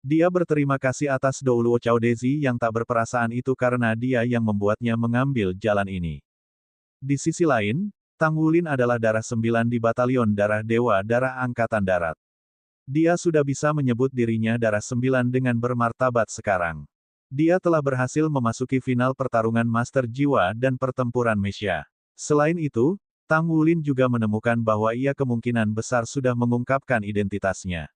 Dia berterima kasih atas Douluo Cao Dezi yang tak berperasaan itu karena dia yang membuatnya mengambil jalan ini. Di sisi lain, Tang Wulin adalah darah 9 di Batalion Darah Dewa Darah Angkatan Darat. Dia sudah bisa menyebut dirinya darah 9 dengan bermartabat sekarang. Dia telah berhasil memasuki final pertarungan Master Jiwa dan pertempuran Mecha. Selain itu, Tang Wulin juga menemukan bahwa ia kemungkinan besar sudah mengungkapkan identitasnya.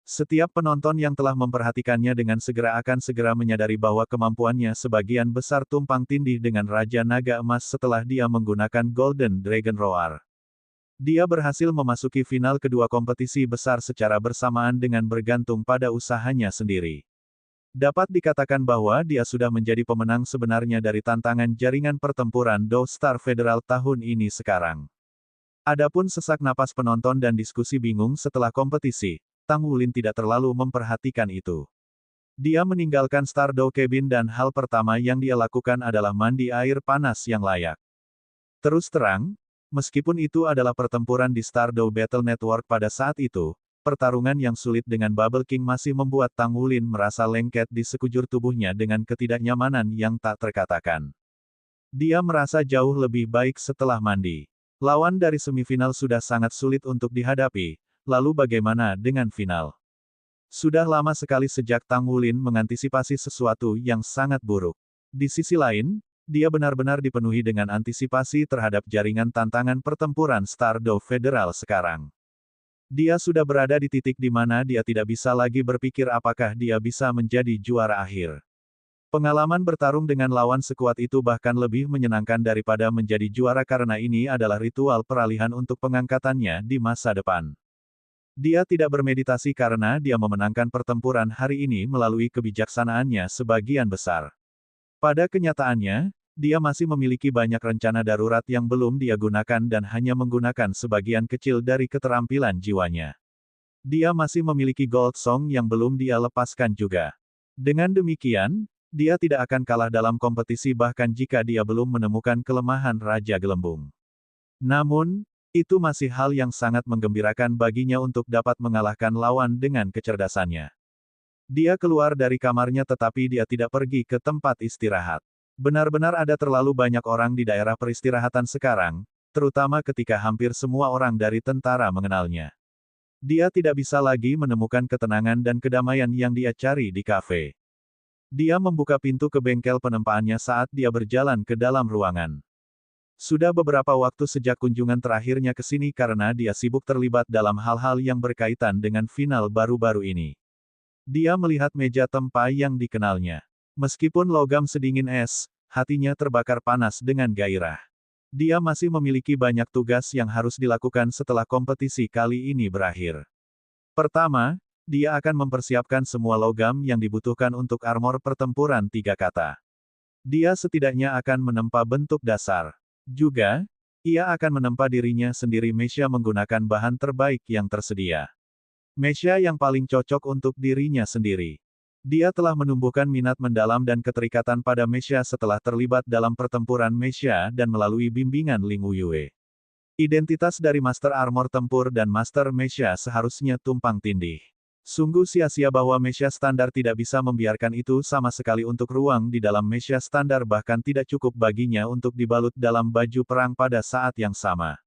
Setiap penonton yang telah memperhatikannya dengan segera akan segera menyadari bahwa kemampuannya sebagian besar tumpang tindih dengan Raja Naga Emas setelah dia menggunakan Golden Dragon Roar. Dia berhasil memasuki final kedua kompetisi besar secara bersamaan dengan bergantung pada usahanya sendiri. Dapat dikatakan bahwa dia sudah menjadi pemenang sebenarnya dari tantangan jaringan pertempuran Dou Star Federal tahun ini sekarang. Adapun sesak napas penonton dan diskusi bingung setelah kompetisi, Tang Wulin tidak terlalu memperhatikan itu. Dia meninggalkan Stardow Cabin dan hal pertama yang dia lakukan adalah mandi air panas yang layak. Terus terang, meskipun itu adalah pertempuran di Stardow Battle Network pada saat itu, pertarungan yang sulit dengan Bubble King masih membuat Tang Wulin merasa lengket di sekujur tubuhnya dengan ketidaknyamanan yang tak terkatakan. Dia merasa jauh lebih baik setelah mandi. Lawan dari semifinal sudah sangat sulit untuk dihadapi. Lalu bagaimana dengan final? Sudah lama sekali sejak Tang Wulin mengantisipasi sesuatu yang sangat buruk. Di sisi lain, dia benar-benar dipenuhi dengan antisipasi terhadap jaringan tantangan pertempuran Stardow Federal sekarang. Dia sudah berada di titik di mana dia tidak bisa lagi berpikir apakah dia bisa menjadi juara akhir. Pengalaman bertarung dengan lawan sekuat itu bahkan lebih menyenangkan daripada menjadi juara karena ini adalah ritual peralihan untuk pengangkatannya di masa depan. Dia tidak bermeditasi karena dia memenangkan pertempuran hari ini melalui kebijaksanaannya sebagian besar. Pada kenyataannya, dia masih memiliki banyak rencana darurat yang belum dia gunakan dan hanya menggunakan sebagian kecil dari keterampilan jiwanya. Dia masih memiliki Gold Song yang belum dia lepaskan juga. Dengan demikian, dia tidak akan kalah dalam kompetisi bahkan jika dia belum menemukan kelemahan Raja Gelembung. Namun, itu masih hal yang sangat menggembirakan baginya untuk dapat mengalahkan lawan dengan kecerdasannya. Dia keluar dari kamarnya tetapi dia tidak pergi ke tempat istirahat. Benar-benar ada terlalu banyak orang di daerah peristirahatan sekarang, terutama ketika hampir semua orang dari tentara mengenalnya. Dia tidak bisa lagi menemukan ketenangan dan kedamaian yang dia cari di kafe. Dia membuka pintu ke bengkel penempaannya saat dia berjalan ke dalam ruangan. Sudah beberapa waktu sejak kunjungan terakhirnya ke sini karena dia sibuk terlibat dalam hal-hal yang berkaitan dengan final baru-baru ini. Dia melihat meja tempa yang dikenalnya. Meskipun logam sedingin es, hatinya terbakar panas dengan gairah. Dia masih memiliki banyak tugas yang harus dilakukan setelah kompetisi kali ini berakhir. Pertama, dia akan mempersiapkan semua logam yang dibutuhkan untuk armor pertempuran 3 kata. Dia setidaknya akan menempa bentuk dasar. Juga, ia akan menempa dirinya sendiri mecha menggunakan bahan terbaik yang tersedia. Mecha yang paling cocok untuk dirinya sendiri. Dia telah menumbuhkan minat mendalam dan keterikatan pada mecha setelah terlibat dalam pertempuran mecha dan melalui bimbingan Ling Wuyue. Identitas dari Master Armor Tempur dan Master Mecha seharusnya tumpang tindih. Sungguh sia-sia bahwa mecha standar tidak bisa membiarkan itu sama sekali untuk ruang di dalam mecha standar bahkan tidak cukup baginya untuk dibalut dalam baju perang pada saat yang sama.